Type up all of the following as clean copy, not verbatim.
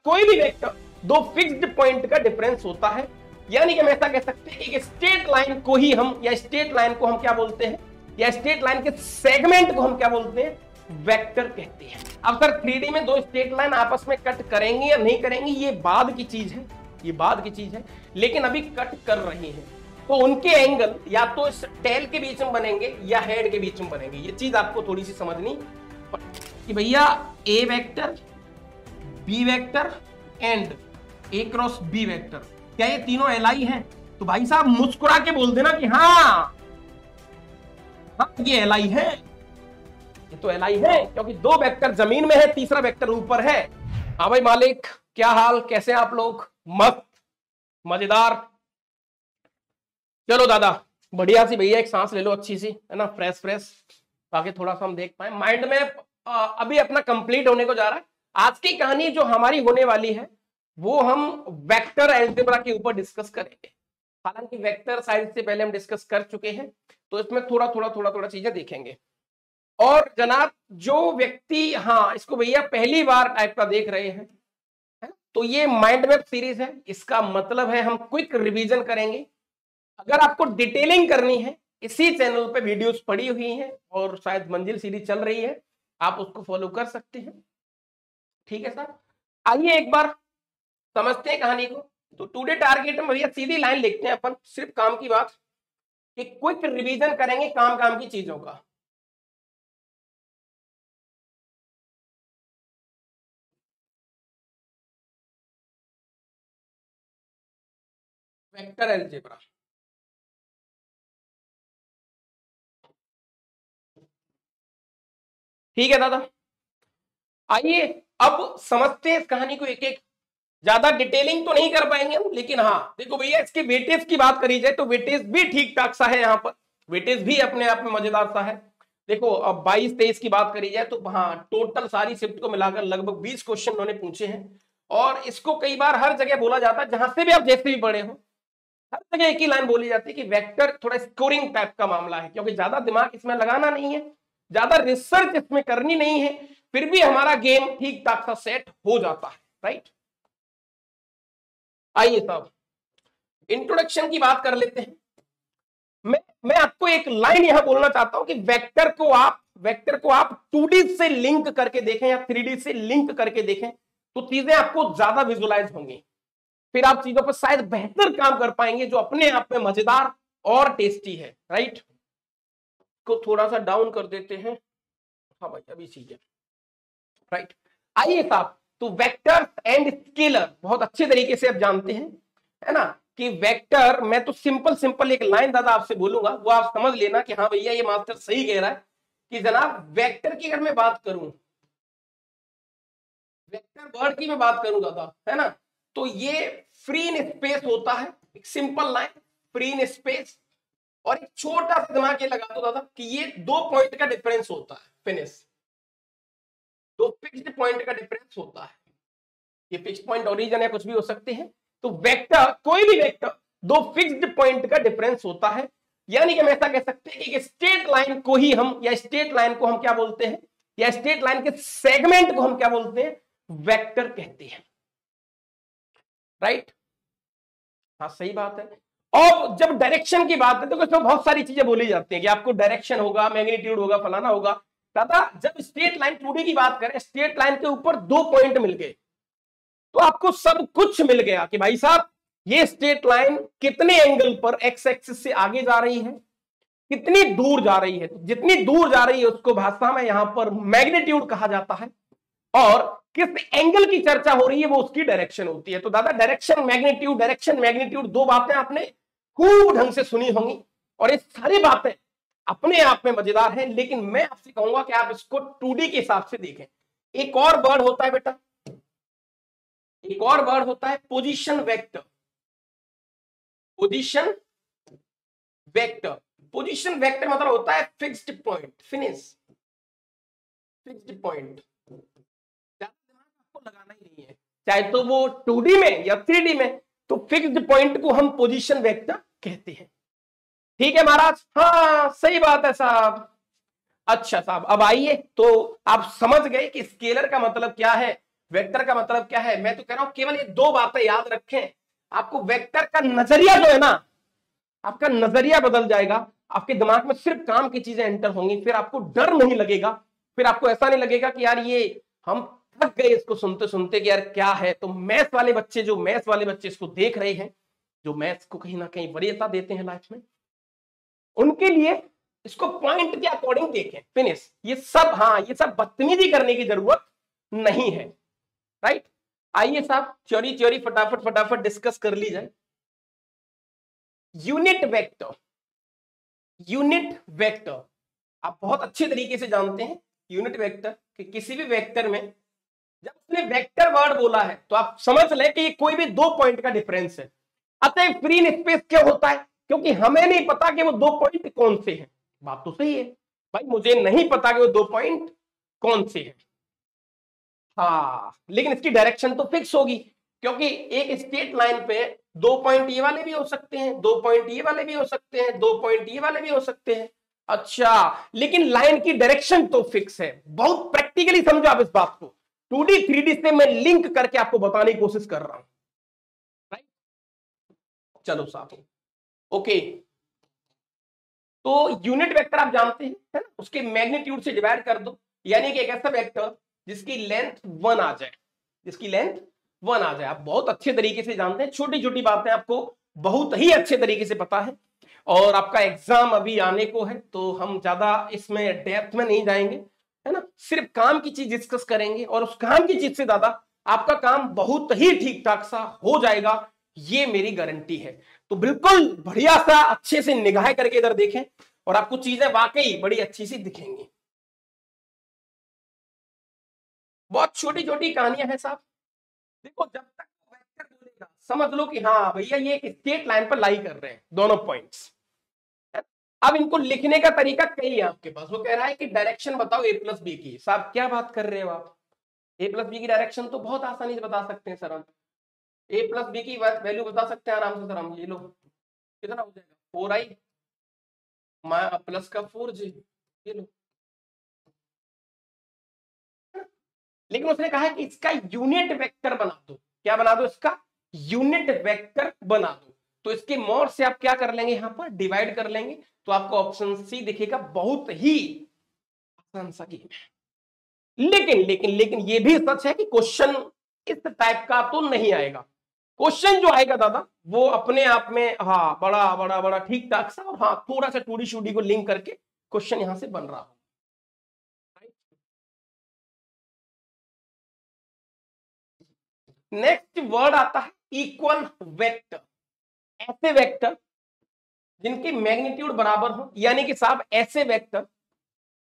कोई भी वेक्टर दो फिक्स्ड पॉइंट का डिफरेंस होता है, यानी कि हम ऐसा कह सकते हैं कि स्ट्रेट लाइन को ही हम, या स्ट्रेट लाइन को हम क्या बोलते हैं, या स्ट्रेट लाइन के सेगमेंट को हम क्या बोलते हैं, वेक्टर कहते हैं। अब सर 3D में दो स्ट्रेट लाइन आपस में कट करेंगे या नहीं करेंगे, ये बाद की चीज है, ये बाद की चीज है, लेकिन अभी कट कर रही है, तो उनके एंगल या तो इस टेल के बीच में बनेंगे या हेड के बीच में बनेंगे। ये चीज आपको थोड़ी सी समझनी कि भैया A vector, B vector and A cross B vector, क्या ये तीनों एलआई हैं? तो भाई साहब मुस्कुरा के बोल देना कि हाँ ये एलआई है, ये तो एलआई है, क्योंकि दो वेक्टर जमीन में है, तीसरा वेक्टर ऊपर है। हाँ भाई मालिक, क्या हाल, कैसे आप लोग? मस्त, मजेदार। चलो दादा बढ़िया सी भैया एक सांस ले लो अच्छी सी, है ना, फ्रेश फ्रेश, ताकि थोड़ा सा हम देख पाए। माइंड में अभी अपना कंप्लीट होने को जा रहा है। आज की कहानी जो हमारी होने वाली है वो हम वेक्टर अलजेब्रा के ऊपर डिस्कस करेंगे। हालांकि वेक्टर साइंस से पहले हम डिस्कस कर चुके हैं, तो इसमें थोड़ा चीजें देखेंगे। और जनाब जो व्यक्ति, हाँ इसको भैया पहली बार टाइप का देख रहे हैं, है? तो ये माइंड मैप सीरीज है, इसका मतलब है हम क्विक रिवीजन करेंगे। अगर आपको डिटेलिंग करनी है, इसी चैनल पे वीडियोस पड़ी हुई हैं और शायद मंजिल सीरीज चल रही है, आप उसको फॉलो कर सकते हैं। ठीक है सर, आइए एक बार समझते हैं कहानी को। तो टुडे टारगेट में भैया सीधी लाइन लिखते हैं अपन, सिर्फ काम की बात कि क्विक रिवीजन करेंगे काम की चीजों का। वेक्टर अलजेब्रा, ठीक है दादा। आइए अब समझते हैं इस कहानी को एक एक। ज्यादा डिटेलिंग तो नहीं कर पाएंगे हम, लेकिन हाँ देखो भैया इसके वेटेज की बात करी जाए तो वेटेज भी ठीक ठाक सा है, यहाँ पर वेटेज भी अपने आप में मजेदार सा है। देखो अब 22-23 की बात करी जाए तो हाँ टोटल सारी शिफ्ट को मिलाकर लगभग 20 क्वेश्चन उन्होंने पूछे हैं। और इसको कई बार हर जगह बोला जाता है, जहां से भी आप जैसे भी पढ़े हो, हर जगह एक ही लाइन बोली जाती है कि वेक्टर थोड़ा स्कोरिंग टाइप का मामला है, क्योंकि ज्यादा दिमाग इसमें लगाना नहीं है, ज्यादा रिसर्च इसमें करनी नहीं है, फिर भी हमारा गेम ठीक ठाक सा सेट हो जाता है, राइट। आइए साहब इंट्रोडक्शन की बात कर लेते हैं। मैं आपको एक लाइन यहां बोलना चाहता हूं कि वेक्टर को आप 2D से लिंक करके देखें या 3D से लिंक करके देखें तो चीजें आपको ज्यादा विजुलाइज होंगी, फिर आप चीजों पर शायद बेहतर काम कर पाएंगे, जो अपने आप में मजेदार और टेस्टी है, राइट। को थोड़ा सा डाउन कर देते हैं, हाँ भाई अभी चीजें राइट। आइए साहब, तो वेक्टर एंड स्केलर बहुत अच्छे तरीके से आप जानते हैं, है ना, कि वेक्टर, मैं तो सिंपल एक लाइन दादा आपसे बोलूंगा, वो आप समझ लेना कि हाँ भैया ये मास्टर सही कह रहा है कि जनाब वेक्टर की अगर मैं बात करूं, वेक्टर वर्ड की मैं बात करूं दादा, है ना, तो ये फ्री इन स्पेस होता है, एक simple line, free in space. और एक छोटा सा दिमाग ये लगा दो दादा कि ये 2 पॉइंट का डिफरेंस होता है, फिनिश, 2 फिक्स्ड पॉइंट का डिफरेंस होता है। ये फिक्स्ड पॉइंट ओरिजिन या कुछ भी हो सकते हैं। तो वेक्टर, कोई भी वेक्टर 2 फिक्स्ड पॉइंट का डिफरेंस होता है, यानी कि हम ऐसा कह सकते हैं कि स्ट्रेट लाइन को ही हम, या स्ट्रेट लाइन को हम क्या बोलते हैं, या स्ट्रेट लाइन के सेगमेंट को हम क्या बोलते हैं, वेक्टर कहते हैं, राइट। हाँ सही बात है। और जब डायरेक्शन की बात है तो इसमें बहुत सारी चीजें बोली जाती हैं कि आपको डायरेक्शन होगा, मैग्नीट्यूड होगा, फलाना होगा। दादा जब स्ट्रेट लाइन 2D की बात करें, स्ट्रेट लाइन के ऊपर 2 पॉइंट मिल गए तो आपको सब कुछ मिल गया कि भाई साहब ये स्ट्रेट लाइन कितने एंगल पर एक्स एक्सिस से आगे जा रही है, कितनी दूर जा रही है। जितनी दूर जा रही है उसको भाषा में यहां पर मैग्नीट्यूड कहा जाता है, और किस एंगल की चर्चा हो रही है वो उसकी डायरेक्शन होती है। तो दादा डायरेक्शन मैग्नीट्यूड 2 बातें आपने खूब ढंग से सुनी होंगी, और ये सारी बातें अपने आप में मजेदार है, लेकिन मैं आपसे कहूंगा कि आप इसको 2D के हिसाब से देखें। एक और वर्ड होता है बेटा, एक और वर्ड होता है position vector. Position vector, position vector मतलब होता है fixed point, finish, fixed point. ज्यादा दिमाग आपको लगाना ही नहीं है, चाहे तो वो 2D में या 3D में, तो फिक्स्ड पॉइंट को हम पोजीशन वेक्टर कहते हैं। ठीक है महाराज, हाँ सही बात है साहब। अच्छा साहब अब आइए, तो आप समझ गए कि स्केलर का मतलब क्या है वेक्टर का मतलब क्या है, मैं तो कह रहा हूं केवल ये दो बातें याद रखें, आपको वेक्टर का नजरिया जो है ना, आपका नजरिया बदल जाएगा, आपके दिमाग में सिर्फ काम की चीजें एंटर होंगी, फिर आपको डर नहीं लगेगा, फिर आपको ऐसा नहीं लगेगा कि यार ये हम थक गए इसको सुनते सुनते कि यार क्या है। तो मैथ्स वाले बच्चे, जो मैथ्स वाले बच्चे इसको देख रहे हैं, जो मैथ्स को कहीं ना कहीं वरीयता देते हैं लाइफ में, उनके लिए इसको पॉइंट के अकॉर्डिंग देखें, फिनिश। ये सब, हाँ ये सब बदतमीजी करने की जरूरत नहीं है, राइट। आइए साहब थ्योरी थ्योरी फटाफट फटाफट डिस्कस कर ली जाए। यूनिट वेक्टर, यूनिट वेक्टर आप बहुत अच्छे तरीके से जानते हैं। यूनिट वेक्टर कि किसी भी वेक्टर में जब उसने वेक्टर वर्ड बोला है तो आप समझ लें कि ये कोई भी दो पॉइंट का डिफरेंस है। अतः फ्री स्पेस क्या होता है, क्योंकि हमें नहीं पता कि वो दो पॉइंट कौन से हैं। बात तो सही है भाई, मुझे नहीं पता कि वो दो पॉइंट कौन से हैं, हाँ, लेकिन इसकी डायरेक्शन तो फिक्स होगी, क्योंकि एक स्ट्रेट लाइन पे दो पॉइंट ये वाले भी हो सकते हैं, दो पॉइंट ये वाले भी हो सकते हैं, दो पॉइंट ये वाले भी हो सकते हैं। अच्छा, लेकिन लाइन की डायरेक्शन तो फिक्स है। बहुत प्रैक्टिकली समझो आप इस बात को, 2D 3D से मैं लिंक करके आपको बताने की कोशिश कर रहा हूं, राइट। चलो साथ, ओके। तो यूनिट वेक्टर आप जानते हैं, है ना, उसके मैग्नीट्यूड से डिवाइड कर दो, यानी कि एक ऐसा वेक्टर जिसकी लेंथ 1 आ जाए, जिसकी लेंथ 1 आ जाए। आप बहुत अच्छे तरीके से जानते हैं, छोटी छोटी बातें आपको बहुत ही अच्छे तरीके से पता है, और आपका एग्जाम अभी आने को है, तो हम ज्यादा इसमें डेप्थ में नहीं जाएंगे, है ना, सिर्फ काम की चीज डिस्कस करेंगे, और उस काम की चीज से ज्यादा आपका काम बहुत ही ठीक ठाक सा हो जाएगा, ये मेरी गारंटी है। तो बिल्कुल बढ़िया सा अच्छे से निगाह करके इधर देखें, और आपको चीजें वाकई बड़ी अच्छी सी दिखेंगी। बहुत छोटी छोटी कहानियां हैं साहब। देखो, जब तक वेक्टर बोलेगा समझ लो कि हाँ भैया ये एक स्ट्रेट लाइन पर लाई कर रहे हैं दोनों पॉइंट्स। अब इनको लिखने का तरीका कई है आपके पास। वो कह रहा है कि डायरेक्शन बताओ ए प्लस बी की। साहब क्या बात कर रहे हो आप, ए प्लस बी की डायरेक्शन तो बहुत आसानी से बता सकते हैं सर हम। ए प्लस बी की वैल्यू बता सकते हैं आराम से सर हम। ये लो, कितना हो जाएगा, 4i प्लस का 4j, ये लो। लेकिन उसने कहा है कि इसका यूनिट वेक्टर बना दो। क्या बना दो, इसका यूनिट वेक्टर बना दो। तो इसके मॉड से आप क्या कर लेंगे, यहां पर डिवाइड कर लेंगे, तो आपको ऑप्शन सी दिखेगा। बहुत ही आसान सा गेम है। लेकिन लेकिन लेकिन ये भी सच है कि क्वेश्चन इस टाइप का तो नहीं आएगा। क्वेश्चन जो आएगा दादा वो अपने आप में, हाँ, बड़ा बड़ा बड़ा ठीक ठाक सा, और हाँ थोड़ा सा टूडी शूडी को लिंक करके क्वेश्चन यहां से बन रहा हो। नेक्स्ट वर्ड आता है इक्वल वेक्टर। ऐसे वेक्टर जिनकी मैग्नीट्यूड बराबर हो, यानी कि साहब ऐसे वेक्टर,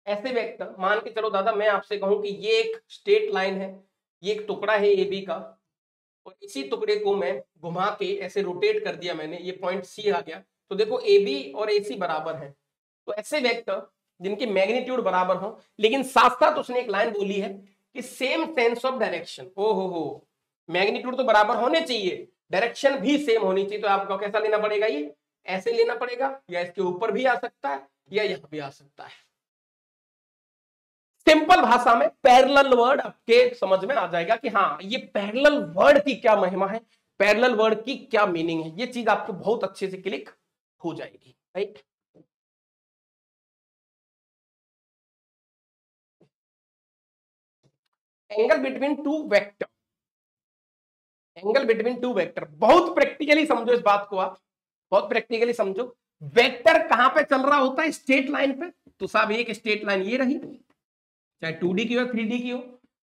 ऐसे वेक्टर मान के चलो दादा, मैं आपसे कहूं कि ये एक स्ट्रेट लाइन है, ये एक टुकड़ा है ए बी का, और इसी टुकड़े को मैं घुमा के ऐसे रोटेट कर दिया मैंने, ये पॉइंट सी आ गया। तो देखो ए बी और ए सी बराबर है। तो ऐसे वेक्टर जिनकी मैग्नीट्यूड बराबर हो, लेकिन साथ साथ उसने एक लाइन बोली है कि सेम सेंस ऑफ डायरेक्शन। ओ हो, मैग्नीट्यूड तो बराबर होने चाहिए, डायरेक्शन भी सेम होनी चाहिए। तो आपको कैसा लेना पड़ेगा, ये ऐसे लेना पड़ेगा, या इसके ऊपर भी आ सकता है, या यहां भी आ सकता है। सिंपल भाषा में पैरेलल वर्ड आपके समझ में आ जाएगा कि हाँ ये पैरेलल वर्ड की क्या महिमा है, पैरेलल वर्ड की क्या मीनिंग है, ये चीज आपको बहुत अच्छे से क्लिक हो जाएगी, right. Angle between two vector, angle between two vector, बहुत प्रैक्टिकली समझो इस बात को आप, बहुत प्रैक्टिकली समझो। वेक्टर कहां पे चल रहा होता है, स्ट्रेट लाइन पे। तो साहब एक स्ट्रेट लाइन ये रही, चाहे 2D की हो 3D की हो।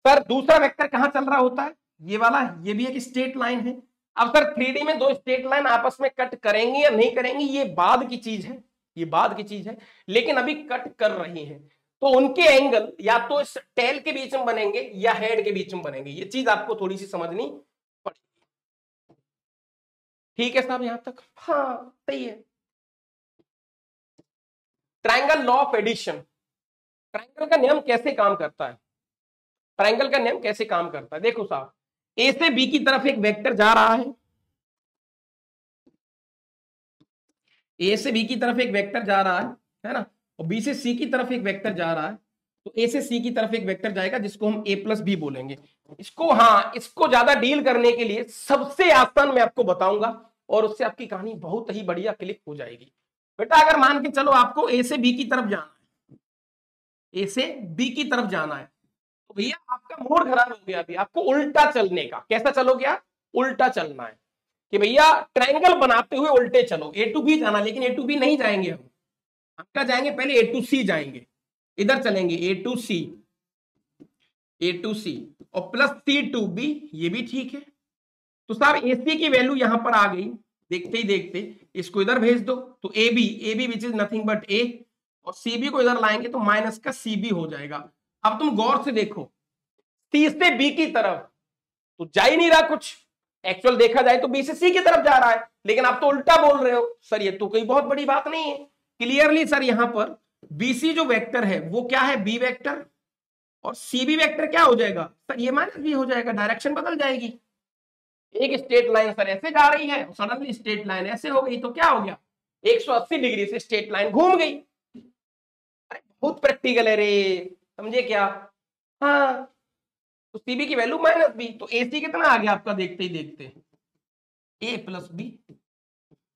सर दूसरा वेक्टर कहां चल रहा होता है, ये वाला, ये भी एक स्ट्रेट लाइन है। अब सर 3D में दो स्ट्रेट लाइन आपस में कट करेंगी या नहीं करेंगी, ये बाद की चीज है, ये बाद की चीज है, लेकिन अभी कट कर रही है। तो उनके एंगल या तो इस टेल के बीच में बनेंगे या हेड के बीच में बनेंगे। ये चीज आपको थोड़ी सी समझनी पड़ेगी। ठीक है साहब, यहां तक हाँ सही है। Triangle law of addition, triangle का नियम कैसे काम करता है, ट्रायंगल का नियम कैसे काम करता है, देखो साहब, ए से बी की तरफ एक वेक्टर जा रहा है, ए से बी की तरफ एक वेक्टर जा रहा है ना, और बी से सी की तरफ एक वेक्टर जा रहा है। तो ए से सी की तरफ एक वेक्टर जाएगा जिसको हम ए प्लस बी बोलेंगे। इसको, हाँ, इसको ज्यादा डील करने के लिए सबसे आसान मैं आपको बताऊंगा और उससे आपकी कहानी बहुत ही बढ़िया क्लिक हो जाएगी। बेटा अगर मान के चलो आपको ए से बी की तरफ जाना है, ए से बी की तरफ जाना है, तो भैया आपका मूड खराब हो गया, अभी आपको उल्टा चलने का। कैसा चलोगे आप? उल्टा चलना है कि भैया ट्रायंगल बनाते हुए उल्टे चलो, ए टू बी जाना। लेकिन ए टू बी नहीं जाएंगे हम क्या जाएंगे? पहले ए टू सी जाएंगे, इधर चलेंगे ए to C, A to C और प्लस सी टू बी, ये भी ठीक है। तो साहब ए सी की वैल्यू यहां पर आ गई, देखते ही देखते इसको इधर भेज दो, तो A B which is nothing but A, और सी बी को इधर लाएंगे तो माइनस का सी बी हो जाएगा। अब तुम गौर से देखो, सी से बी की तरफ तो जा ही नहीं रहा कुछ, एक्चुअल देखा जाए तो बी से सी की तरफ जा रहा है, लेकिन आप तो उल्टा बोल रहे हो। सर ये तो कोई बहुत बड़ी बात नहीं है। क्लियरली सर यहां पर बीसी जो वेक्टर है वो क्या है? बी वेक्टर, और सीबी वेक्टर क्या हो जाएगा? सर ये माइनस बी हो जाएगा, डायरेक्शन बदल जाएगी। एक स्ट्रेट लाइन सर ऐसे जा रही है, सडनली स्ट्रेट लाइन ऐसे हो गई, तो क्या हो गया? 180 डिग्री से स्ट्रेट लाइन घूम गई। बहुत प्रैक्टिकल है रे, समझे क्या? हाँ, तो सीबी की वैल्यू माइनस बी, तो एसी कितना आ गया आपका? देखते ही देखते ए प्लस बी,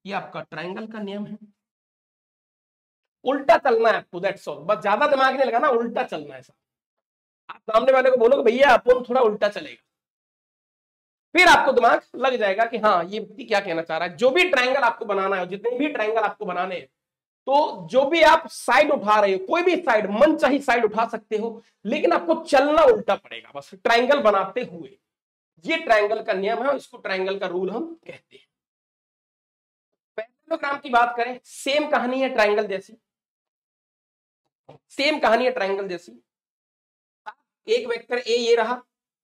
ये आपका ट्राइंगल का नियम है। उल्टा चलना है आपको, दैट्स ऑल, बस ज्यादा दिमाग नहीं लगाना, उल्टा चलना है। आप सामने वाले को बोलोगे भैया अपन थोड़ा उल्टा चलेगा, फिर आपको दिमाग लग जाएगा कि हाँ ये क्या कहना चाह रहा है। जो भी ट्रायंगल आपको बनाना है, जितने भी ट्रायंगल आपको बनाने हैं, तो जो भी आप साइड उठा रहे हो, कोई भी साइड, मन चाही साइड उठा सकते हो, लेकिन आपको चलना उल्टा पड़ेगा बस ट्रायंगल बनाते हुए। ये ट्रायंगल का नियम है, इसको ट्रायंगल का रूल हम कहते हैं। पैरेललोग्राम की बात करें, सेम कहानी है ट्रायंगल जैसी, सेम कहानी है ट्रायंगल जैसी। एक वेक्टर ए ये रहा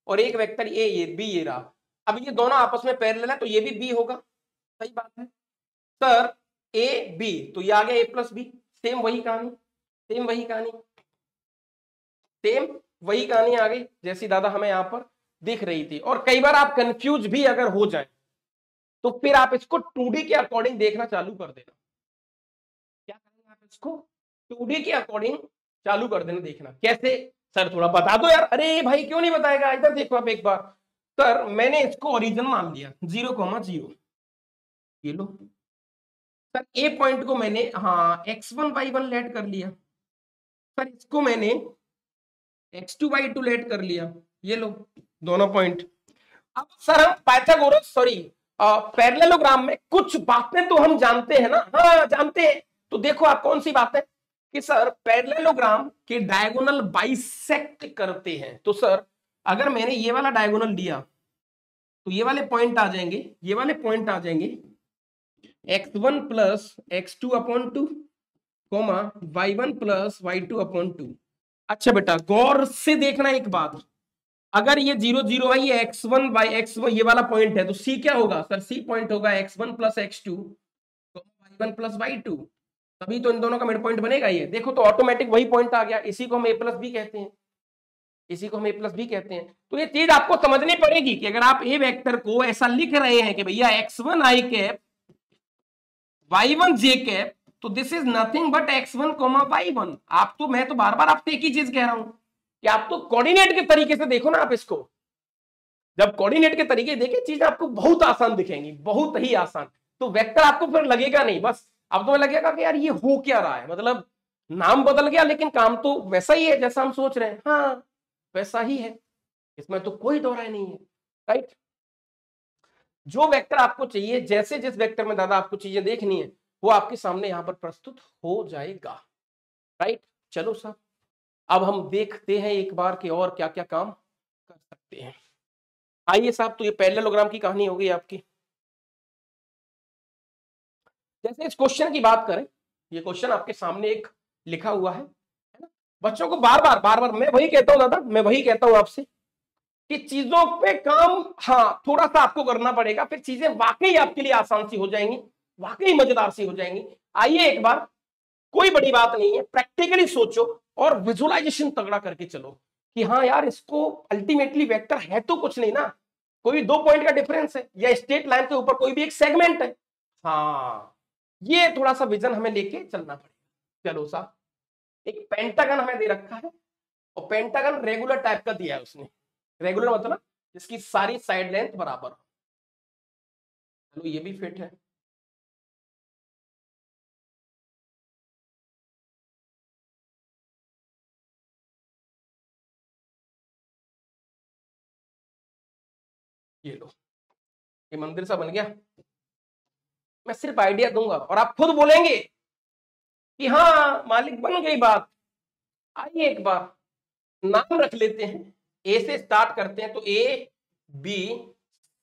और एक वेक्टर ए ये बी ये रहा। अब ये दोनों आपस में पैरेलल है तो ये भी बी होगा, सही बात है सर। ए बी तो ये आ गया ए प्लस बी, सेम वही कहानी, सेम वही कहानी, सेम वही कहानी आ गई जैसी दादा हमें यहां पर दिख रही थी। और कई बार आप कंफ्यूज भी अगर हो जाए तो फिर आप इसको 2D के अकॉर्डिंग देखना चालू कर देना। क्या करेंगे आप? इसको 2D के अकॉर्डिंग चालू कर देना देखना। कैसे सर? थोड़ा बता दो यार। अरे भाई क्यों नहीं बताएगा, इधर देखो आप एक बार। सर मैंने इसको ओरिजिन मान लिया 0,0, ये लो सर। ए पॉइंट को मैंने हाँ x1 y1 लेट कर लिया सर, इसको मैंने x2 y2 लेट कर लिया, ये लो दोनों पॉइंट। अब सर हम पाइथागोरस सॉरी पैरेललोग्राम में कुछ बातें तो हम जानते हैं ना। हाँ जानते हैं, तो देखो आप कौन सी बातें कि सर पैरेललोग्राम के डायगोनल बाइसेक्ट करते हैं। तो सर अगर मैंने ये वाला डायगोनल लिया तो ये वाले पॉइंट आ जाएंगे, ये वाले पॉइंट आ जाएंगे x1 plus x2 upon 2 comma y1 plus y2 upon 2। अच्छा बेटा गौर से देखना एक बात, अगर ये 0 0 है, ये x1 y x1 ये वाला पॉइंट है, तो c क्या होगा सर? c पॉइंट होगा x1 plus x2 y1 plus y2, तभी तो इन दोनों का मिड पॉइंट बनेगा। ये देखो तो ऑटोमेटिक वही पॉइंट आ गया, इसी को हम a प्लस बी कहते हैं, इसी को हम a प्लस बी कहते हैं। तो ये चीज आपको समझनी पड़ेगी कि अगर आप ए वेक्टर को ऐसा लिख रहे हैं कि भैया x1 i cap y1 j cap, तो this is nothing but x1 y1। आप तो, मैं तो बार बार आपसे एक ही चीज कह रहा हूं कि आप तो कोऑर्डिनेट के तरीके से देखो ना। आप इसको जब कोऑर्डिनेट के तरीके देखें, चीज आपको बहुत आसान दिखेंगी, बहुत ही आसान। तो वेक्टर आपको फिर लगेगा नहीं, बस अब तो लगेगा कि यार ये हो क्या रहा है, मतलब नाम बदल गया लेकिन काम तो वैसा ही है जैसा हम सोच रहे हैं। हाँ वैसा ही है, इसमें तो कोई दो राय नहीं है, राइट। जो वेक्टर आपको चाहिए, जैसे जिस वेक्टर में दादा आपको चीजें देखनी है, वो आपके सामने यहां पर प्रस्तुत हो जाएगा, राइट। चलो साहब अब हम देखते हैं एक बार कि और क्या क्या काम कर सकते हैं। आइए साहब, तो ये पैरेललोग्राम की कहानी हो गई आपकी। जैसे इस क्वेश्चन की बात करें, ये क्वेश्चन आपके सामने एक लिखा हुआ है ना। बच्चों को बार बार मैं वही कहता हूं दादा, मैं वही कहता हूं आपसे कि चीजों पे काम हाँ थोड़ा सा आपको करना पड़ेगा, फिर चीजें वाकई आपके लिए आसान सी हो जाएंगी, वाकई मजेदार सी हो जाएंगी। आइए एक बार, कोई बड़ी बात नहीं है, प्रैक्टिकली सोचो और विजुअलाइजेशन तगड़ा करके चलो कि हाँ यार इसको अल्टीमेटली वेक्टर है तो कुछ नहीं ना, कोई दो पॉइंट का डिफरेंस है या स्ट्रेट लाइन के ऊपर कोई भी एक सेगमेंट है। हाँ ये थोड़ा सा विजन हमें लेके चलना पड़ेगा। चलो साहब, एक पेंटागन हमें दे रखा है, और पेंटागन रेगुलर टाइप का दिया है उसने। रेगुलर मतलब जिसकी सारी साइड लेंथ बराबर हो। चलो ये भी फिट है। ये लो, ये मंदिर सा बन गया। मैं सिर्फ आइडिया दूंगा और आप खुद बोलेंगे कि हाँ मालिक बन गई बात। आइए एक बार नाम रख लेते हैं, ए से स्टार्ट करते हैं, तो ए बी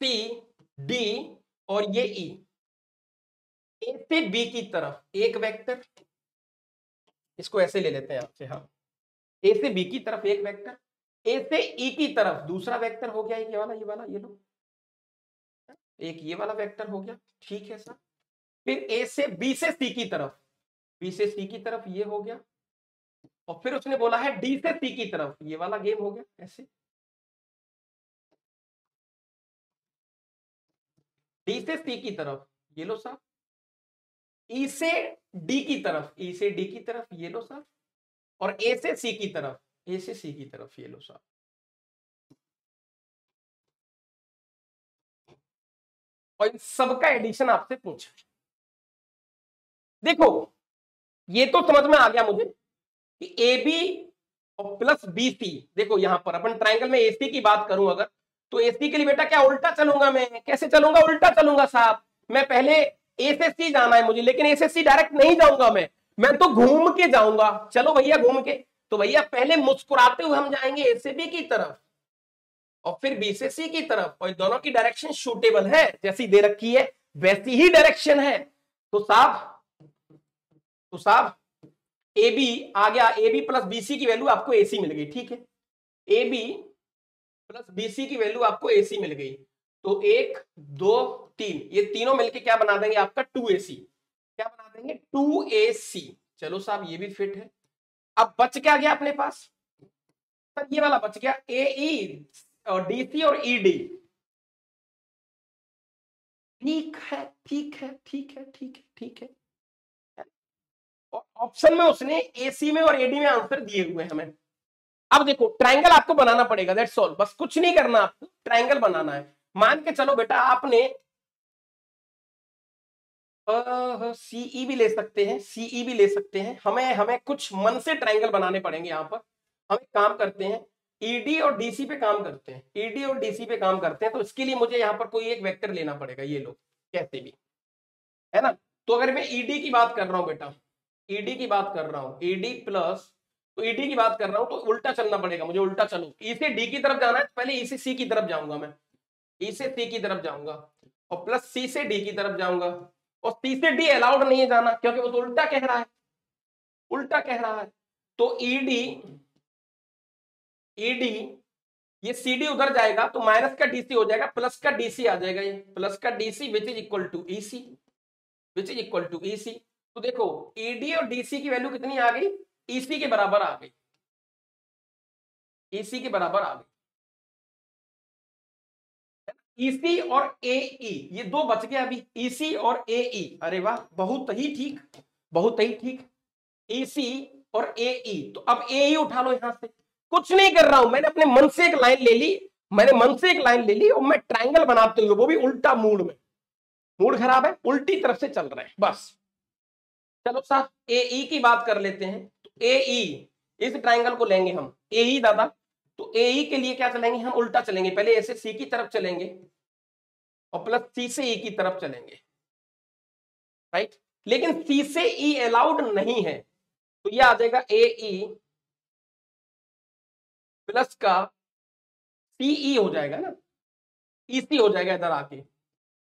सी डी और ये ई। ए से बी की तरफ एक वेक्टर, इसको ऐसे ले लेते हैं आपसे, हाँ ए से बी की तरफ एक वेक्टर, ए से ई की तरफ दूसरा वेक्टर हो गया, ये वाला ये लो, एक ये वाला वेक्टर हो गया, ठीक है सर। फिर ए से बी से सी की तरफ, बी से सी की तरफ ये हो गया, और फिर उसने बोला है डी से सी की तरफ, ये वाला गेम हो गया ऐसे। डी से सी की तरफ ये लो साहब, ई से डी की तरफ, ई से डी की तरफ ये लो साहब, और ए से सी की तरफ, ए से सी की तरफ ये लो साहब। और इन सबका एडिशन आपसे पूछा। देखो ये तो समझ में आ गया मुझे कि ए बी और प्लस बी सी। देखो यहां पर अपन ट्राइंगल में एसी की बात करूं अगर, तो एसी के लिए बेटा क्या उल्टा चलूंगा मैं? कैसे चलूंगा? उल्टा चलूंगा साहब। मैं पहले ए से सी जाना है मुझे, लेकिन ए से सी डायरेक्ट नहीं जाऊंगा मैं तो घूम के जाऊंगा। चलो भैया घूम के, तो भैया पहले मुस्कुराते हुए हम जाएंगे ए से बी की तरफ और फिर बी से सी की तरफ, और दोनों की डायरेक्शन शूटेबल है, जैसी दे रखी है वैसी ही डायरेक्शन है। तो साहब ए बी आ गया, A B plus B C की वैल्यू आपको एसी मिल गई, ठीक है। A B plus B C की वैल्यू आपको एसी मिल गई, तो 1 2 3 ये तीनों मिलके क्या बना देंगे आपका 2AC। क्या बना देंगे? 2AC। चलो साहब ये भी फिट है। अब बच क्या गया अपने पास? सर ये वाला बच गया AE और DC और ED। ठीक है ठीक है ठीक है ठीक है ठीक है। और ऑप्शन में उसने AC में और AD में आंसर दिए हुए हैं हमें। अब देखो ट्रायंगल आपको बनाना पड़ेगा, दैट्स ऑल, बस कुछ नहीं करना, आपको ट्रायंगल बनाना है। मान के चलो बेटा आपने सीई भी ले सकते हैं, सीई भी ले सकते हैं, हमें कुछ मन से ट्रायंगल बनाने पड़ेंगे। यहां पर हम एक काम करते हैं, ईडी और डीसी पे काम करते हैं, ईडी और डीसी पे काम करते हैं। तो इसके लिए मुझे यहाँ पर कोई एक वेक्टर लेना पड़ेगा, ये लो कैसे भी, है ना। तो अगर मैं ईडी की बात कर रहा हूं बेटा, ईडी की बात कर रहा हूं, ईडी प्लस, तो ईडी की बात कर रहा हूं तो उल्टा चलना पड़ेगा मुझे, उल्टा चलूं। ई से डी की तरफ जाना है, पहले ई से सी की तरफ जाऊंगा मैं, ई से सी की तरफ जाऊंगा, और प्लस सी से डी की तरफ जाऊंगा, और सी से डी अलाउड नहीं है जाना क्योंकि वो तो उल्टा कह रहा है, उल्टा कह रहा है। तो ईडी ईडी ये सीडी उधर जाएगा तो माइनस का डीसी हो जाएगा, प्लस का डीसी आ जाएगा, ये प्लस का DC which is equal to EC, which is equal to EC. तो देखो ईडी और डीसी की वैल्यू कितनी आ गई? ईसी के बराबर आ गई, ईसी के बराबर आ गई। ईसी और एई ये दो बच गए अभी, ईसी और एई। अरे वाह बहुत ही ठीक, बहुत ही ठीक। ईसी और एई, तो अब एई उठा लो यहां से। कुछ नहीं कर रहा हूं, मैंने अपने मन से एक लाइन ले ली, मैंने मन से एक लाइन ले ली और मैं ट्रायंगल बनाते हुए, वो भी उल्टा मूड में, मूड खराब है, उल्टी तरफ से चल रहे हैं बस। चलो साहब एई की बात कर लेते हैं। तो एई, इस ट्रायंगल को लेंगे हम एई दादा, तो एई के लिए क्या चलेंगे हम? उल्टा चलेंगे, पहले ऐसे सी की तरफ चलेंगे और प्लस सी से ई की तरफ चलेंगे, राइट। लेकिन सी से ई अलाउड नहीं है, तो ये आ जाएगा एई प्लस का सीई हो जाएगा ना, ईसी हो जाएगा इधर आके,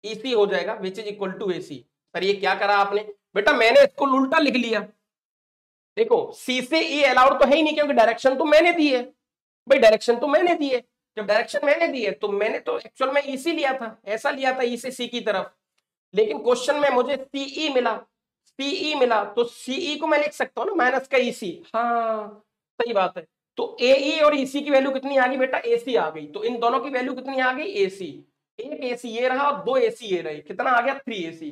ईसी हो जाएगा which is equal to AC. Sir ये क्या करा आपने? बेटा मैंने इसको उल्टा लिख लिया। देखो सी से ई अलाउड तो है ही नहीं क्योंकि डायरेक्शन तो मैंने दी है, भाई डायरेक्शन तो मैंने दी है। जब डायरेक्शन मैंने दी है तो मैंने तो एक्चुअल में ईसी लिया था, ऐसा लिया था ई से सी की तरफ, लेकिन क्वेश्चन में मुझे सीई मिला, सीई मिला तो सीई को मैं लिख सकता हूँ ना माइनस का ईसी। हाँ सही बात है। तो एई और ईसी की वैल्यू कितनी आ गई बेटा? एसी आ गई। तो इन दोनों की वैल्यू कितनी आ गई? एसी। एक एसी ये रहा और दो एसी ये रही, कितना आ गया? 3AC।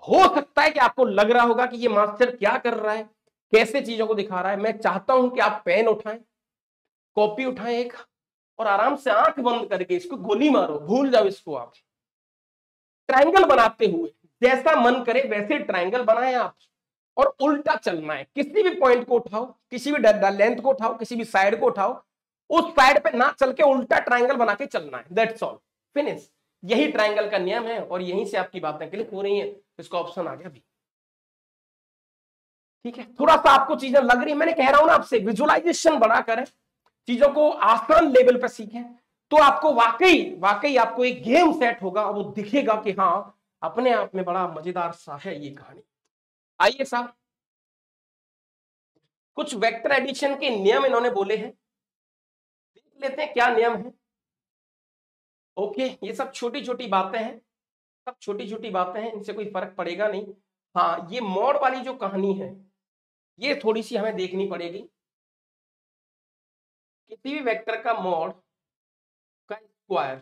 हो सकता है कि आपको लग रहा होगा कि ये मास्टर क्या कर रहा है, कैसे चीजों को दिखा रहा है। मैं चाहता हूं कि आप पेन उठाएं कॉपी उठाएं एक और आराम से आंख बंद करके इसको गोली मारो, भूल जाओ इसको आप। ट्रायंगल बनाते हुए जैसा मन करे वैसे ट्रायंगल बनाएं आप, और उल्टा चलना है। किसी भी पॉइंट को उठाओ, किसी भी लेंथ को उठाओ, किसी भी साइड को उठाओ, उस साइड पे ना चल के उल्टा ट्रायंगल बना के चलना है। That's all, finish. यही ट्रायंगल का नियम है और यहीं से आपकी बातें क्लिक हो रही हैं। इसका ऑप्शन आ गया भी। ठीक है, थोड़ा सा आपको चीजें लग रही है, मैंने कह रहा हूं ना आपसे, विजुअलाइजेशन बड़ा करें, चीजों को आसान लेवल पे सीखें, तो आपको वाकई आपको एक गेम सेट होगा, वो दिखेगा कि हाँ अपने आप में बड़ा मजेदार सा है ये कहानी। आइए साहब, कुछ वेक्टर एडिशन के नियम इन्होंने बोले हैं, देख लेते हैं क्या नियम है। ओके, ये सब छोटी छोटी बातें हैं, सब छोटी छोटी बातें हैं, इनसे कोई फर्क पड़ेगा नहीं। हाँ, ये मॉड वाली जो कहानी है ये थोड़ी सी हमें देखनी पड़ेगी। किसी भी वेक्टर का मॉड का स्क्वायर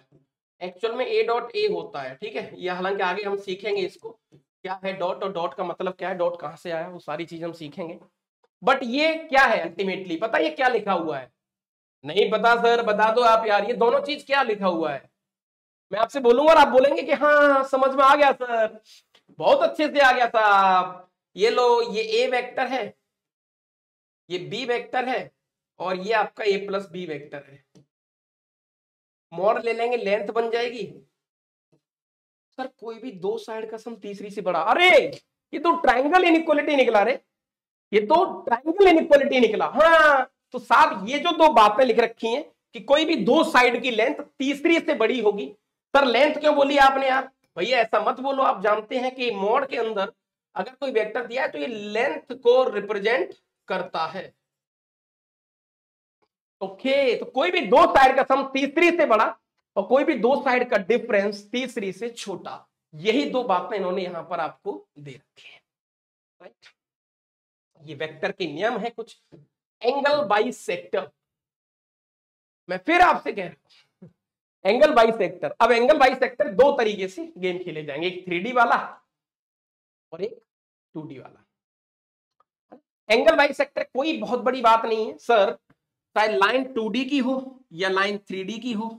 एक्चुअल में a डॉट a होता है। ठीक है, ये हालांकि आगे हम सीखेंगे इसको क्या है डॉट, और डॉट का मतलब क्या है, डॉट कहां से आया, वो सारी चीज हम सीखेंगे। बट ये क्या है अल्टीमेटली, पता ये क्या लिखा हुआ है? नहीं पता सर, बता दो आप यार, ये दोनों चीज क्या लिखा हुआ है? मैं आपसे बोलूंगा और आप बोलेंगे कि हाँ समझ में आ गया सर, बहुत अच्छे से आ गया साहब। ये लो, ये a वेक्टर है, ये b वेक्टर है, और ये आपका a प्लस b वेक्टर है। मॉड ले लेंगे, लेंथ बन जाएगी। सर कोई भी दो साइड का सम तीसरी से बड़ा, अरे ये तो ट्राइंगल इनइक्वालिटी निकला रे, ये तो ट्राइंगल इनइक्वालिटी निकला। हाँ तो साहब ये जो दो बातें लिख रखी हैं कि कोई भी दो साइड की लेंथ तीसरी से बड़ी होगी। सर लेंथ क्यों बोली आपने यार? भैया ऐसा मत बोलो, आप जानते हैं कि मॉड के अंदर अगर कोई वेक्टर दिया है तो ये लेंथ को रिप्रेजेंट करता है। ओके, तो कोई भी दो साइड का सम तीसरी से बड़ा और कोई भी दो साइड का डिफरेंस तीसरी से छोटा, यही दो बातें इन्होंने यहां पर आपको दे रखी है। राइट, ये वेक्टर के नियम है कुछ। एंगल बाइसेक्टर, मैं फिर आपसे कह रहा हूं एंगल बाइसेक्टर। अब एंगल बाइसेक्टर दो तरीके से गेम खेले जाएंगे, एक 3D वाला और एक 2D वाला। एंगल बाइसेक्टर कोई बहुत बड़ी बात नहीं है सर, चाहे लाइन 2D की हो या लाइन 3D की हो,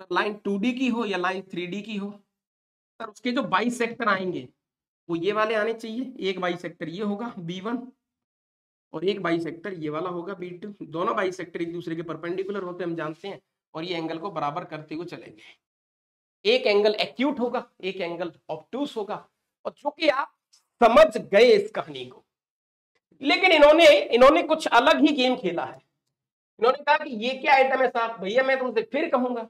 सर लाइन 2D की हो या लाइन 3D की हो, सर उसके जो बाइसेक्टर आएंगे वो ये वाले आने चाहिए। एक बाइसेक्टर ये होगा B1 और एक बाइसेक्टर ये वाला होगा B2। दोनों बाइसेक्टर एक दूसरे के परपेंडिकुलर होते हैं, हम जानते हैं, और ये एंगल को बराबर करते हुए चलेंगे। एक एंगल एक्यूट होगा, एक एंगल ऑब्टूस होगा। और चूंकि आप समझ गए इस कहानी को, लेकिन इन्होंने कुछ अलग ही गेम खेला है। इन्होंने कहा कि ये क्या आइटम है साहब? भैया मैं तुमसे फिर कहूंगा,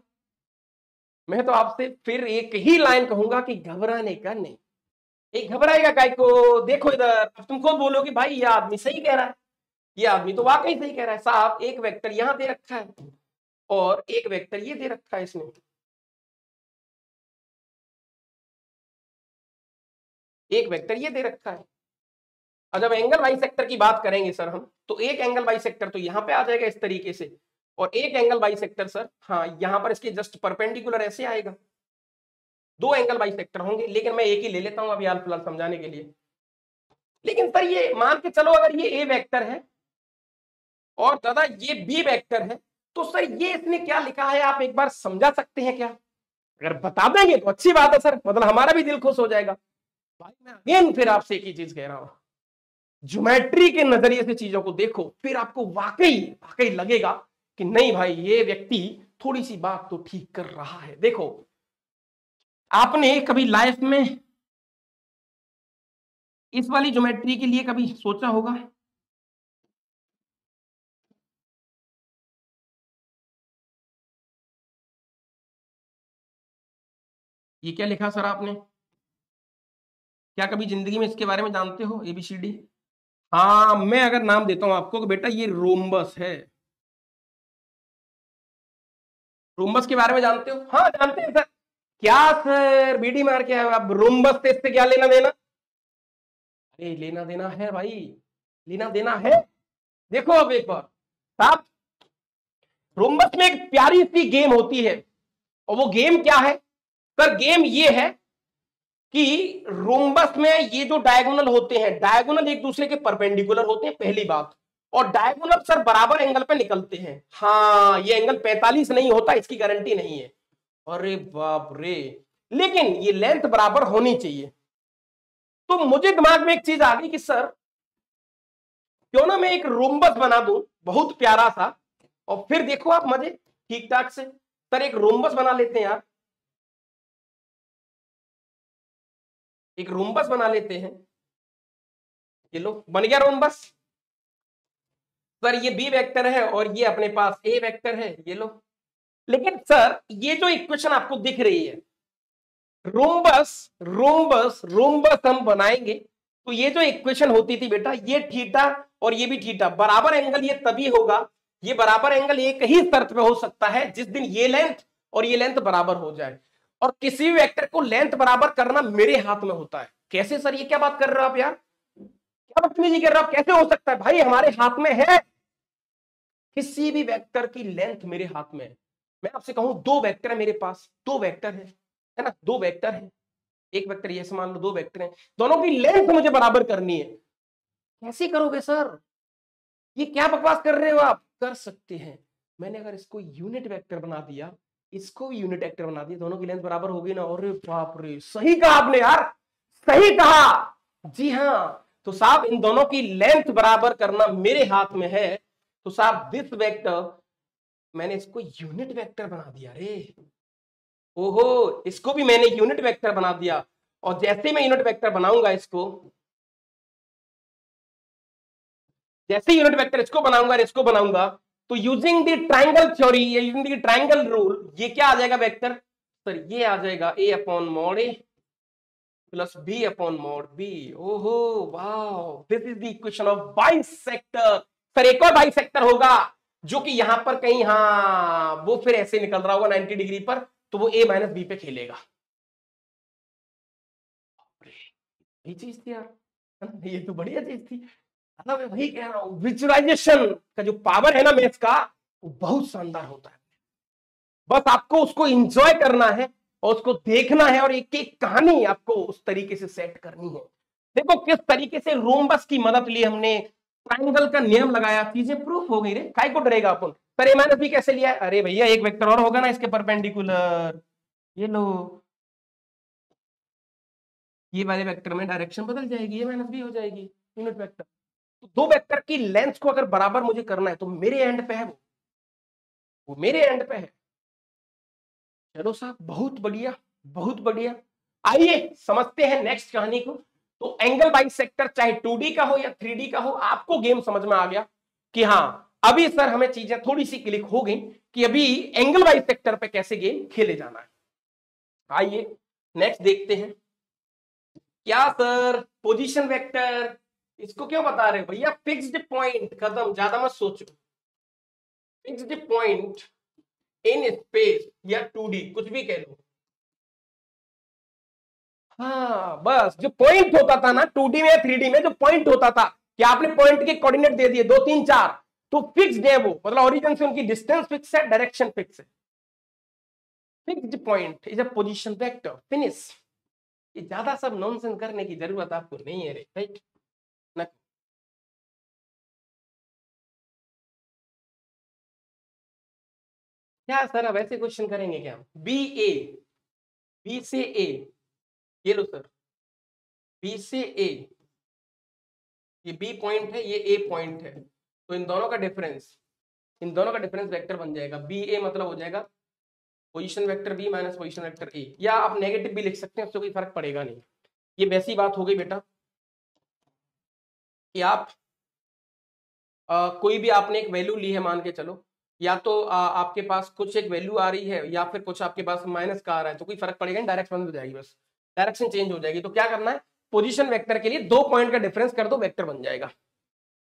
मैं तो आपसे फिर एक ही लाइन कहूंगा कि घबराने का नहीं। एक घबराएगा काय को? देखो इधर, अब तुम खुद बोलो कि भाई ये आदमी सही कह रहा है, ये आदमी तो वाकई सही कह रहा है साहब। एक वेक्टर यहां दे रखा है और एक वेक्टर ये दे रखा है, इसने एक वेक्टर ये दे रखा है। और जब एंगल बाइसेक्टर की बात करेंगे सर हम, तो एक एंगल बाइसेक्टर तो यहां पे आ जाएगा इस तरीके से, और एक एंगल बाइसेक्टर सर हाँ यहां पर इसके जस्ट परपेंडिकुलर ऐसे आएगा। दो एंगल बाइसेक्टर होंगे, लेकिन मैं एक ही ले लेता हूं अभी हाल फिलहाल समझाने के लिए। लेकिन सर ये मान के चलो अगर ये ए वेक्टर है और दादा ये बी वेक्टर है, तो सर ये इसने क्या लिखा है आप एक बार समझा सकते हैं क्या? अगर बता देंगे तो अच्छी बात है सर, मतलब हमारा भी दिल खुश हो जाएगा। भाई मैं अगेन फिर आपसे एक ही चीज कह रहा हूं, ज्योमेट्री के नजरिए से चीजों को देखो, फिर आपको वाकई लगेगा कि नहीं भाई ये व्यक्ति थोड़ी सी बात तो ठीक कर रहा है। देखो, आपने कभी लाइफ में इस वाली ज्योमेट्री के लिए कभी सोचा होगा? ये क्या लिखा सर आपने? क्या कभी जिंदगी में इसके बारे में जानते हो? ABCD? हाँ, मैं अगर नाम देता हूं आपको कि बेटा ये रोम्बस है। रोम्बस के बारे में जानते हो? हाँ जानते हैं सर। क्या सर बीडी मार के आए अब? रोम्बस से इससे क्या लेना देना? अरे लेना देना है भाई, लेना देना है। देखो अब एक बार साहब, रोम्बस में एक प्यारी सी गेम होती है, और वो गेम क्या है सर? गेम ये है कि रोम्बस में ये जो डायगोनल होते हैं, डायगोनल एक दूसरे के परपेंडिकुलर होते हैं, पहली बात। और डायगोनल सर बराबर एंगल पे निकलते हैं। हाँ, ये एंगल 45 नहीं होता, इसकी गारंटी नहीं है। अरे बाप रे, लेकिन ये लेंथ बराबर होनी चाहिए। तो मुझे दिमाग में एक चीज आ गई कि सर क्यों ना मैं एक रोम्बस बना दूं बहुत प्यारा सा, और फिर देखो आप मजे ठीक ठाक से। सर एक रोम्बस बना लेते हैं यार, एक रोम्बस बना लेते हैं। ये लो बन गया रोम्बस। सर ये बी वेक्टर है और ये अपने पास ए वेक्टर है, ये लो। लेकिन सर ये जो इक्वेशन आपको दिख रही है, रोम्बस रोम्बस रोम्बस हम बनाएंगे तो ये जो इक्वेशन होती थी बेटा, ये थीटा और ये भी थीटा बराबर एंगल, ये तभी होगा, ये बराबर एंगल एक ही शर्त पे हो सकता है जिस दिन ये लेंथ और ये लेंथ बराबर हो जाए। और किसी भी वेक्टर को लेंथ बराबर करना मेरे हाथ में होता है। कैसे सर, ये क्या बात कर रहे हो आप यार, क्या बदतमीजी कर रहे हो आप, कैसे हो सकता है भाई, हमारे हाथ में है, किसी भी वेक्टर की लेंथ मेरे हाथ में है। मैं आपसे कहूं दो वेक्टर है मेरे पास, दो वेक्टर है ना, दो वेक्टर है, एक वेक्टर ये मान लो, दो वेक्टर हैं, दोनों की लेंथ मुझे बराबर करनी है। कैसे करोगे सर, ये क्या बकवास कर रहे हो आप, कर सकते हैं। मैंने अगर इसको यूनिट वेक्टर बना दिया, इसको भी यूनिट वेक्टर बना दिया, दोनों की लेंथ बराबर होगी ना। अरे बाप रे, सही कहा आपने यार, सही कहा, जी हाँ। तो साहब इन दोनों की लेंथ बराबर करना मेरे हाथ में है। तो साहब दिस वेक्टर, मैंने इसको यूनिट वेक्टर बना दिया रे, ओहो, इसको भी मैंने यूनिट वेक्टर बना दिया। और जैसे मैं यूनिट वेक्टर बनाऊंगा इसको, जैसे यूनिट वेक्टर इसको बनाऊंगा और इसको बनाऊंगा, तो using the triangle theory, using the triangle rule, ये क्या आ जाएगा वेक्टर, सर ये आ जाएगा A upon mod A plus B upon mod B. ओहो wow, this is the equation of bisector. Sir एक और बाइसेक्टर होगा जो कि यहां पर कहीं, हाँ वो फिर ऐसे निकल रहा होगा 90 डिग्री पर, तो वो ए माइनस बी पे खेलेगा। ये चीज थी यार, ये तो बढ़िया चीज थी। मतलब मैं वही कह रहा हूं, विजुअलाइजेशन का जो पावर है ना मैथ्स का, वो बहुत शानदार होता है। बस आपको उसको एंजॉय करना है और उसको देखना है, और एक एक कहानी आपको उस तरीके से सेट करनी है। देखो किस तरीके से रोम्बस की मदद ली हमने, ट्राइंगल का नियम लगाया, चीजें प्रूफ हो गई रे, काय को डरेगा अपन। पर ए माइनस बी कैसे लिया है, अरे भैया एक वेक्टर और होगा ना इसके परपेंडिकुलर, ये लो, ये वाले वेक्टर में डायरेक्शन बदल जाएगी, ये माइनस बी हो जाएगी यूनिट वेक्टर। तो दो वेक्टर की लेंथ को अगर बराबर मुझे करना है तो मेरे एंड पे है वो मेरे एंड पे है। चलो साहब बहुत बढ़िया, बहुत बढ़िया। आइए समझते हैं नेक्स्ट कहानी को। तो एंगल बाइसेक्टर चाहे 2D का हो या 3D का हो, आपको गेम समझ में आ गया कि हाँ अभी सर हमें चीजें थोड़ी सी क्लिक हो गई कि अभी एंगल बाइसेक्टर पे कैसे गेम खेले जाना है। आइए नेक्स्ट देखते हैं। क्या सर पोजीशन वेक्टर, इसको क्यों बता रहे हो भैया, फिक्स्ड पॉइंट, कदम ज्यादा मत सोचो, फिक्स्ड पॉइंट इन स्पेस या 2D कुछ भी कह लो। हाँ बस जो पॉइंट होता था ना 2D में 3D में, जो पॉइंट होता था कि आपने पॉइंट के कोऑर्डिनेट दे दिए 2 3 4, तो फिक्स्ड है वो, मतलब ओरिजिन से उनकी डिस्टेंस फिक्स है, डायरेक्शन फिक्स है। Fixed point is a position vector, finish. ये ज्यादा सब नॉनसेंस करने की जरूरत आपको नहीं है रे, राइट ना। क्या सर अब ऐसे क्वेश्चन करेंगे क्या, बी ए, बी से ए, ये लो सर, बी से ए, ये बी पॉइंट है, ये ए पॉइंट है, तो इन दोनों का डिफरेंस, इन दोनों का डिफरेंस वेक्टर बन जाएगा बी ए, मतलब हो जाएगा position vector B minus position vector A, या आप नेगेटिव भी लिख सकते हैं, उससे कोई फर्क पड़ेगा नहीं। ये वैसी बात हो गई बेटा कि आप कोई भी आपने एक वैल्यू ली है, मान के चलो, या तो आपके पास कुछ एक वैल्यू आ रही है या फिर कुछ आपके पास माइनस का आ रहा है, तो कोई फर्क पड़ेगा नहीं, डायरेक्ट बंद हो जाएगी, बस डायरेक्शन चेंज हो जाएगी। तो क्या करना है, पोजीशन वेक्टर के लिए 2 पॉइंट का डिफरेंस कर दो, वेक्टर बन जाएगा।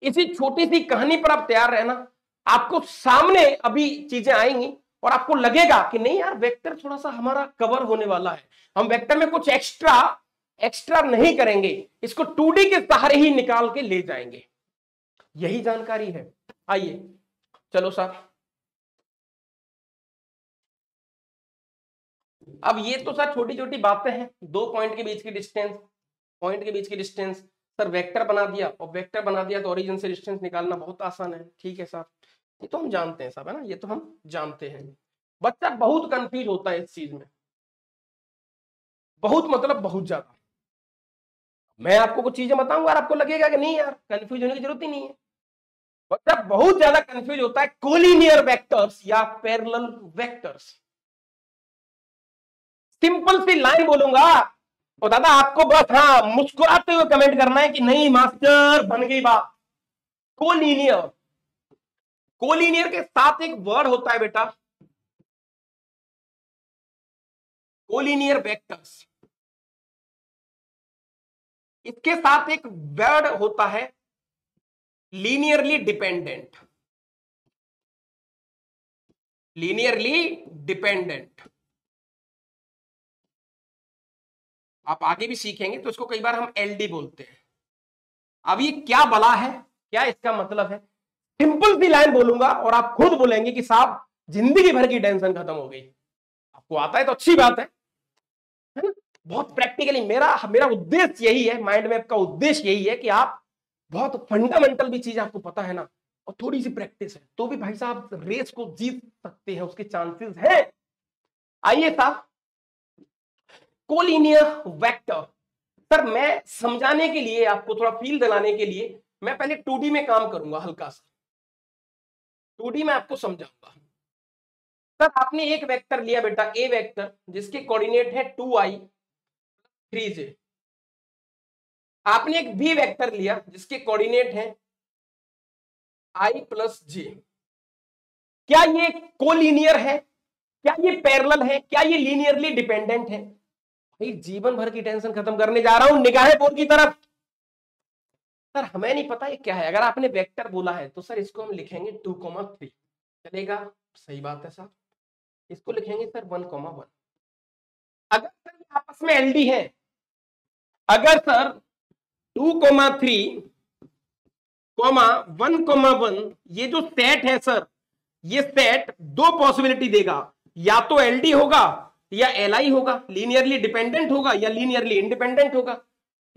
इसी छोटी सी कहानी पर आप तैयार रहना, आपको सामने अभी चीजें आएंगी और आपको लगेगा कि नहीं यार वेक्टर थोड़ा सा हमारा कवर होने वाला है, हम वेक्टर में कुछ एक्स्ट्रा एक्स्ट्रा नहीं करेंगे, इसको 2D के सहारे ही निकाल के ले जाएंगे, यही जानकारी है। आइए चलो साहब, अब ये तो सर छोटी छोटी बातें हैं, 2 पॉइंट के बीच की डिस्टेंस, पॉइंट के बीच की डिस्टेंस, सर वेक्टर बना दिया, और वेक्टर बना दिया तो ओरिजिन से डिस्टेंस निकालना बहुत आसान है। ठीक है साहब, ये तो हम जानते हैं साहब, है ना, ये तो हम जानते हैं। बच्चा बहुत कंफ्यूज होता है इस चीज में, बहुत मतलब बहुत ज्यादा। मैं आपको कुछ चीजें बताऊंगा और आपको लगेगा कि नहीं यार कंफ्यूज होने की जरूरत ही नहीं है। बच्चा बहुत ज्यादा कंफ्यूज होता है कोलिनियर वेक्टर्स या पैरेलल वेक्टर्स। सिंपल सी लाइन बोलूंगा और दादा आपको बस हाँ मुस्कुराते हुए कमेंट करना है कि नहीं मास्टर बन गई बात। कोलिनियर, कोलिनियर के साथ एक वर्ड होता है बेटा, कोलिनियर वेक्टर्स। इसके साथ एक वर्ड होता है लीनियरली डिपेंडेंट, लीनियरली डिपेंडेंट। आप आगे भी सीखेंगे तो इसको कई बार हम एलडी बोलते हैं। अब ये क्या बला है, क्या इसका मतलब है, सिंपल सी लाइन बोलूंगा और आप खुद बोलेंगे कि साहब जिंदगी भर की टेंशन खत्म हो गई। आपको आता है तो अच्छी बात है ना। बहुत प्रैक्टिकली मेरा मेरा उद्देश्य यही है, माइंड मैप का उद्देश्य यही है कि आप बहुत फंडामेंटल भी चीज आपको पता है ना, और थोड़ी सी प्रैक्टिस है तो भी भाई साहब रेस को जीत सकते हैं, उसके चांसेस हैं। आइए साहब, कोलिनियर वेक्टर। सर मैं समझाने के लिए, आपको थोड़ा फील दिलाने के लिए मैं पहले 2D में काम करूंगा, हल्का सा 2D में आपको समझाऊंगा। सर आपने एक वेक्टर लिया बेटा, ए वेक्टर, जिसके कोऑर्डिनेट है 2i 3j। आपने एक बी वेक्टर लिया जिसके कोऑर्डिनेट है i प्लस जे। क्या ये कोलिनियर है, क्या ये पैरेलल है, क्या ये लीनियरली डिपेंडेंट है? भाई जीवन भर की टेंशन खत्म करने जा रहा हूं, निगाहें बोर्ड की तरफ। सर हमें नहीं पता ये क्या है, अगर आपने वेक्टर बोला है तो सर इसको हम लिखेंगे 2,3 चलेगा, सही बात है साहब। इसको लिखेंगे सर 1,1। अगर सर ये आपस में एलडी है, अगर सर 2,3 1,1 ये जो सेट है सर, ये सेट दो पॉसिबिलिटी देगा, या तो एलडी होगा या एलआई होगा, लीनियरली डिपेंडेंट होगा या लीनियरली इंडिपेंडेंट होगा।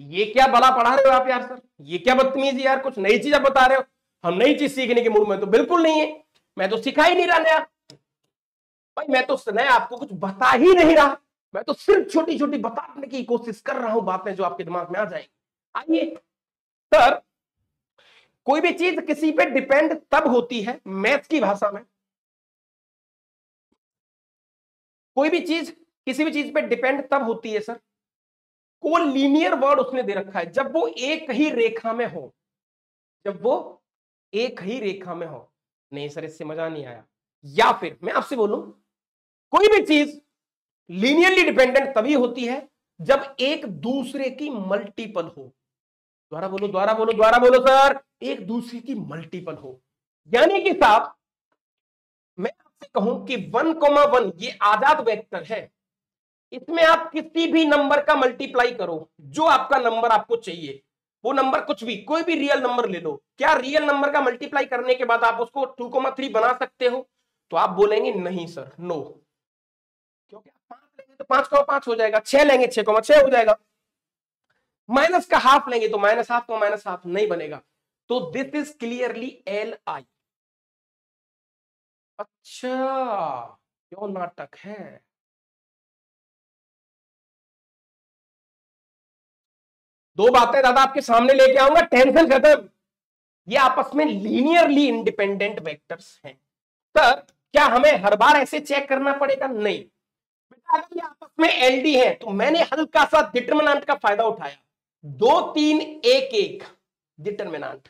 ये क्या बला पढ़ा रहे हो आप यार, सर ये क्या बदतमीजी यार, कुछ नई चीज आप बता रहे हो। हम नई चीज सीखने के मूड में तो बिल्कुल नहीं है, मैं तो सिखा ही नहीं रहा नया भाई, मैं तो नया आपको कुछ बता ही नहीं रहा, मैं तो सिर्फ छोटी छोटी बताने की कोशिश कर रहा हूं, बातें जो आपके दिमाग में आ जाएंगी। आइए सर, कोई भी चीज किसी पे डिपेंड तब होती है मैथ्स की भाषा में, कोई भी चीज किसी भी चीज पे डिपेंड तब होती है सर, को लीनियर वर्ड उसने दे रखा है, जब वो एक ही रेखा में हो, जब वो एक ही रेखा में हो। नहीं सर इससे मजा नहीं आया, या फिर मैं आपसे बोलूं, कोई भी चीज लीनियरली डिपेंडेंट तभी होती है जब एक दूसरे की मल्टीपल हो। दोबारा बोलो दोबारा बोलो दोबारा बोलो सर, एक दूसरे की मल्टीपल हो। यानी कि साहब मैं आपसे कहूं कि 1,1 ये आजाद वेक्टर है, इसमें आप किसी भी नंबर का मल्टीप्लाई करो, जो आपका नंबर आपको चाहिए, वो नंबर कुछ भी, कोई भी रियल नंबर ले लो, क्या रियल नंबर का मल्टीप्लाई करने के बाद आप उसको 2,3 बना सकते हो? तो आप बोलेंगे नहीं सर, नो, क्योंकि आप 5 लेंगे तो 5,5 हो जाएगा, 6 लेंगे 6,6 हो जाएगा, माइनस का हाफ लेंगे तो -1/2 तो -1/2 नहीं बनेगा। तो this is clearly L I. अच्छा क्यों नाटक है, दो बातें दादा आपके सामने लेके आऊंगा, टेंशन खत्म। ये आपस में लीनियरली इंडिपेंडेंट वेक्टर्स हैं। सर क्या हमें हर बार ऐसे चेक करना पड़ेगा? नहीं बेटा, अगर ये आपस में एलडी है तो मैंने हल्का सा डिटरमिनेंट का फायदा उठाया, 2 3 1 1 डिटरमिनेंट।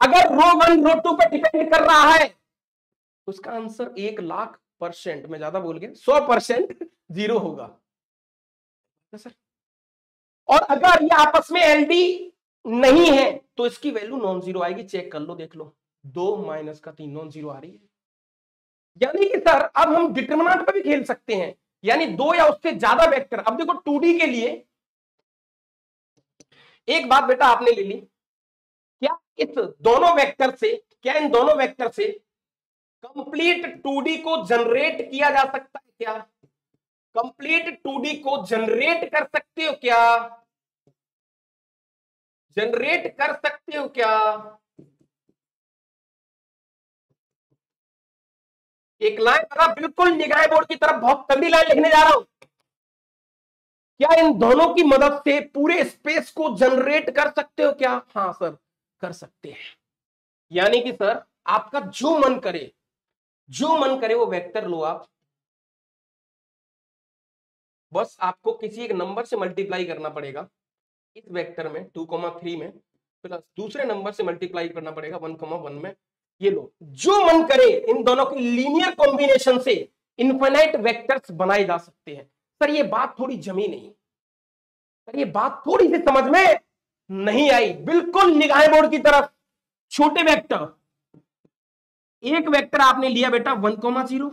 अगर रो 1 रो 2 पर डिपेंड कर रहा है तो उसका आंसर 1,00,000% में ज्यादा बोल गया, 100% 0 होगा सर। और अगर ये आपस में एलडी नहीं है तो इसकी वैल्यू नॉन जीरो आएगी, चेक कर लो देख लो, 2 माइनस का 3 नॉन जीरो आ रही है। यानी कि सर अब हम डिटरमिनेंट पर भी खेल सकते हैं, यानी दो या उससे ज्यादा वेक्टर। अब देखो 2D के लिए एक बात बेटा आपने ले ली, क्या इस दोनों वेक्टर से, क्या इन दोनों वेक्टर से कंप्लीट 2D को जनरेट किया जा सकता है क्या? कंप्लीट 2D को जनरेट कर सकते हो क्या? जनरेट कर सकते हो क्या? एक लाइन बना, बिल्कुल निगाह बोर्ड की तरफ बहुत तगड़ी लाइन लिखने जा रहा हूं। क्या इन दोनों की मदद से पूरे स्पेस को जनरेट कर सकते हो क्या? हाँ सर, कर सकते हैं। यानी कि सर आपका जो मन करे, जो मन करे वो वेक्टर लो आप, बस आपको किसी एक नंबर से मल्टीप्लाई करना पड़ेगा। इस वेक्टर में 2,3 में प्लस दूसरे नंबर से मल्टीप्लाई करना पड़ेगा 1,1 में। ये लो, जो मन करे इन दोनों की लीनियर कॉम्बिनेशन से इनफाइनाइट वेक्टर्स बनाए जा सकते हैं। सर ये बात थोड़ी जमी नहीं, सर ये बात थोड़ी सी समझ में नहीं आई। बिल्कुल निगाह बोर्ड की तरफ छोटे वेक्टर, एक वेक्टर आपने लिया बेटा 1,0,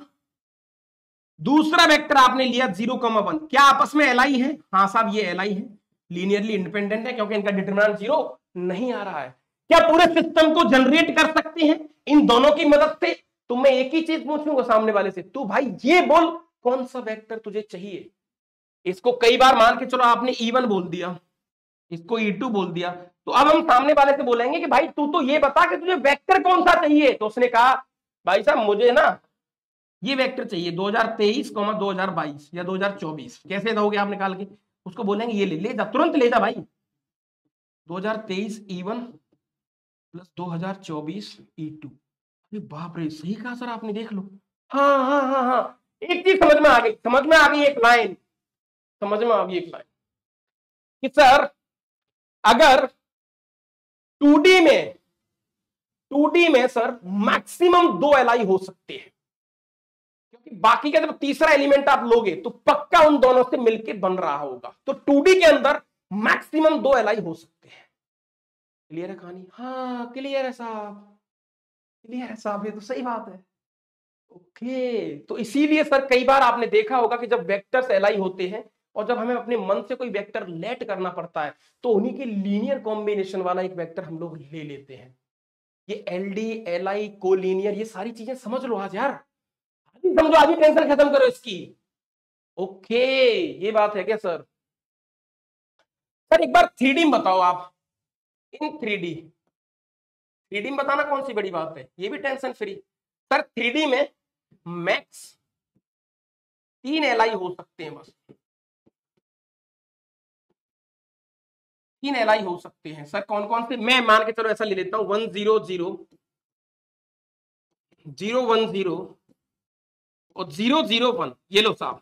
दूसरा वेक्टर आपने लिया 0,1। क्या आपस में एलआई है? हाँ साहब ये एलआई है, लीनियरली इंडिपेंडेंट है क्योंकि इनका डिटरमिनेंट 0 नहीं आ रहा है। क्या पूरे सिस्टम को जनरेट कर सकते हैं इन दोनों की मदद से? तो मैं एक ही चीज पूछूंगा सामने वाले से, तू भाई ये बोल कौन सा वेक्टर तुझे चाहिए। इसको कई बार मान के चलो आपने E1 बोल दिया, इसको E2 बोल दिया, तो अब हम सामने वाले से बोलेंगे कि भाई तू तो ये बता कि तुझे वेक्टर कौन सा चाहिए। तो उसने कहा भाई साहब मुझे ना ये वेक्टर चाहिए 2023, 2022 या 2024। कैसे दोगे आप निकाल के? उसको बोलेंगे ये ले जा, तुरंत ले जा भाई। 2023 E1 प्लस 2024 E2। अरे बाप रे, सही कहा सर आपने, देख लो। हाँ हाँ हाँ हाँ, एक चीज समझ में आ गई, समझ में आ गई एक लाइन, समझ में आ गई एक लाइन कि सर अगर 2D में 2D में सर मैक्सिमम 2 एलआई हो सकते हैं, क्योंकि बाकी का जब तीसरा एलिमेंट आप लोगे तो पक्का उन दोनों से मिलके बन रहा होगा। तो 2D के अंदर मैक्सिमम 2 एलआई हो सकते हैं। क्लियर है कहानी? हाँ क्लियर है साहब, क्लियर है साहब, ये तो सही बात है। ओके, तो इसीलिए सर कई बार आपने देखा होगा कि जब वेक्टर्स एलआई होते हैं और जब हमें अपने मन से कोई वेक्टर लेट करना पड़ता है तो उन्हीं के लीनियर कॉम्बिनेशन वाला एक वेक्टर हम लोग ले लेते हैं। ये एलडी, एलआई, कोलीनियर, ये सारी चीजें समझ लो आज यार, समझो, आज ही टेंशन खत्म करो इसकी। ओके, ये बात है क्या सर? सर एक बार 3D में बताओ आप, इन 3D में बताना कौन सी बड़ी बात है, ये भी टेंशन फ्री। सर 3D में मैक्स 3 एलआई हो सकते हैं, बस 3 एलआई हो सकते हैं। सर कौन कौन से? मैं मान के चलो ऐसा ले लेता हूं 100, 010 और 001। ये लो साहब,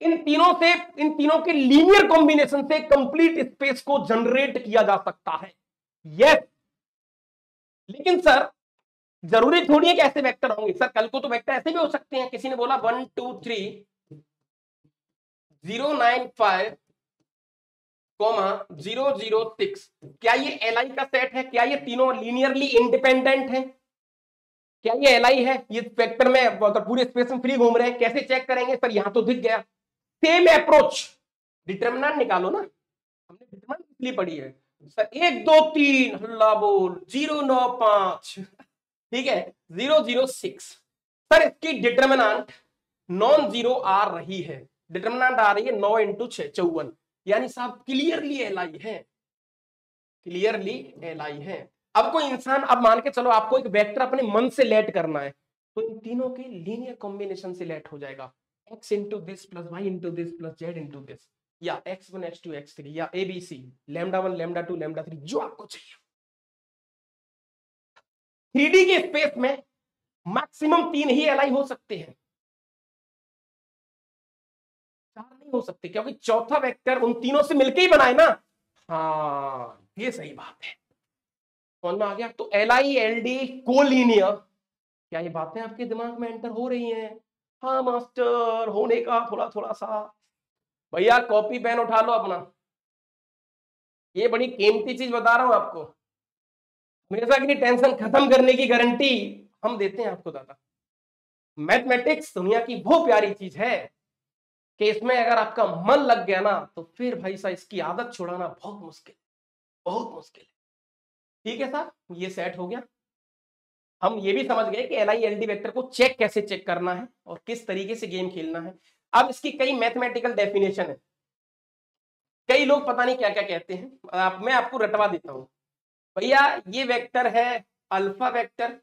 इन तीनों के लीनियर कॉम्बिनेशन से कंप्लीट स्पेस को जनरेट किया जा सकता है। यस, लेकिन सर जरूरी थोड़ी है कि ऐसे वेक्टर होंगे। सर कल को तो वेक्टर ऐसे भी हो सकते हैं। किसी ने बोला 1 2 3 095 006, क्या ये एलआई का सेट है? क्या ये तीनों लीनियरली इंडिपेंडेंट है? क्या ये एलआई है? ये वेक्टर में पूरे स्पेस में फ्री घूम रहे हैं, कैसे चेक करेंगे? सर यहां तो दिख गया। सेम अप्रोच, डिटरमिनेंट निकालो ना, हमने डिटरमिनेंट इसलिए पढ़ी है। सर 1 2 3 हल्ला बोल 095, ठीक है 006। सर इसकी डिटरमिनेंट नॉन जीरो आ रही है, डिटरमिनेंट आ रही है 9 × 6 54, यानी साहब क्लियरली एलआई है, क्लियरली एलआई है। अब कोई इंसान, अब मान के चलो आपको एक वेक्टर अपने मन से लेट करना है, तो इन तीनों के लीनियर कॉम्बिनेशन से लेट हो जाएगा, x into this plus Y into this plus z into this, या x1 x2 x3 या ABC, λ1 λ2 λ3, जो आपको चाहिए। 3D के स्पेस में मैक्सिमम 3 ही एलआई हो सकते हैं, 4 नहीं हो सकते, क्योंकि चौथा वेक्टर उन तीनों से मिलकर ही बनाए ना। हाँ ये सही बात है, समझ में आ गया? तो एलआई एलडी कोलिनियर, क्या ये बातें आपके दिमाग में एंटर हो रही हैं? हाँ मास्टर, होने का थोड़ा थोड़ा सा। भैया कॉपी पेन उठा लो अपना, ये बड़ी कीमती चीज बता रहा हूं आपको, हमेशा की टेंशन खत्म करने की गारंटी हम देते हैं आपको दादा। मैथमेटिक्स दुनिया की वो प्यारी चीज है कि इसमें अगर आपका मन लग गया ना तो फिर भाई साहब इसकी आदत छुड़ाना बहुत मुश्किल, बहुत मुश्किल है। ठीक है साहब, ये सेट हो गया। हम ये भी समझ गए कि एलआई एलडी वेक्टर को चेक कैसे चेक करना है और किस तरीके से गेम खेलना है। अब इसकी कई मैथमेटिकल डेफिनेशन है, कई लोग पता नहीं क्या क्या कहते हैं, मैं आपको रटवा देता हूं। भैया ये वेक्टर है अल्फा वेक्टर,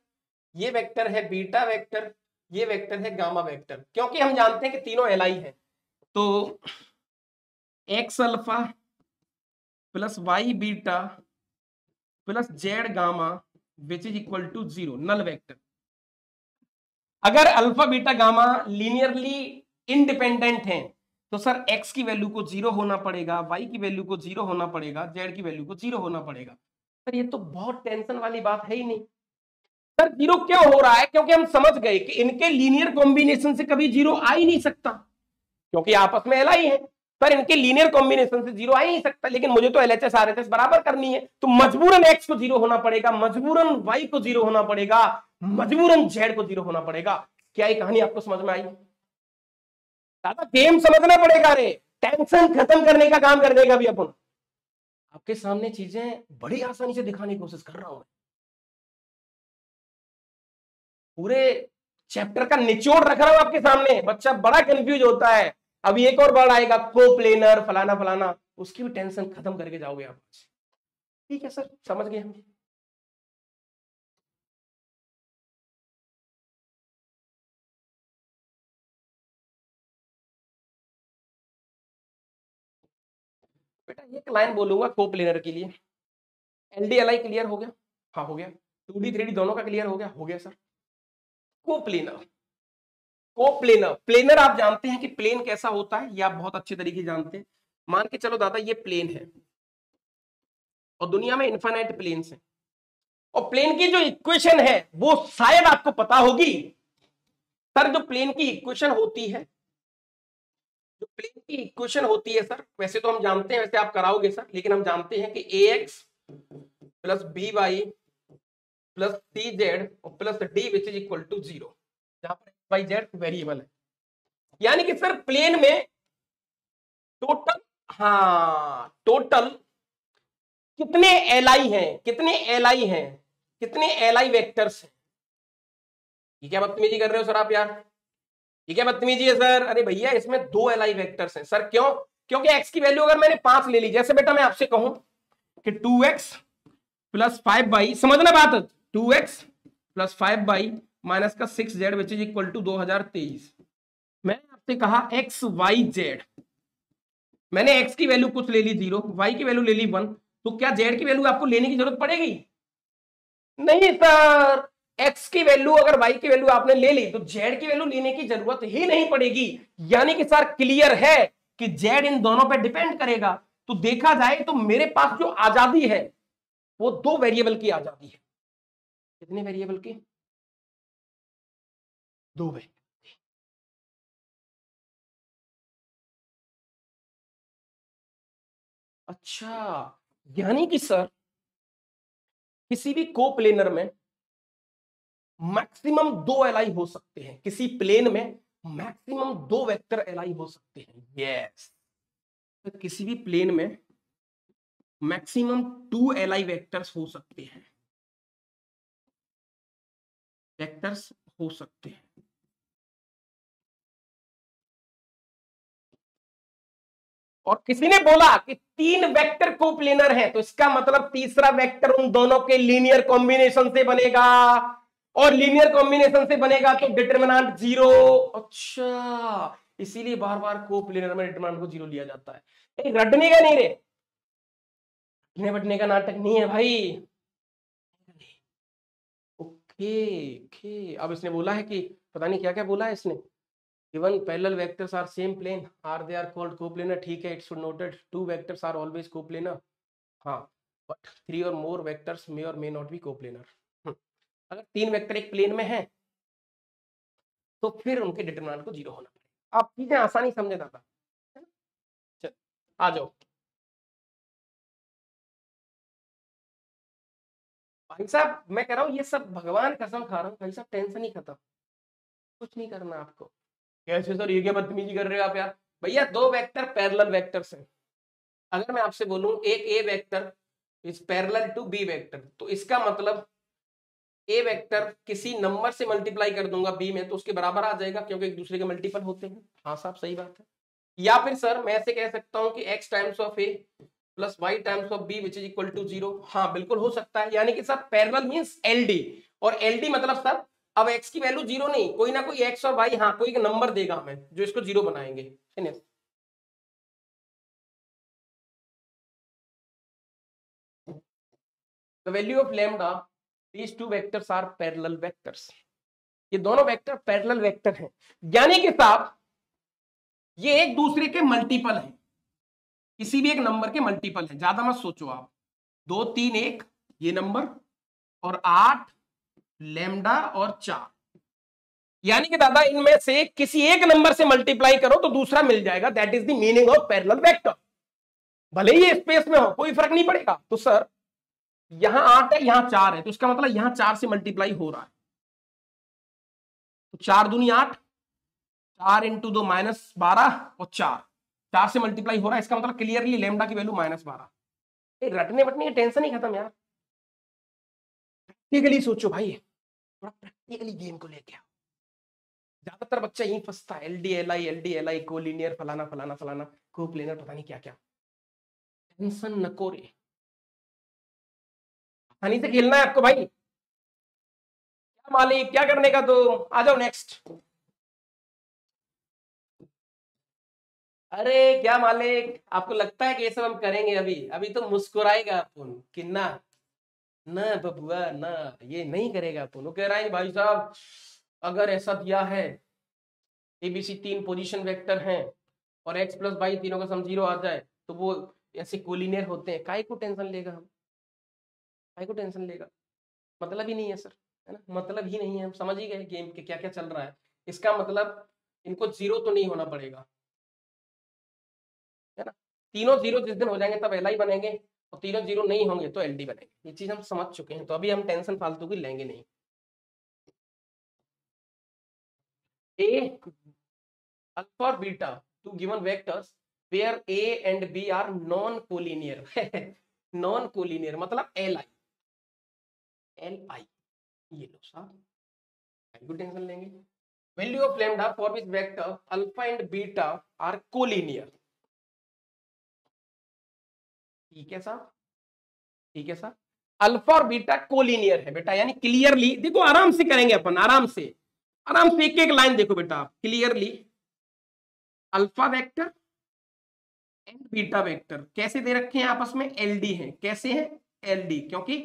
ये वेक्टर है बीटा वेक्टर, ये वेक्टर है गामा वेक्टर, क्योंकि हम जानते हैं कि तीनों एलआई है। तो X alpha plus Y beta plus Z gamma which is equal to 0, null vector. अगर alpha beta gamma linearly independent हैं तो सर एक्स की वैल्यू को 0 होना पड़ेगा, वाई की वैल्यू को 0 होना पड़ेगा, जेड की वैल्यू को 0 होना पड़ेगा। सर ये तो बहुत टेंशन वाली बात है ही नहीं। सर 0 क्यों हो रहा है? क्योंकि हम समझ गए कि इनके लीनियर कॉम्बिनेशन से कभी 0 आ ही नहीं सकता, क्योंकि आपस में एलआई है। पर इनके लीनियर कॉम्बिनेशन से 0 आ ही नहीं सकता, लेकिन मुझे तो एलएचएस आरएचएस बराबर करनी है, तो मजबूरन एक्स को 0 होना पड़ेगा, मजबूरन वाई को 0 होना पड़ेगा, मजबूरन जेड को 0 होना पड़ेगा। क्या ये कहानी आपको समझ में आई? दादा गेम समझना पड़ेगा रे, टेंशन खत्म करने का काम करने का भी अपन आपके सामने चीजें बड़ी आसानी से दिखाने की कोशिश कर रहा हूं। पूरे चैप्टर का निचोड़ रख रहा हूं आपके सामने, बच्चा बड़ा कंफ्यूज होता है। अभी एक और वर्ड आएगा कोप्लेनर फलाना फलाना, उसकी भी टेंशन खत्म करके जाओगे आप। ठीक है सर, समझ गए हम। बेटा एक लाइन बोलूंगा कोप्लेनर के लिए। एलडीएलआई क्लियर हो गया? हाँ हो गया। 2D 3D दोनों का क्लियर हो गया? हो गया सर। कोप्लेनर, कोप्लेनर, प्लेनर आप जानते हैं कि प्लेन कैसा होता है, ये आप बहुत अच्छे तरीके जानते हैं। मान के चलो दादा ये प्लेन है और दुनिया में इन्फिनिट प्लेन्स हैं, और प्लेन की जो इक्वेशन है वो शायद आपको पता होगी। सर जो प्लेन की इक्वेशन होती है, जो प्लेन की इक्वेशन होती है सर, वैसे तो हम जानते हैं, वैसे आप कराओगे सर, लेकिन हम जानते हैं कि A X plus B Y plus C Z और plus D which is equal to 0, जहां पर वाई जेड वेरिएबल है। यानी कि सर प्लेन में टोटल, हाँ टोटल कितने एलआई हैं, कितने एलआई हैं, कितने एलआई वेक्टर्स हैं। ये क्या बदतमीजी कर रहे हो सर आप यार, ये क्या बदतमीजी है सर? अरे भैया इसमें 2 एलआई वेक्टर्स हैं सर। क्यों? क्योंकि एक्स की वैल्यू अगर मैंने 5 ले ली, जैसे बेटा मैं आपसे कहूं कि 2x प्लस 5y, समझना बात, 2x प्लस 5y माइनस का 6z which is equal to 2023। मैंने आपसे कहा एक्स वाई जेड, मैंने x की वैल्यू कुछ ले ली 0, y की वैल्यू ले ली 1, तो क्या z की वैल्यू आपको लेने की जरूरत पड़ेगी? नहीं सर, x की वैल्यू अगर y की वैल्यू आपने ले ली तो z की वैल्यू लेने की जरूरत ही नहीं पड़ेगी। यानी कि सर क्लियर है कि z इन दोनों पर डिपेंड करेगा। तो देखा जाए तो मेरे पास जो आजादी है वो 2 वेरिएबल की आजादी है। कितने वेरिएबल की? 2 वेरिएबल। अच्छा, यानी कि सर किसी भी कोप्लेनर में मैक्सिमम 2 एलआई हो सकते हैं, किसी प्लेन में मैक्सिमम 2 वेक्टर एलआई हो सकते हैं। यस, तो किसी भी प्लेन में मैक्सिमम 2 एलआई वेक्टर्स हो सकते हैं, वेक्टर्स हो सकते हैं। और किसी ने बोला कि 3 वेक्टर कोप्लेनर है, तो इसका मतलब तीसरा वेक्टर उन दोनों के लीनियर कॉम्बिनेशन से बनेगा, और लीनियर कॉम्बिनेशन से बनेगा तो डिटरमिनेंट 0। अच्छा, इसीलिए बार बार कोप्लेनर में डिटरमिनेंट को 0 लिया जाता है। रटने का नहीं रे, बटने का नाटक नहीं है भाई। ओके ओके, अब इसने बोला है कि पता नहीं क्या क्या बोला है इसने। Given parallel vectors are same plane, are they are called coplanar? ठीक है, it should noted 2 vectors are always coplanar. हाँ, but 3 or more vectors may or may not be coplanar. अगर 3 वेक्टर एक प्लेन में है तो फिर उनके डिटरमिनेंट को 0 होना पड़ेगा। आप चीजें आसानी समझे दादा, चल आ जाओ। भाई साहब मैं कह रहा हूँ ये सब भगवान कसम खा रहा हूँ भाई साहब, टेंशन ही खत्म, कुछ नहीं करना आपको। कैसे सर ये क्या बदतमीजी कर रहे हो आप यार? भैया 2 वेक्टर पैरेलल वेक्टर्स हैं। अगर मैं आपसे बोलूं एक A vector is parallel to B vector, तो इसका मतलब ए वेक्टर किसी नंबर से मल्टीप्लाई कर दूंगा बी में तो उसके बराबर आ जाएगा, क्योंकि एक दूसरे के मल्टीपल होते हैं। हाँ साहब सही बात है। या फिर सर मैं ऐसे कह सकता हूं कि x times of a plus y times of b which is equal to 0। हाँ बिल्कुल हो सकता है, यानी कि सर पैरेलल मींस एलडी, और एलडी मतलब सर अब x की वैल्यू 0 नहीं, कोई ना कोई x और y, हाँ कोई एक नंबर देगा हमें जो इसको 0 बनाएंगे। The value of lambda, these two vectors are parallel vectors। ये दोनों वेक्टर पैरेलल वेक्टर हैं, यानी कि साहब ये एक दूसरे के मल्टीपल हैं, किसी भी एक नंबर के मल्टीपल हैं। ज्यादा मत सोचो आप, 2 3 1 ये नंबर और 8 लैम्डा और 4, यानी कि दादा इनमें से किसी एक नंबर से मल्टीप्लाई करो तो दूसरा मिल जाएगा। That is the meaning of parallel vector. भले ही स्पेस में हो कोई फर्क नहीं पड़ेगा। तो सर यहां 8 है यहां 4 है, तो इसका मतलब यहां 4 से मल्टीप्लाई हो रहा है, तो 4 दूनी 8, 4 इंटू 2 -12 और 4 से मल्टीप्लाई हो रहा है। इसका मतलब क्लियरली लैम्डा की वैल्यू -12। रटने बटने की टेंशन ही खत्म यार, प्रैक्टिकली सोचो भाई, थोड़ा प्रैक्टिकली गेम को लेके आओ। ज्यादातर बच्चा यही फंसता है, एलडी एल आई कोलिनियर फलाना फलाना फलाना कोप्लेनर पता नहीं क्या क्या। टेंशन नको रे, आसानी से खेलना है आपको भाई। क्या मालिक क्या करने का, तो आ जाओ नेक्स्ट। अरे क्या मालिक, आपको लगता है कि ये सब हम करेंगे? अभी अभी तो मुस्कुराएगा अपन कि ना ना बबुआ ना, ये नहीं करेगा अपन। वो कह रहा है भाई साहब अगर ऐसा दिया है एबीसी 3 पोजीशन वेक्टर हैं और x प्लस वाई तीनों का सम 0 आ जाए तो वो ऐसे कोलिनियर होते हैं। काय को टेंशन लेगा हम, काय को टेंशन लेगा, मतलब ही नहीं है सर, है ना, मतलब ही नहीं है। हम समझ ही गए गेम के क्या क्या चल रहा है। इसका मतलब इनको 0 तो नहीं होना पड़ेगा, है ना। तीनों 0 जिस दिन हो जाएंगे तब एल आई बनेंगे, और तीनों 0 नहीं होंगे तो एल डी बनेंगे। ये चीज हम समझ चुके हैं, तो अभी हम टेंशन फालतू की लेंगे नहीं। ए अल्फा और beta two given vectors where a and B are non collinear. Non collinear मतलब एल आई, एल आई, ये लो साहब, क्यों टेंशन लेंगे। Value of lambda for which vector alpha and beta are collinear. ठीक है साहब, ठीक है साहब, अल्फा और बीटा कोलिनियर है बेटा, यानी क्लियरली देखो, आराम से करेंगे अपन, आराम से आराम से एक एक लाइन देखो बेटा। Clearly alpha vector and beta vector कैसे दे रखे हैं, आपस में एलडी हैं। कैसे हैं? एलडी, क्योंकि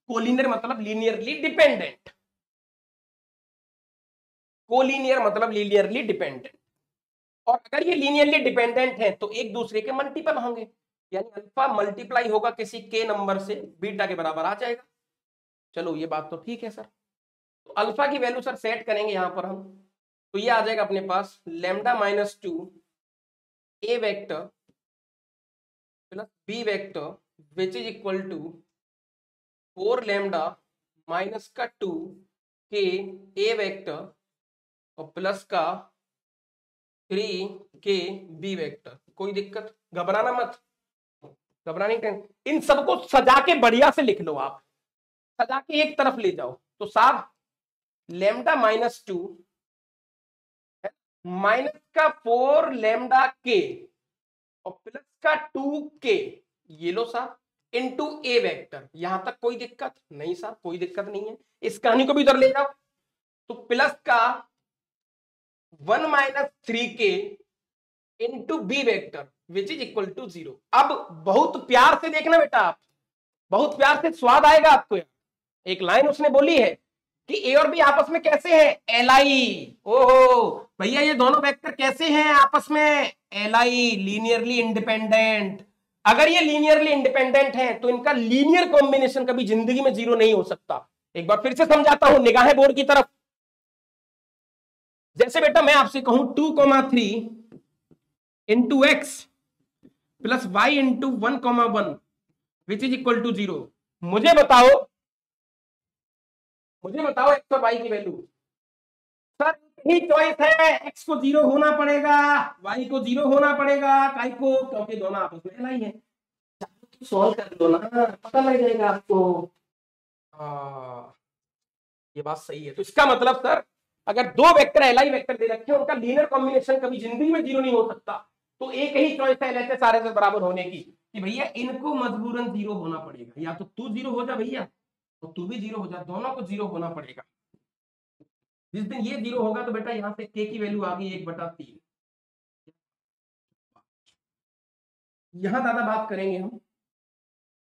कोलिनियर मतलब लीनियरली डिपेंडेंट, कोलिनियर मतलब लीनियरली डिपेंडेंट। और अगर ये लीनियरली डिपेंडेंट है तो एक दूसरे के मल्टीपल होंगे, यानी अल्फा मल्टीप्लाई होगा किसी के नंबर से बीटा के बराबर आ जाएगा। चलो ये बात तो ठीक है सर। तो अल्फा की वैल्यू सर सेट करेंगे यहां पर हम, तो ये आ जाएगा अपने पास lambda -2 A vector plus B vector which is equal to 4 lambda -2 के ए वेक्टर और प्लस का 3 के बी वेक्टर। कोई दिक्कत, घबराना मत, घबराने की इन सबको सजा के बढ़िया से लिख लो आप, सजा के एक तरफ ले जाओ। तो साहब लैम्डा -2 माइनस का 4 लैम्डा के और प्लस का 2 के, ये लो साहब, इनटू ए वेक्टर। यहां तक कोई दिक्कत नहीं साहब, कोई दिक्कत नहीं है। इस कहानी को भी उधर ले जाओ, तो प्लस का 1 - 3 के into B vector which is equal to 0। अब बहुत प्यार से देखना बेटा, आप बहुत प्यार से, स्वाद आएगा आपको। एक लाइन उसने बोली है कि ए और बी आपस में कैसे हैं, एल आई। ओहो भैया ये दोनों वेक्टर कैसे हैं आपस में, एल आई, लीनियरली इंडिपेंडेंट। अगर ये लीनियरली इंडिपेंडेंट है तो इनका लीनियर कॉम्बिनेशन कभी जिंदगी में 0 नहीं हो सकता। एक बार फिर से समझाता हूं, निगाहें बोर्ड की तरफ। जैसे बेटा मैं आपसे कहूं 2,3 into x plus Y into 1,1 which is equal to 0। मुझे बताओ एक्स और वाई की वैल्यू। सर ही चॉइस है, एक्स को 0 होना पड़ेगा, वाई को 0 होना पड़ेगा। काई को? क्योंकि दोनों आपस में एल आई है। सॉल्व कर लो ना, पता लग जाएगा आपको। ये बात सही है। तो इसका मतलब सर अगर दो वेक्टर एल आई वेक्टर दे रखे हैं, उनका लीनियर कॉम्बिनेशन कभी जिंदगी में 0 नहीं हो सकता। तो एक ही चॉइस है LHS RHS बराबर होने की कि भैया इनको मजबूरन जीरो होना पड़ेगा, या तो तू जीरो हो जा भैया तो तू भी जीरो हो जा, दोनों को जीरो होना पड़ेगा। जिस दिन ये जीरो होगा तो बेटा यहाँ से के की वैल्यू आ गई 1/3। यहां ज्यादा बात करेंगे हम,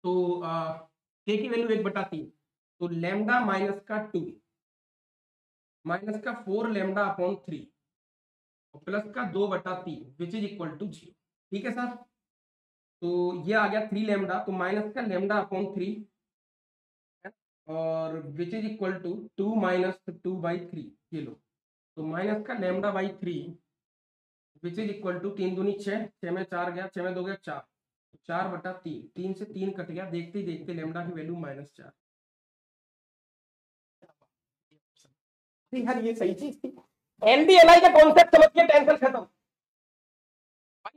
तो के की वैल्यू 1/3, तो लैम्डा माइनस का 2 माइनस का 4 लैम्डा अपॉन 3 और प्लस का 2/3 विच इज इक्वल टू 0। ठीक है सर, तो ये आ गया 3 लैम्डा, तो माइनस का लैम्डा अपॉन 3 और which is equal to 2 minus 2/3, ये लो, तो माइनस का lambda by 3 which is equal to 3 दूनी 6, 6 में 4 गया, 6 में 2 गया 4, 4/3, 3 से 3 कट गया, देखते ही देखते लैम्डा की वैल्यू -4। यार ये सही चीज थी, एलडीएलआई का कॉन्सेप्ट समझ के टेंशन खत्म।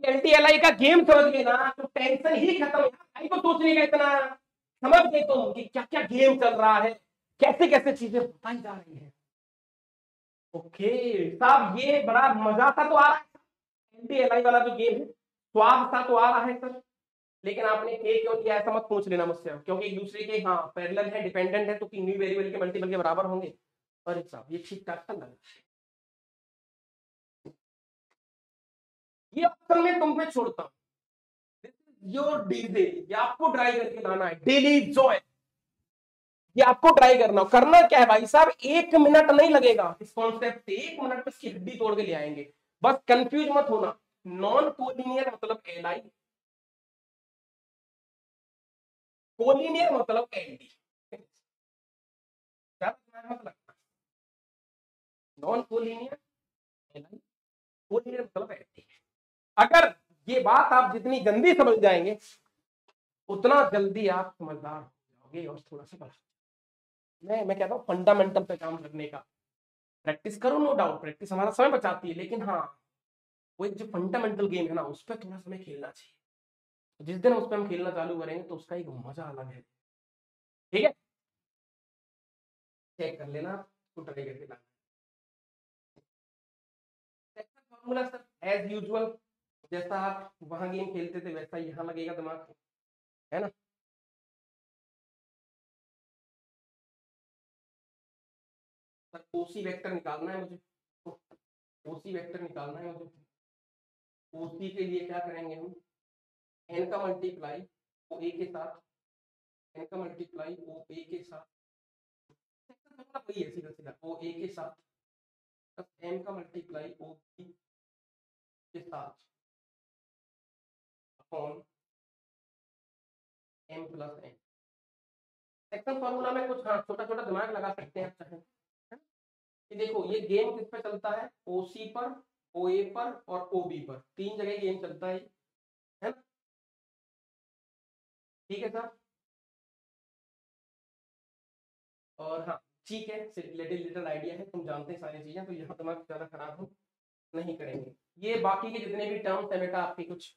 एलडीएलआई का गेम समझ गए ना तो टेंशन ही खत्म है, भाई को सोचने का इतना समझ गए तुम कि क्या क्या गेम चल रहा है, कैसे कैसे चीजें बताई जा रही है। ओके साहब, ये बड़ा मजा सा तो आ रहा है, एलडीएलआई वाला जो गेम है स्वाद सा तो आ रहा है सर, लेकिन आपने के क्यों लिया ऐसा मत पूछ लेना मुझसे, क्योंकि एक दूसरे के हाँ पैरेलल है, डिपेंडेंट है, तो किन्हीं वेरिएबल के मल्टीपल के बराबर होंगे। अरे साहब ये ठीक ठाक लगा, ये ऑप्शन में तुम पे छोड़ता हूँ, योर डीजे, ये आपको ट्राई करके लाना है, डेली जॉय, ये आपको ट्राई करना, करना क्या है भाई साहब, 1 मिनट नहीं लगेगा इस कॉन्सेप्ट से, 1 मिनट में इसकी हड्डी तोड़ के ले आएंगे। बस कंफ्यूज मत होना, नॉन कोलिनियर मतलब एल आई, कोलिनियर मतलब एल डी, क्या मतलब, non collinear L I, collinear मतलब एल डी। अगर ये बात आप जितनी जल्दी समझ जाएंगे उतना जल्दी आप समझदार हो जाओगे, और थोड़ा सा बड़ा, मैं कहता हूँ फंडामेंटल पे काम करने का प्रैक्टिस करो, नो डाउट प्रैक्टिस हमारा समय बचाती है, लेकिन हाँ वो एक जो फंडामेंटल गेम है ना उस पर थोड़ा समय खेलना चाहिए, जिस दिन उस पर हम खेलना चालू करेंगे तो उसका एक मजा अलग है। ठीक है, चेक कर लेना, तो ट्राई करके लाना फॉर्मूला सर एज यूजुअल, जैसा आप वहां गेम खेलते थे वैसा यहाँ लगेगा दिमाग, है ना। सर ओसी वेक्टर निकालना है मुझे, ओसी वेक्टर निकालना है मुझे, ओसी के लिए क्या करेंगे हम, एन का मल्टीप्लाई ओ ए के साथ, एन का मल्टीप्लाई ओ ए के साथ, वही है सीधा सीधा ओ ए के साथ, एम का मल्टीप्लाई ओ बी के साथ upon M plus N. Section formula में कुछ हाँ छोटा छोटा दिमाग लगा सकते हैं आप चाहे, कि देखो ये गेम किस पे चलता है, ओसी पर, ओ ए पर और ओ बी पर, 3 जगह गेम चलता है ना। ठीक है सर, और हाँ ठीक है, लिटिल लिटिल आइडिया है, तुम जानते हैं सारी चीजें, तो यहाँ दिमाग ज्यादा खराब हो नहीं करेंगे। ये बाकी के जितने भी टर्म्स है बेटा आपके कुछ,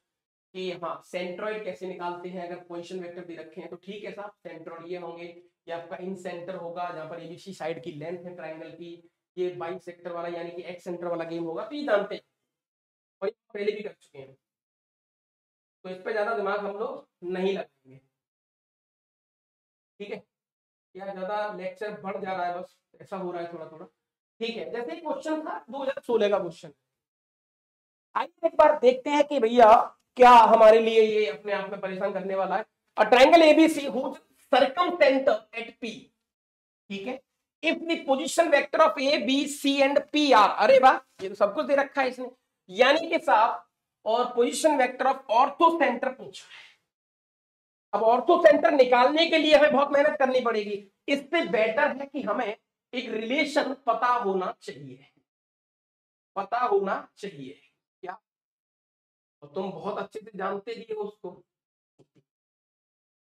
कि हाँ सेंट्रॉइड कैसे निकालते हैं, अगर पोजीशन वेक्टर दे रखे हैं तो ठीक है साहब, सेंट्रॉइड ये होंगे, ये आपका इन सेंटर होगा जहाँ पर एबीसी साइड की लेंथ है ट्राइंगल की, ये बाई सेक्टर वाला यानी कि एक्स सेंटर वाला गेम होगा, तो ये जानते हैं और ये पहले भी कर चुके हैं, तो इस पर ज्यादा दिमाग हम लोग नहीं लगाएंगे। ठीक है, या ज्यादा लेक्चर बढ़ जा रहा है, बस ऐसा हो रहा है थोड़ा थोड़ा। ठीक है, जैसे क्वेश्चन था 2016 का क्वेश्चन, आइए एक बार देखते हैं कि भैया क्या हमारे लिए ये अपने आप में परेशान करने वाला है। A triangle ABC whose circumcentre at P, ठीक है, if the position vector of A B C and P are, अरे वाह ये तो सब कुछ दे रखा है इसने, यानी कि साहब, और position vector of ortho centre पूछा है। अब ऑर्थो सेंटर निकालने के लिए हमें बहुत मेहनत करनी पड़ेगी, इससे बेटर है कि हमें एक रिलेशन पता होना चाहिए, पता होना चाहिए क्या, और तुम बहुत अच्छे से जानते भी हो उसको,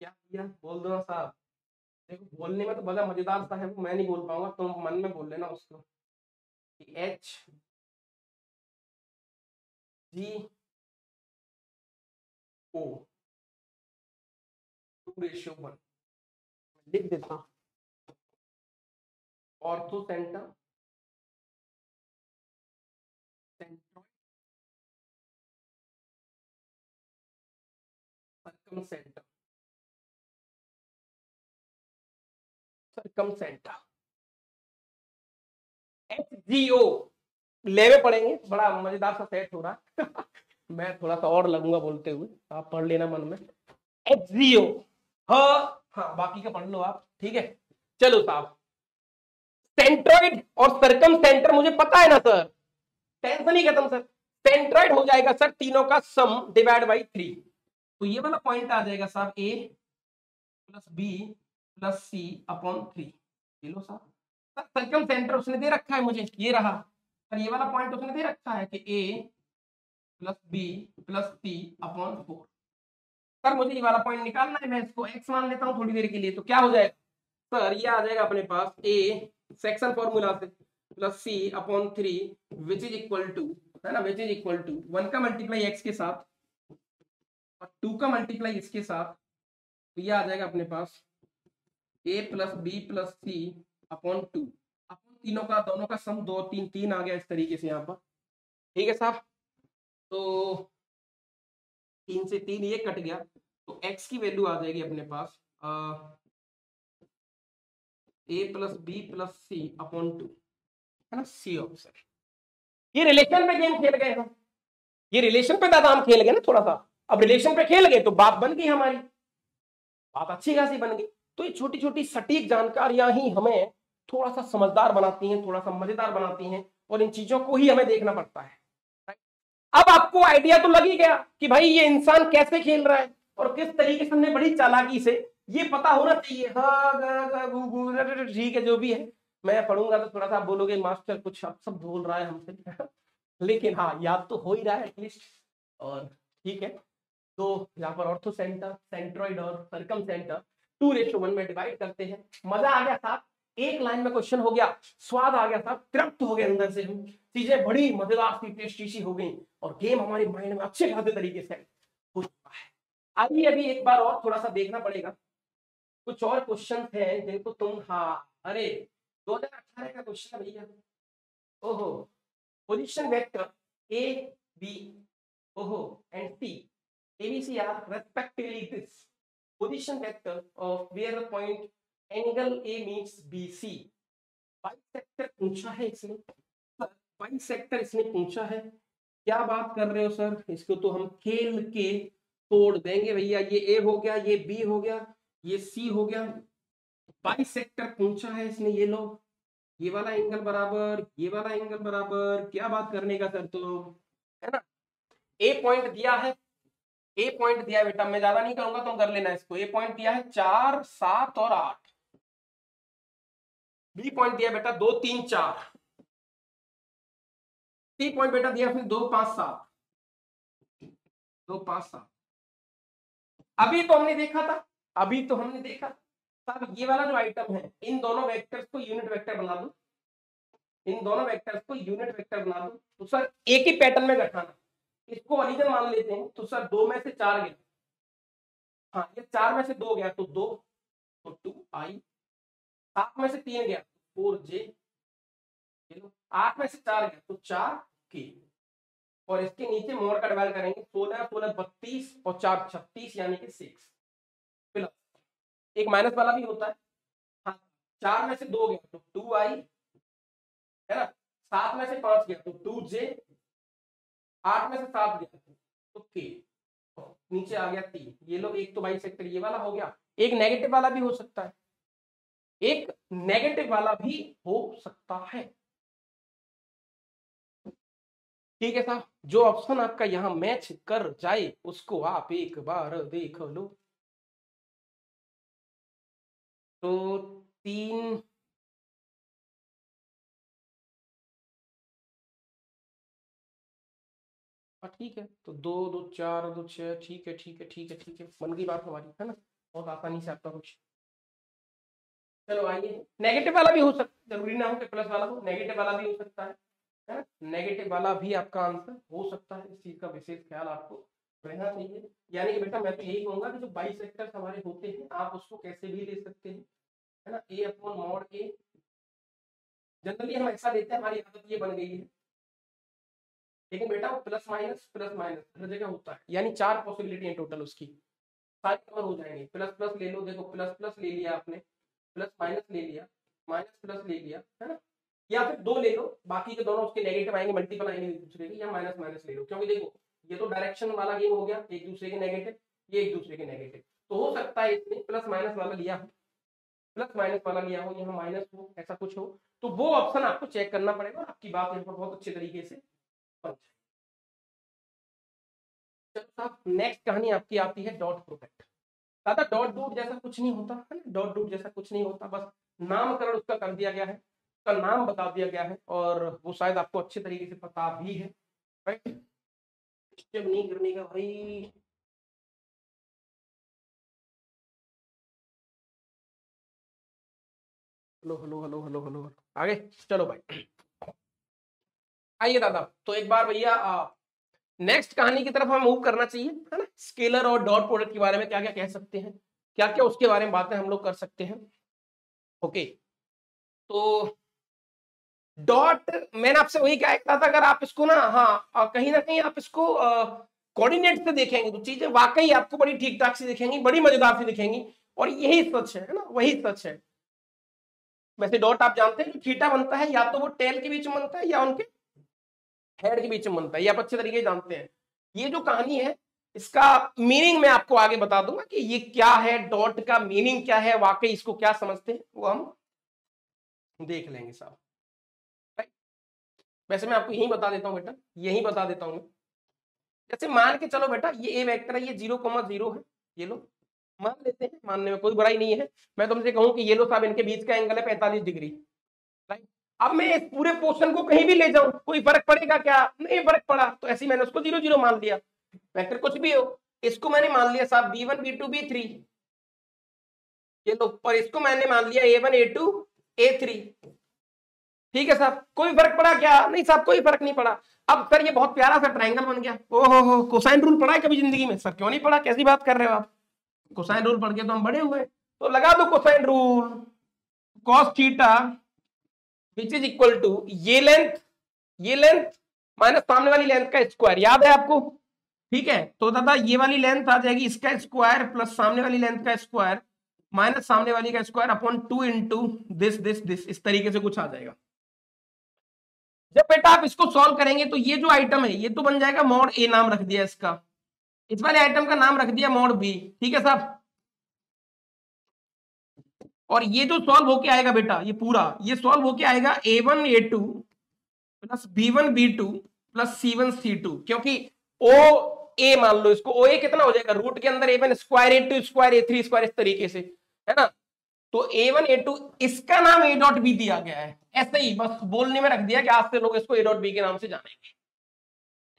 क्या किया बोल दो ना साहब, देखो बोलने में तो बड़ा मजेदार सा है वो, मैं नहीं बोल पाऊंगा, तुम मन में बोल लेना उसको, कि एच जी ओ 2:1 लिख देता हूं, orthocentre, centroid circumcentre, circumcentre, HGO लेवे पड़ेंगे, बड़ा मजेदार सा सेट हो रहा है मैं थोड़ा सा और लगूंगा बोलते हुए, आप पढ़ लेना मन में। HGO, हाँ बाकी का पढ़ लो आप, ठीक है। चलो साहब, सेंट्रॉइड और सरकम सेंटर मुझे पता है ना सर, टेंशन ही खत्म सर। सेंट्रॉइड हो जाएगा सर तीनों का सम डिवाइड बाई 3, तो ये वाला पॉइंट आ जाएगा साहब A plus B plus C upon 3। ये लो साहब, सरकम सेंटर उसने दे रखा है मुझे, ये रहा सर, ये वाला पॉइंट उसने दे रखा है कि A plus B plus C upon 4। Sir मुझे ये वाला पॉइंट निकालना है, मैं इसको x मान लेता हूँ थोड़ी देर के लिए, तो क्या हो जाएगा सर, ये आ जाएगा अपने पास A सेक्शन फॉर्मूला से plus C upon 3 which is equal to, है ना, विच इज इक्वल टू 1 का मल्टीप्लाई x के साथ और 2 का मल्टीप्लाई इसके साथ, तो ये आ जाएगा अपने पास A plus B plus C upon 2 upon तीनों का, दोनों का सम 2 3 3 आ गया इस तरीके से यहाँ पर, ठीक है साहब। तो 3 से 3 ये कट गया, तो x की वैल्यू आ जाएगी अपने पास A plus B plus C upon 2, है ना, C ऑप्शन। ये रिलेशन पे गेम खेल गए हम, ये रिलेशन पे दादा हम खेल गए ना थोड़ा सा, अब रिलेशन पे खेल गए तो बात बन गई हमारी, बात अच्छी खासी बन गई। तो ये छोटी छोटी सटीक जानकारियां ही हमें थोड़ा सा समझदार बनाती हैं, थोड़ा सा मजेदार बनाती हैं, और इन चीजों को ही हमें देखना पड़ता है। अब आपको आइडिया तो लग ही गया कि भाई ये इंसान कैसे खेल रहा है और किस तरीके से हमने बड़ी चालाकी से, ये पता होना चाहिए। हाँ ठीक है, जो भी है मैं पढ़ूंगा तो थोड़ा सा आप बोलोगे मास्टर कुछ अब सब बोल रहा है हमसे लेकिन हाँ याद तो हो ही रहा है एटलीस्ट, और ठीक है। तो यहाँ पर ऑर्थो सेंटर, सेंट्रॉइड और सरकम सेंटर 2:1 में डिवाइड करते हैं। मजा आ गया साहब, एक लाइन में क्वेश्चन हो गया, स्वाद आ गया साहब, तृप्त हो गए अंदर से हम, चीजें बड़ी मजेदार सी टेस्टी सी हो गई और गेम हमारे माइंड में अच्छे खासे तरीके से हो चुका है। अभी अभी एक बार और थोड़ा सा देखना पड़ेगा, कुछ और क्वेश्चन हैं जिनको तुम, हाँ अरे 2018 का क्वेश्चन है भैया, ओहो, पोजीशन वेक्टर ए बी, ओहो and C ABC are respectively this position vector of where the point angle A meets BC। Bisector पूछा है इसने, बाइसेक्टर इसने पूछा है, क्या बात कर रहे हो सर, इसको तो हम खेल के तोड़ देंगे भैया। ये A हो गया, ये B हो गया, ये C हो गया, बाइसेक्टर पूछा है इसने, ये लो, ये वाला एंगल बराबर, ये वाला एंगल बराबर, क्या बात करने का सर, तो है ना। A पॉइंट दिया है, ए पॉइंट दिया है बेटा, मैं ज्यादा नहीं कहूंगा तुम कर लेना इसको। ए पॉइंट दिया है 4 7 और 8, बी पॉइंट दिया बेटा 2 3 4, सी पॉइंट बेटा दिया फिर 2 5 7, 2 5 7। अभी तो हमने देखा था, अभी तो हमने देखा साहब, ये वाला जो आइटम है, इन दोनों वेक्टर्स को यूनिट वेक्टर बना दो, इन दोनों वेक्टर्स को यूनिट वेक्टर बना दो, तो सर एक ही पैटर्न में घटाना, इसको ओरिजिन मान लेते हैं, तो सर 2 में से 4 गया, हाँ ये 4 में से 2 गया तो 2, तो 2i, 7 में से 3 गया 4j, 8 में से 4 गया तो 4k, और इसके नीचे मोर का डिवाइड करेंगे, 16 16 32 और 4 36 यानी कि 6 प्लस, एक माइनस वाला भी होता है, हाँ 4 में से 2 गया तो 2i, है ना, 7 में से 5 गया तो 2j, 8 में से 7 गया तो k, नीचे आ गया 3। ये लो, एक तो बाइसेक्टर ये वाला हो गया, एक नेगेटिव वाला भी हो सकता है, एक नेगेटिव वाला भी हो सकता है, ठीक है साहब। जो ऑप्शन आपका यहां मैच कर जाए उसको आप एक बार देख लो। तो 3, ठीक है, तो 2 2 4 2 6, ठीक है ठीक है ठीक है ठीक है, बन गई बात हमारी, है ना, बहुत आसानी से आपका कुछ। चलो आइए, नेगेटिव वाला भी हो सकता, जरूरी ना हो कि प्लस वाला हो, नेगेटिव वाला भी हो सकता है ना, नेगेटिव वाला भी आपका आंसर हो सकता है, इस चीज का विशेष ख्याल आपको रहना चाहिए। यानी कि बेटा मैं तो यही कहूंगा कि जो बाइसेक्टर्स हमारे होते हैं आप उसको कैसे भी ले सकते हैं, है ना, ए अपॉन मॉड ए, जनरली हम ऐसा लेते हैं, हमारी आदत ये बन गई है, लेकिन बेटा वो प्लस माइनस हर जगह होता है, यानी 4 पॉसिबिलिटी है टोटल उसकी, सारे कवर हो जाएंगे। प्लस प्लस ले लो, देखो प्लस प्लस ले लिया आपने, प्लस माइनस ले लिया, माइनस प्लस ले लिया, है ना, या फिर दो ले लो, बाकी के दोनों उसके नेगेटिव आएंगे, मल्टीपल आएंगे एक दूसरे के, या माइनस माइनस ले लो, क्योंकि देखो ये तो डायरेक्शन वाला गेम हो गया, एक दूसरे के नेगेटिव, ये एक दूसरे के नेगेटिव, तो हो सकता है इसमें प्लस माइनस वाला लिया हो, प्लस माइनस वाला लिया हो, यहाँ माइनस हो, ऐसा कुछ हो, तो वो ऑप्शन आपको चेक करना पड़ेगा। आपकी बात यहाँ पर बहुत अच्छे तरीके से बन जाए। चलो साहब, नेक्स्ट कहानी आपकी आती है डॉट प्रोडक्ट। दादा डॉट डॉट जैसा कुछ नहीं होता है ना, डॉट डॉट जैसा कुछ नहीं होता, बस नामकरण उसका कर दिया गया है, उसका नाम बता दिया गया है, और वो शायद आपको अच्छे तरीके से पता भी है, राइट। डिस्टर्ब नहीं करने का भाई। Hello hello hello hello hello, आगे चलो भाई, आइए दादा। तो एक बार भैया नेक्स्ट कहानी की तरफ हमें मूव करना चाहिए, है ना। स्केलर और डॉट प्रोडक्ट के बारे में क्या क्या कह सकते हैं, क्या क्या उसके बारे में बातें हम लोग कर सकते हैं। ओके, तो डॉट मैंने आपसे वही कहा था, अगर आप इसको ना, हाँ कहीं ना कहीं आप इसको कोऑर्डिनेट से देखेंगे तो चीजें वाकई आपको बड़ी ठीक ठाक सी दिखेंगी, बड़ी मजेदार सी दिखेंगी, और यही सच है ना, वही सच है। वैसे डॉट आप जानते हैं जो थीटा बनता है, या तो वो टेल के बीच में बनता है या उनके हेड के बीच में बनता है, ये आप अच्छे तरीके से जानते हैं। ये जो कहानी है इसका मीनिंग मैं आपको आगे बता दूंगा कि ये क्या है, डॉट का मीनिंग क्या है, वाकई इसको क्या समझते हैं वो हम देख लेंगे साहब। वैसे मैं आपको यही बता देता हूँ बेटा, यही बता देता हूँ मैं। जैसे मान के चलो बेटा, ये ए वेक्टर है, ये 0,0 है, ये लो मान लेते हैं, मानने में कोई बुराई नहीं है। मैं तुमसे कहूं कि ये लो साहब, इनके बीच का एंगल है 45 डिग्री, राइट। अब मैं इस पूरे पोर्शन को कहीं भी ले जाऊं, कोई फर्क पड़ेगा क्या, नहीं फर्क पड़ा, तो ऐसे मैंने उसको 0 0 मान लिया, वेक्टर कुछ भी हो। इसको मैंने मान लिया साहब B1 B2 B3, ये लो, और इसको मैंने मान लिया A1 A2 A3, ठीक है साहब। कोई फर्क पड़ा क्या, नहीं साहब कोई फर्क नहीं पड़ा। अब सर ये बहुत प्यारा सा ट्रायंगल बन गया, ओहो हो, कोसाइन रूल पढ़ा है कभी जिंदगी में? सर क्यों नहीं पढ़ा, कैसी बात कर रहे हो आप, कोसाइन रूल पढ़ के तो हम बड़े हुए। तो लगा दो cosine rule, cos theta which is equal to ये लेंथ माइनस सामने वाली लेंथ का स्क्वायर, याद है आपको? ठीक है, तो दादा ये वाली लेंथ आ जाएगी इसका स्क्वायर प्लस सामने वाली लेंथ का स्क्वायर माइनस सामने वाली का स्क्वायर अपॉन 2 इंटू दिस, इस तरीके से कुछ आ जाएगा। जब बेटा आप इसको सॉल्व करेंगे तो ये जो आइटम है ये तो बन जाएगा मॉड ए, नाम रख दिया इसका, इस वाले आइटम का नाम रख दिया मॉड बी, ठीक है साहब। और ये जो सॉल्व होके आएगा बेटा, ये पूरा ये सॉल्व होके आएगा A1 A2 plus B1 B2 plus C1 C2, क्योंकि ओ ए मान लो इसको, ओ ए कितना हो जाएगा, रूट के अंदर A1 square A2 square A3 square, इस तरीके से, है ना। तो A1 A2 इसका नाम A डॉट बी दिया गया है, ऐसे ही बस बोलने में रख दिया कि आज से लोग इसको A डॉट बी के नाम से जानेंगे,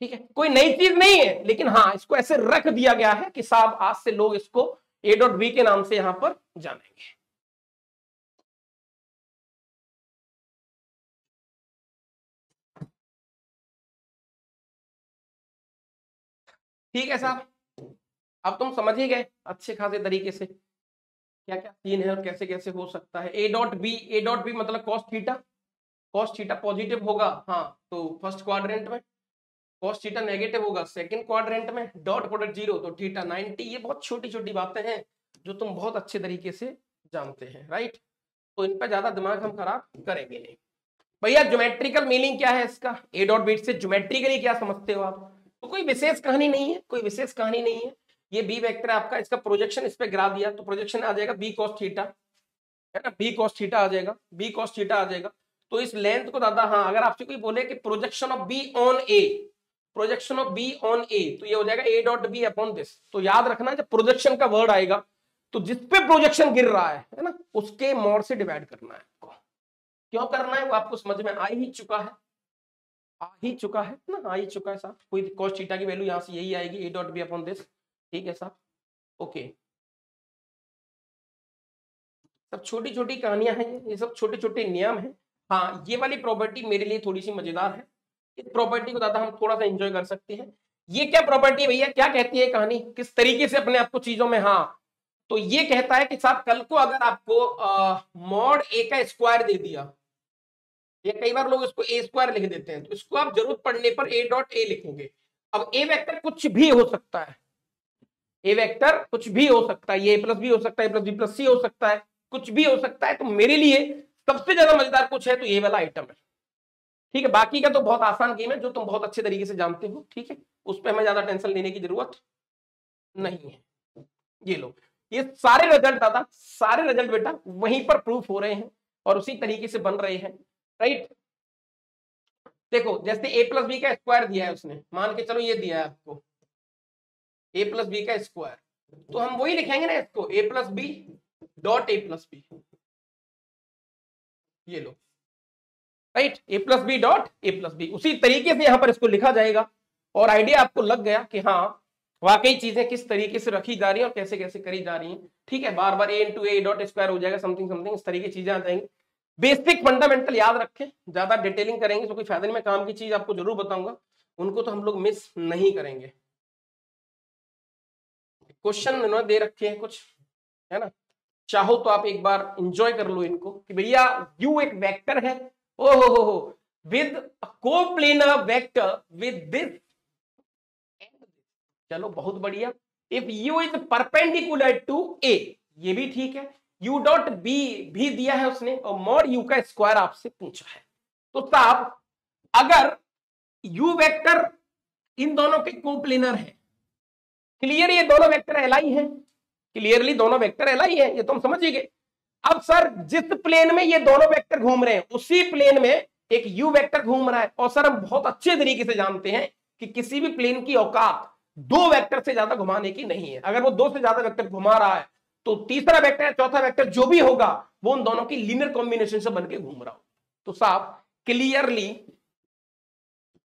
ठीक है। कोई नई चीज नहीं है, लेकिन हाँ इसको ऐसे रख दिया गया है कि साहब आज से लोग इसको A डॉट बी के नाम से यहां पर जानेंगे। ठीक है साहब, अब तुम समझ ही गए अच्छे खासे तरीके से क्या क्या सीन है और कैसे कैसे हो सकता है। ए डॉट बी मतलब कॉस थीटा पॉजिटिव होगा, हाँ तो फर्स्ट क्वाड्रेंट में, कॉस थीटा नेगेटिव होगा सेकंड क्वाड्रेंट में, डॉट प्रोडक्ट 0 तो थीटा 90। ये बहुत छोटी छोटी बातें हैं जो तुम बहुत अच्छे तरीके से जानते हैं, राइट। तो इन पर ज्यादा दिमाग हम खराब करेंगे नहीं। भैया ज्योमेट्रिकल मीनिंग क्या है इसका, ए डॉट बी से ज्योमेट्रिकली क्या समझते हो आप? तो कोई विशेष कहानी नहीं है, कोई विशेष कहानी नहीं है। ये बी वेक्टर है आपका, इसका प्रोजेक्शन इस पे गिरा दिया तो प्रोजेक्शन आ जाएगा बी कॉस थीटा, है ना, बी कॉस थीटा आ जाएगा, बी कॉस थीटा आ जाएगा। तो इस लेंथ को दादा, हाँ अगर आपसे कोई बोले कि projection of B on A, projection of B on A, तो ये हो जाएगा A dot B upon this. तो याद रखना जब प्रोजेक्शन का वर्ड आएगा तो जिस पे प्रोजेक्शन गिर रहा है ना, उसके मॉड से डिवाइड करना है आपको। क्यों करना है वो आपको समझ में आ ही चुका है, आ ही चुका है ना, आ ही चुका है साहब। कोई cos थीटा की वैल्यू यहां से यही आएगी A dot B upon this, ठीक है साहब। ओके, सब छोटी छोटी कहानियां हैं, ये सब छोटे छोटे नियम हैं। हाँ ये वाली प्रॉपर्टी मेरे लिए थोड़ी सी मजेदार है, इस प्रॉपर्टी को ज्यादा हम थोड़ा सा एंजॉय कर सकते हैं। ये क्या प्रॉपर्टी है भैया, क्या कहती है कहानी, किस तरीके से अपने आपको चीजों में, हाँ तो ये कहता है कि साहब कल को अगर आपको मॉड ए का स्क्वायर दे दिया, या कई बार लोग इसको ए स्क्वायर लिख देते हैं, तो इसको आप जरूरत पड़ने पर ए डॉट ए लिखेंगे। अब ए वेक्टर कुछ भी हो सकता है, ए वेक्टर कुछ भी हो सकता है, ये ए प्लस बी हो सकता है, ए प्लस बी प्लस सी हो सकता है, कुछ भी हो सकता है। तो मेरे लिए सबसे ज्यादा मजेदार कुछ है तो ये वाला आइटम है, ठीक है। बाकी का तो बहुत आसान गेम है जो तुम बहुत अच्छे तरीके से जानते हो, ठीक है, उस पर हमें ज्यादा टेंशन लेने की जरूरत नहीं है। ये लो, ये सारे रिजल्ट दादा, सारे रिजल्ट बेटा वहीं पर प्रूफ हो रहे हैं और उसी तरीके से बन रहे हैं, राइट। देखो जैसे ए प्लस बी का स्क्वायर दिया है उसने, मान के चलो ये दिया है आपको ए प्लस बी का स्क्वायर, तो हम वही लिखेंगे ना इसको, A plus B dot A plus B, ये लो, right, A plus B dot A plus B, उसी तरीके से यहां पर इसको लिखा जाएगा। और आइडिया आपको लग गया कि हाँ वाकई चीजें किस तरीके से रखी जा रही है और कैसे कैसे करी जा रही हैं, ठीक है। बार बार ए इंटू ए डॉट स्क्वायर हो जाएगा, समथिंग समथिंग इस तरीके की चीजें आ जाएंगी। बेसिक फंडामेंटल याद रखें, ज्यादा डिटेलिंग करेंगे तो कोई फायदा नहीं। मैं काम की चीज आपको जरूर बताऊंगा, उनको तो हम लोग मिस नहीं करेंगे। क्वेश्चन इन्होंने दे रखे हैं कुछ, है ना, चाहो तो आप एक बार इंजॉय कर लो इनको कि भैया यू एक वेक्टर है, ओ हो with coplanar vector with this, चलो बहुत बढ़िया। If U is perpendicular to A, ये भी ठीक है, यू डॉट बी भी दिया है उसने, और मॉड यू का स्क्वायर आपसे पूछा है। तो साहब अगर यू वेक्टर इन दोनों के कोप्लेनर है, क्लियर ये दोनों वेक्टर एलआई है, क्लियरली दोनों वेक्टर एलआई है, ये तो हम समझ ही गए। अब सर जिस प्लेन में ये दोनों वेक्टर घूम रहे हैं उसी प्लेन में एक यू वेक्टर घूम रहा है, और सर हम बहुत अच्छे तरीके से जानते हैं कि किसी भी प्लेन की औकात दो वेक्टर से ज्यादा घुमाने की नहीं है। अगर वो दो से ज्यादा वेक्टर घुमा रहा है तो तीसरा वेक्टर चौथा वेक्टर जो भी होगा वो उन दोनों की लीनियर कॉम्बिनेशन से बनके घूम रहा हो। तो साहब clearly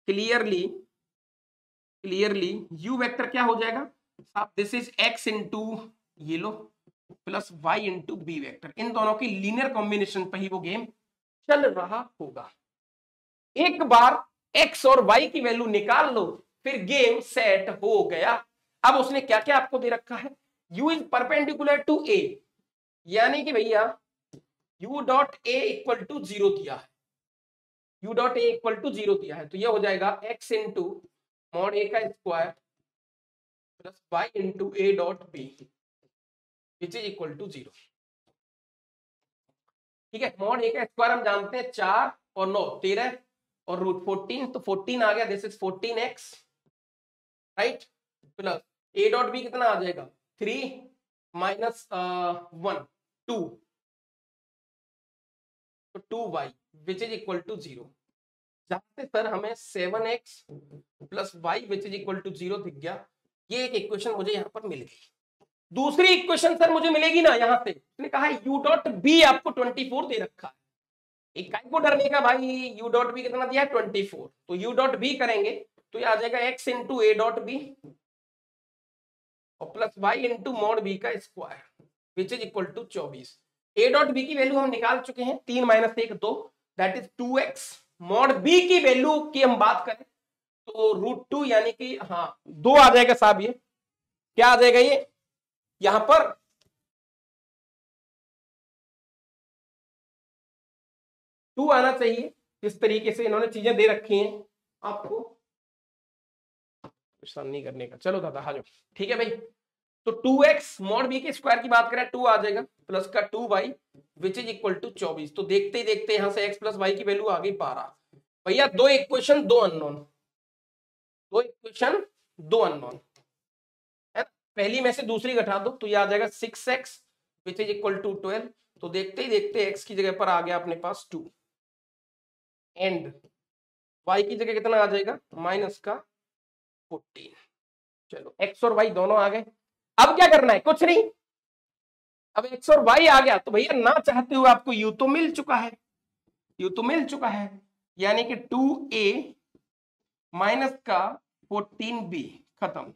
clearly clearly U vector क्या हो जाएगा साहब, दिस इज एक्स इंटू ये लो plus Y into B vector, इन दोनों की लीनियर कॉम्बिनेशन पर ही वो गेम चल रहा होगा। एक बार एक्स और वाई की वैल्यू निकाल लो फिर गेम सेट हो गया। अब उसने क्या क्या आपको दे रखा है, u is perpendicular to a, यानी कि भैया u dot A equal to 0 दिया है, u dot A equal to 0 दिया है, तो यह हो जाएगा x इंटू मॉड ए का square plus Y into A dot B which is equal to 0, ठीक है। मॉड ए का स्क्वायर हम जानते हैं 4 और 9 13 और रूट 14, तो 14 आ गया, this is 14x, right, plus A dot B कितना आ जाएगा 3 माइनस 1 2, तो 2y which is equal to 0। जहां से सर हमें 7x plus Y which is equal to 0 दिख गया, ये एक इक्वेशन मुझे यहां पर मिल गई। दूसरी इक्वेशन सर मुझे मिलेगी ना यहां से, उसने कहा u डॉट बी आपको 24 दे रखा है, एक काय को डरने का भाई, u डॉट बी कितना दिया है 24, तो u डॉट बी करेंगे तो ये आ जाएगा x into A dot B और plus Y into mod B का square which is equal to 24। A dot B की वैल्यू हम निकाल चुके हैं, 3 minus 1 2, that is 2x। Mod B की वैल्यू की हम बात करें तो √2 यानी कि हाँ 2 आ जाएगा साहब, ये क्या आ जाएगा, ये यहां पर टू आना चाहिए। इस तरीके से इन्होंने चीजें दे रखी हैं आपको, परेशान नहीं करने का। चलो दादा आ जाओ, ठीक है भाई। तो 2x मॉड बी के स्क्वायर की बात करें 2 आ जाएगा प्लस का 2y which is equal to 24। तो देखते ही देखते यहां से x प्लस वाई की वैल्यू आ गई 12। भैया दो इक्वेशन दो अननोन, दो इक्वेशन दो अननोन है, पहली में से दूसरी घटा दो तो ये आ जाएगा 6x which is equal to 12। तो देखते ही देखते x की जगह पर आ गया अपने पास 2 एंड y की जगह कितना आ जाएगा माइनस का 14। चलो x और y दोनों आ गए, अब क्या करना है, कुछ नहीं, अब x और y आ गया तो भैया ना चाहते हुए आपको u तो मिल चुका है, u तो मिल चुका है, यानी कि 2a माइनस का 14b खत्म।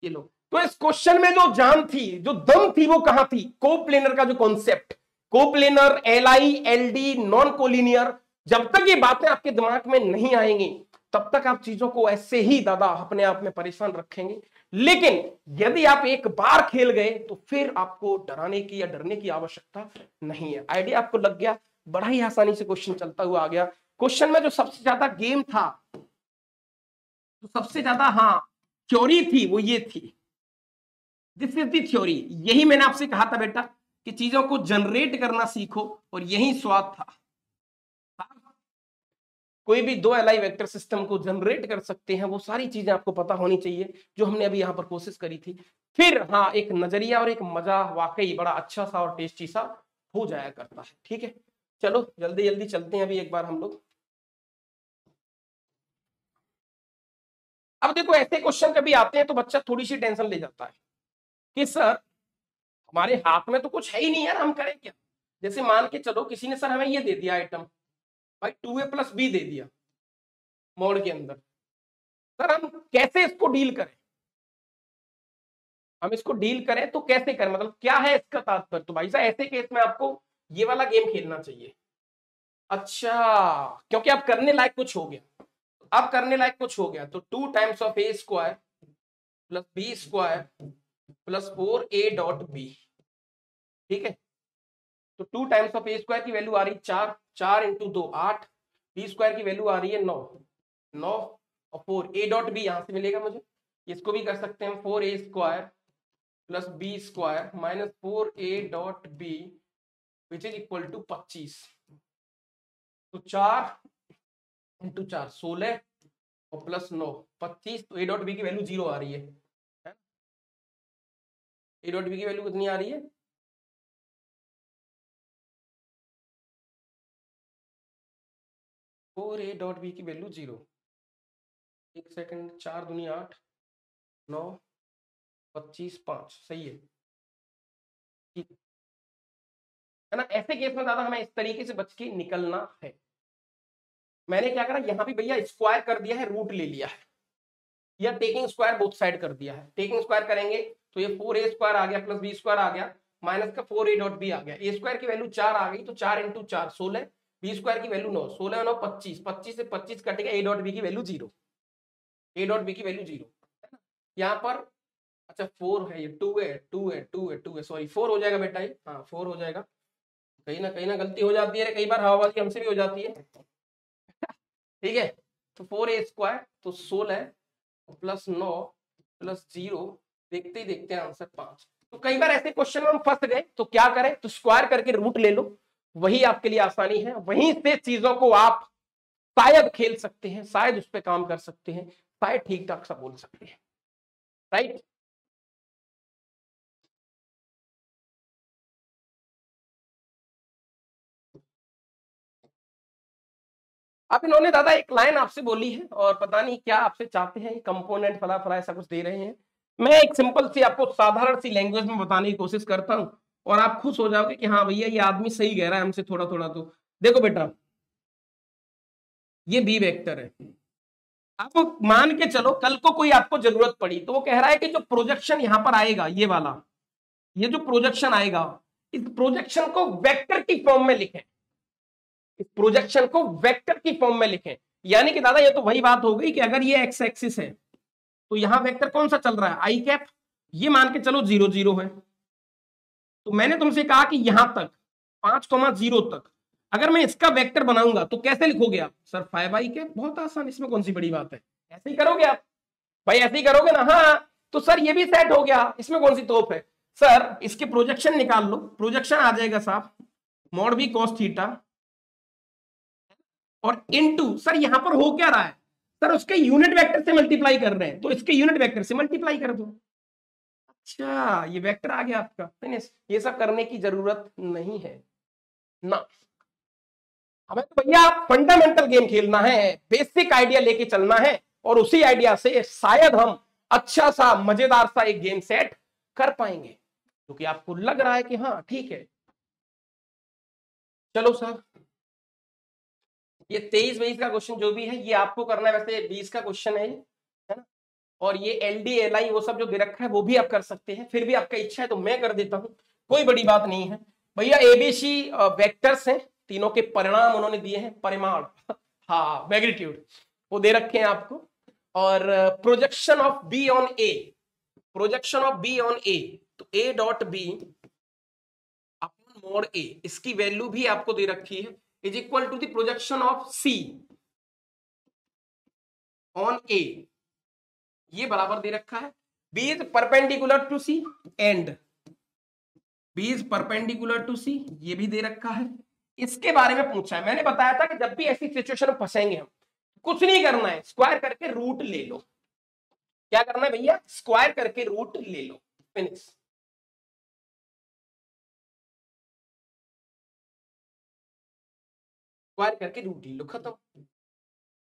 ये लो, तो इस क्वेश्चन में जो जान थी, जो दम थी, वो कहां थी, कोप्लेनर का जो concept, coplanar, LI, LD, non collinear, जब तक ये बातें आपके दिमाग में नहीं आएंगी तब तक आप चीजों को ऐसे ही दादा अपने आप में परेशान रखेंगे। लेकिन यदि आप एक बार खेल गए तो फिर आपको डराने की या डरने की आवश्यकता नहीं है। आइडिया आपको लग गया, बड़ा ही आसानी से क्वेश्चन चलता हुआ आ गया। क्वेश्चन में जो सबसे ज्यादा गेम था, तो सबसे ज्यादा हाँ थ्योरी थी, वो ये थी दिस इज द थ्योरी। यही मैंने आपसे कहा था बेटा कि चीजों को जनरेट करना सीखो, और यही स्वाद था। कोई भी दो एलआई वेक्टर सिस्टम को जनरेट कर सकते हैं, वो सारी चीजें आपको पता होनी चाहिए जो हमने अभी यहां पर कोशिश करी थी। फिर हाँ, एक नजरिया और एक मजा वाकई बड़ा अच्छा सा और टेस्टी सा हो जाया करता है। ठीक है, चलो जल्दी जल्दी चलते हैं अभी एक बार हम लोग। अब देखो, ऐसे क्वेश्चन कभी आते हैं तो बच्चा थोड़ी सी टेंशन ले जाता है कि सर हमारे हाथ में तो कुछ है ही नहीं यार, हम करें क्या। जैसे मान के चलो किसी ने सर हमें ये दे दिया आइटम, भाई 2a+b दे दिया मोड के अंदर, सर हम कैसे इसको डील करें, हम इसको डील करें तो कैसे करें, मतलब क्या है इसका तात्पर्य। तो भाई साहब ऐसे केस में आपको ये वाला गेम खेलना चाहिए। अच्छा, क्योंकि अब करने लायक कुछ हो गया, अब करने लायक कुछ हो गया। तो 2 times of a square plus b square plus 4a.b, ठीक है। तो 2 टाइम्स ऑफ a स्क्वायर की वैल्यू आ रही 4, 4 इंटू 2 8, b स्क्वायर की वैल्यू आ रही है 9, 9 और 4 a.b यहां से मिलेगा मुझे। इसको भी कर सकते हैं 4a square plus b square minus 4a.b which is equal to 25। तो 4 इंटू 4 16 और प्लस 9 25। तो a.b की वैल्यू 0 आ रही है। a.b की वैल्यू कितनी आ रही है? 4a.b की वैल्यू 0। एक सेकंड, 4 दूनी 8, 9 25 5, सही है, ठीक है ना। ऐसे केस में दादा हमें इस तरीके से बच के निकलना है। मैंने क्या करा, यहां भी भैया स्क्वायर कर दिया है, रूट ले लिया है, या टेकिंग स्क्वायर बोथ साइड कर दिया है। टेकिंग स्क्वायर करेंगे तो ये 4a स्क्वायर आ गया प्लस b स्क्वायर आ गया, माइनस का 4a.b आ गया। a स्क्वायर की वैल्यू 4 आ गई, तो 4 इंटू 4 16, b स्क्वायर की वैल्यू 9, 16 9 25, 25 से 25 कटेगा, a.b की वैल्यू 0, a.b की वैल्यू 0 है ना। यहाँ पर अच्छा 4 है, ये 2 है, सॉरी 4 हो जाएगा बेटा, ये हाँ 4 हो जाएगा। कहीं ना गलती हो जाती है, कई बार हवा वाली हमसे भी हो जाती है। ठीक है, तो 4a स्क्वायर तो 16 प्लस 9 प्लस 0, देखते ही देखते हैं आंसर 5। तो कई बार ऐसे क्वेश्चन में हम फंस गए तो क्या करें, तो स्क्वायर करके रूट ले लो, वही आपके लिए आसानी है। वहीं से चीजों को आप शायद खेल सकते हैं, शायद उस पर काम कर सकते हैं, शायद ठीक ठाक सा बोल सकते हैं, राइट। अब इन्होंने दादा एक लाइन आपसे बोली है, और पता नहीं क्या आपसे चाहते हैं, कंपोनेंट फला फला ऐसा कुछ दे रहे हैं। मैं एक सिंपल सी आपको साधारण सी लैंग्वेज में बताने की कोशिश करता हूं, और आप खुश हो जाओगे कि हाँ भैया ये आदमी सही कह रहा है हमसे थोड़ा थोड़ा। तो देखो बेटा, ये बी वेक्टर है। आप मान के चलो कल को कोई आपको जरूरत पड़ी, तो वो कह रहा है कि जो प्रोजेक्शन यहां पर आएगा, ये वाला, ये जो प्रोजेक्शन आएगा, इस प्रोजेक्शन को वेक्टर की फॉर्म में लिखें, इस प्रोजेक्शन को वेक्टर की फॉर्म में लिखें। यानी कि दादा ये तो वही बात हो गई कि अगर ये एक्स एक्सिस है तो यहां वेक्टर कौन सा चल रहा है, आई कैप। ये मान के चलो 0 0 है, तो मैंने तुमसे कहा कि यहां तक 5,0 तक अगर मैं इसका वेक्टर बनाऊंगा तो कैसे लिखोगे आप, सर 5 आई कैप। बहुत आसान, इसमें कौन सी बड़ी बात है, ऐसे ही करोगे आप, भाई ऐसे ही करोगे ना। हाँ, तो सर ये भी सेट हो गया, इसमें कौन सी तोप है। सर इसके प्रोजेक्शन निकाल लो, प्रोजेक्शन आ जाएगा साहब मॉड बी कॉस थीटा, और इनटू सर यहां पर हो क्या रहा है, सर उसके यूनिट वेक्टर से मल्टीप्लाई कर रहे हैं, तो इसके यूनिट वेक्टर से मल्टीप्लाई कर दो। अच्छा, ये वेक्टर आ गया आपका। नहीं, ये सब करने की जरूरत नहीं है ना, हमें तो भैया फंडामेंटल गेम खेलना है, बेसिक आइडिया लेके चलना है, और उसी आइडिया से शायद हम अच्छा सा मजेदार सा एक गेम सेट कर पाएंगे, क्योंकि आपको लग रहा है कि हाँ ठीक है। चलो सर, ये 23-22 का क्वेश्चन जो भी है ये आपको करना है, वैसे 20 का क्वेश्चन है ना। और ये LD LI वो सब जो दे रखा है वो भी आप कर सकते हैं, फिर भी आपका इच्छा है तो मैं कर देता हूं, कोई बड़ी बात नहीं है भैया। ABC वेक्टर्स हैं, तीनों के परिणाम उन्होंने दिए हैं, परिमाण हाँ मैग्नीट्यूड वो दे रखे हैं आपको। और projection of B on A, projection of B on A, तो A.B अपॉन मोड A, इसकी वैल्यू भी आपको दे रखी है, is equal to the projection of C on A, ये बराबर दे रखा है B is perpendicular to C and B is perpendicular to C, ये भी दे रखा है। इसके बारे में पूछा है, मैंने बताया था कि जब भी ऐसी सिचुएशन में फंसेंगे हम, कुछ नहीं करना है, स्क्वायर करके रूट ले लो। क्या करना है भैया? स्क्वायर करके रूट ले लो, फिनिश। स्क्वायर करके रूट ले लो, खत्म।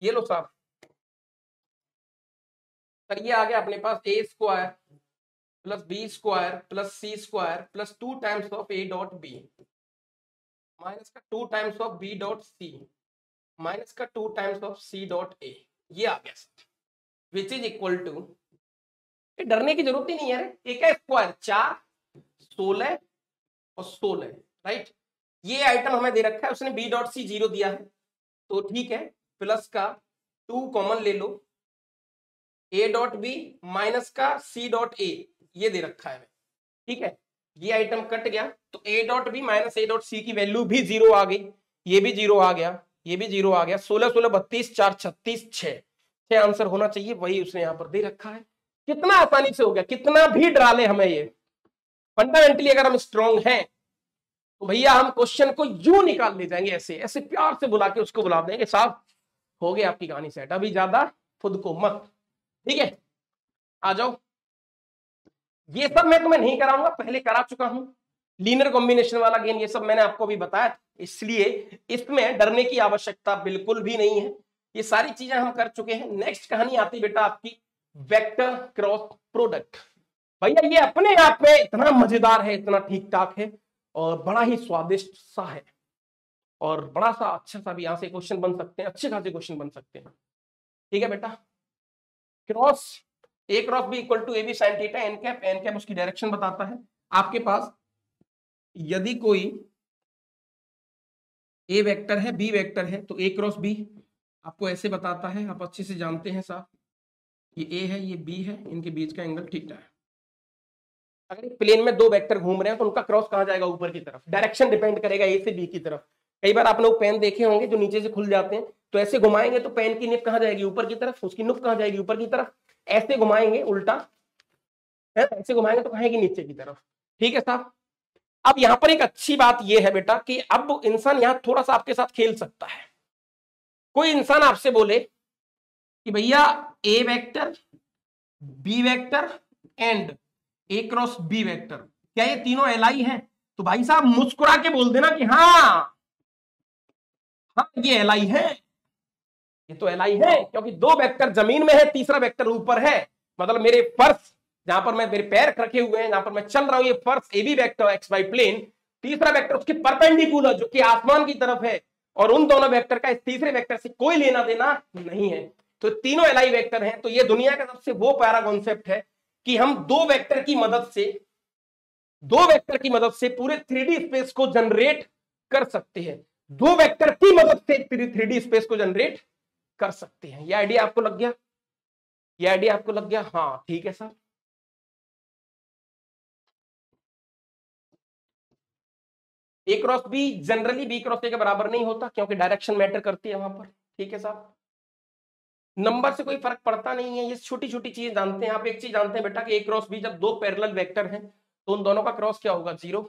ये लो साहब, तो ये आ गया अपने पास A square plus B square plus C square plus 2 times of A dot B minus का 2 times of B dot C minus का 2 times of C dot A. ये आ गया sir, which is equal to, डरने की जरूरत ही नहीं है, ए का स्क्वायर 4 16 और 16, राइट। ये आइटम हमें दे रखा है, उसने बी डॉट सी 0 दिया है, तो ठीक है, प्लस का 2 कॉमन ले लो, ए डॉट बी माइनस का सी डॉट ए, ये दे रखा है, ठीक है। ये आइटम कट गया, तो A dot B minus A dot C की वैल्यू भी 0 आ गई, ये भी 0 आ गया, ये भी 0 आ गया। 16 16 32 4 36 6 आंसर होना चाहिए, वही उसने यहां पर दे रखा है। कितना आसानी से हो गया, कितना भी डरा ले हमें ये। फंडामेंटली अगर हम स्ट्रांग हैं तो भैया हम क्वेश्चन को यूं निकाल ले जाएंगे, ऐसे ऐसे प्यार से बुला के उसको बुला देंगे, साहब हो गई आपकी कहानी सेट, अभी ज्यादा खुद को मत, ठीक है। आ जाओ, ये सब मैं तुम्हें नहीं कराऊंगा, पहले करा चुका हूं। लीनियर कॉम्बिनेशन वाला गेम ये सब मैंने आपको अभी बताया, इसलिए इसमें डरने की आवश्यकता बिल्कुल भी नहीं है, ये सारी चीजें हम कर चुके हैं। नेक्स्ट कहानी आती बेटा आपकी वेक्टर क्रॉस प्रोडक्ट। भैया ये अपने आप में इतना मजेदार है, इतना ठीक ठाक है और बड़ा ही स्वादिष्ट सा है, और बड़ा सा अच्छा सा भी यहां से क्वेश्चन बन सकते हैं, अच्छे खासे क्वेश्चन बन सकते हैं, ठीक है बेटा। Cross A cross B equal to A B sine theta N cap उसकी डायरेक्शन बताता है। आपके पास यदि कोई ए वेक्टर है बी वेक्टर है, तो ए क्रॉस बी आपको ऐसे बताता है, आप अच्छे से जानते हैं साहब, ये ए है ये बी है, इनके बीच का एंगल थीटा है। अगर प्लेन में दो वेक्टर घूम रहे हैं तो उनका क्रॉस कहां जाएगा? ऊपर की तरफ। डायरेक्शन डिपेंड करेगा ए से बी की तरफ। कई बार आप लोग पेन देखे होंगे जो नीचे से खुल जाते हैं, तो ऐसे घुमाएंगे तो पेन की निब कहां जाएगी? ऊपर की तरफ, उसकी नुक कहां जाएगी? ऊपर की तरफ। ऐसे घुमाएंगे उल्टा है, ऐसे घुमाएंगे तो कहेगी नीचे की तरफ, ठीक है साहब। अब यहां पर एक अच्छी बात यह है बेटा कि अब इंसान यहां थोड़ा सा आपके साथ खेल सकता है। कोई इंसान आपसे बोले कि भैया A vector B vector and A cross B vector, क्या ये तीनों एलआई है? तो भाई साहब मुस्कुरा के बोल देना कि हाँ ये एलआई है, ये तो एलआई है, क्योंकि दो वेक्टर जमीन में है, तीसरा वेक्टर ऊपर है। मतलब मेरे फर्श जहां पर मैं मेरे पैर रखे हुए हैं, जहां पर मैं चल रहा हूं, ये फर्श A B vector X Y plane, तीसरा वेक्टर उसके परपेंडिकुलर जो कि आसमान की तरफ है, और उन दोनों वेक्टर का इस तीसरे वेक्टर से कोई लेना देना नहीं है। तो तीनों एलआई वेक्टर हैं। तो ये दुनिया का सबसे वो प्यारा कॉन्सेप्ट है कि हम दो वेक्टर की मदद से पूरे 3D स्पेस को जनरेट कर सकते हैं। दो वेक्टर की मदद से 3D स्पेस को जनरेट कर सकते हैं। ये आइडिया आपको लग गया? ये आइडिया आपको लग गया? हाँ ठीक है sir. A cross B generally B cross A के बराबर नहीं होता, क्योंकि डायरेक्शन मैटर करती है वहां पर, ठीक है साहब। नंबर से कोई फर्क पड़ता नहीं है, ये छोटी छोटी चीजें जानते हैं आप। एक चीज जानते हैं बेटा कि ए क्रॉस बी जब दो पैरेलल वेक्टर हैं तो उन दोनों का क्रॉस क्या होगा? 0।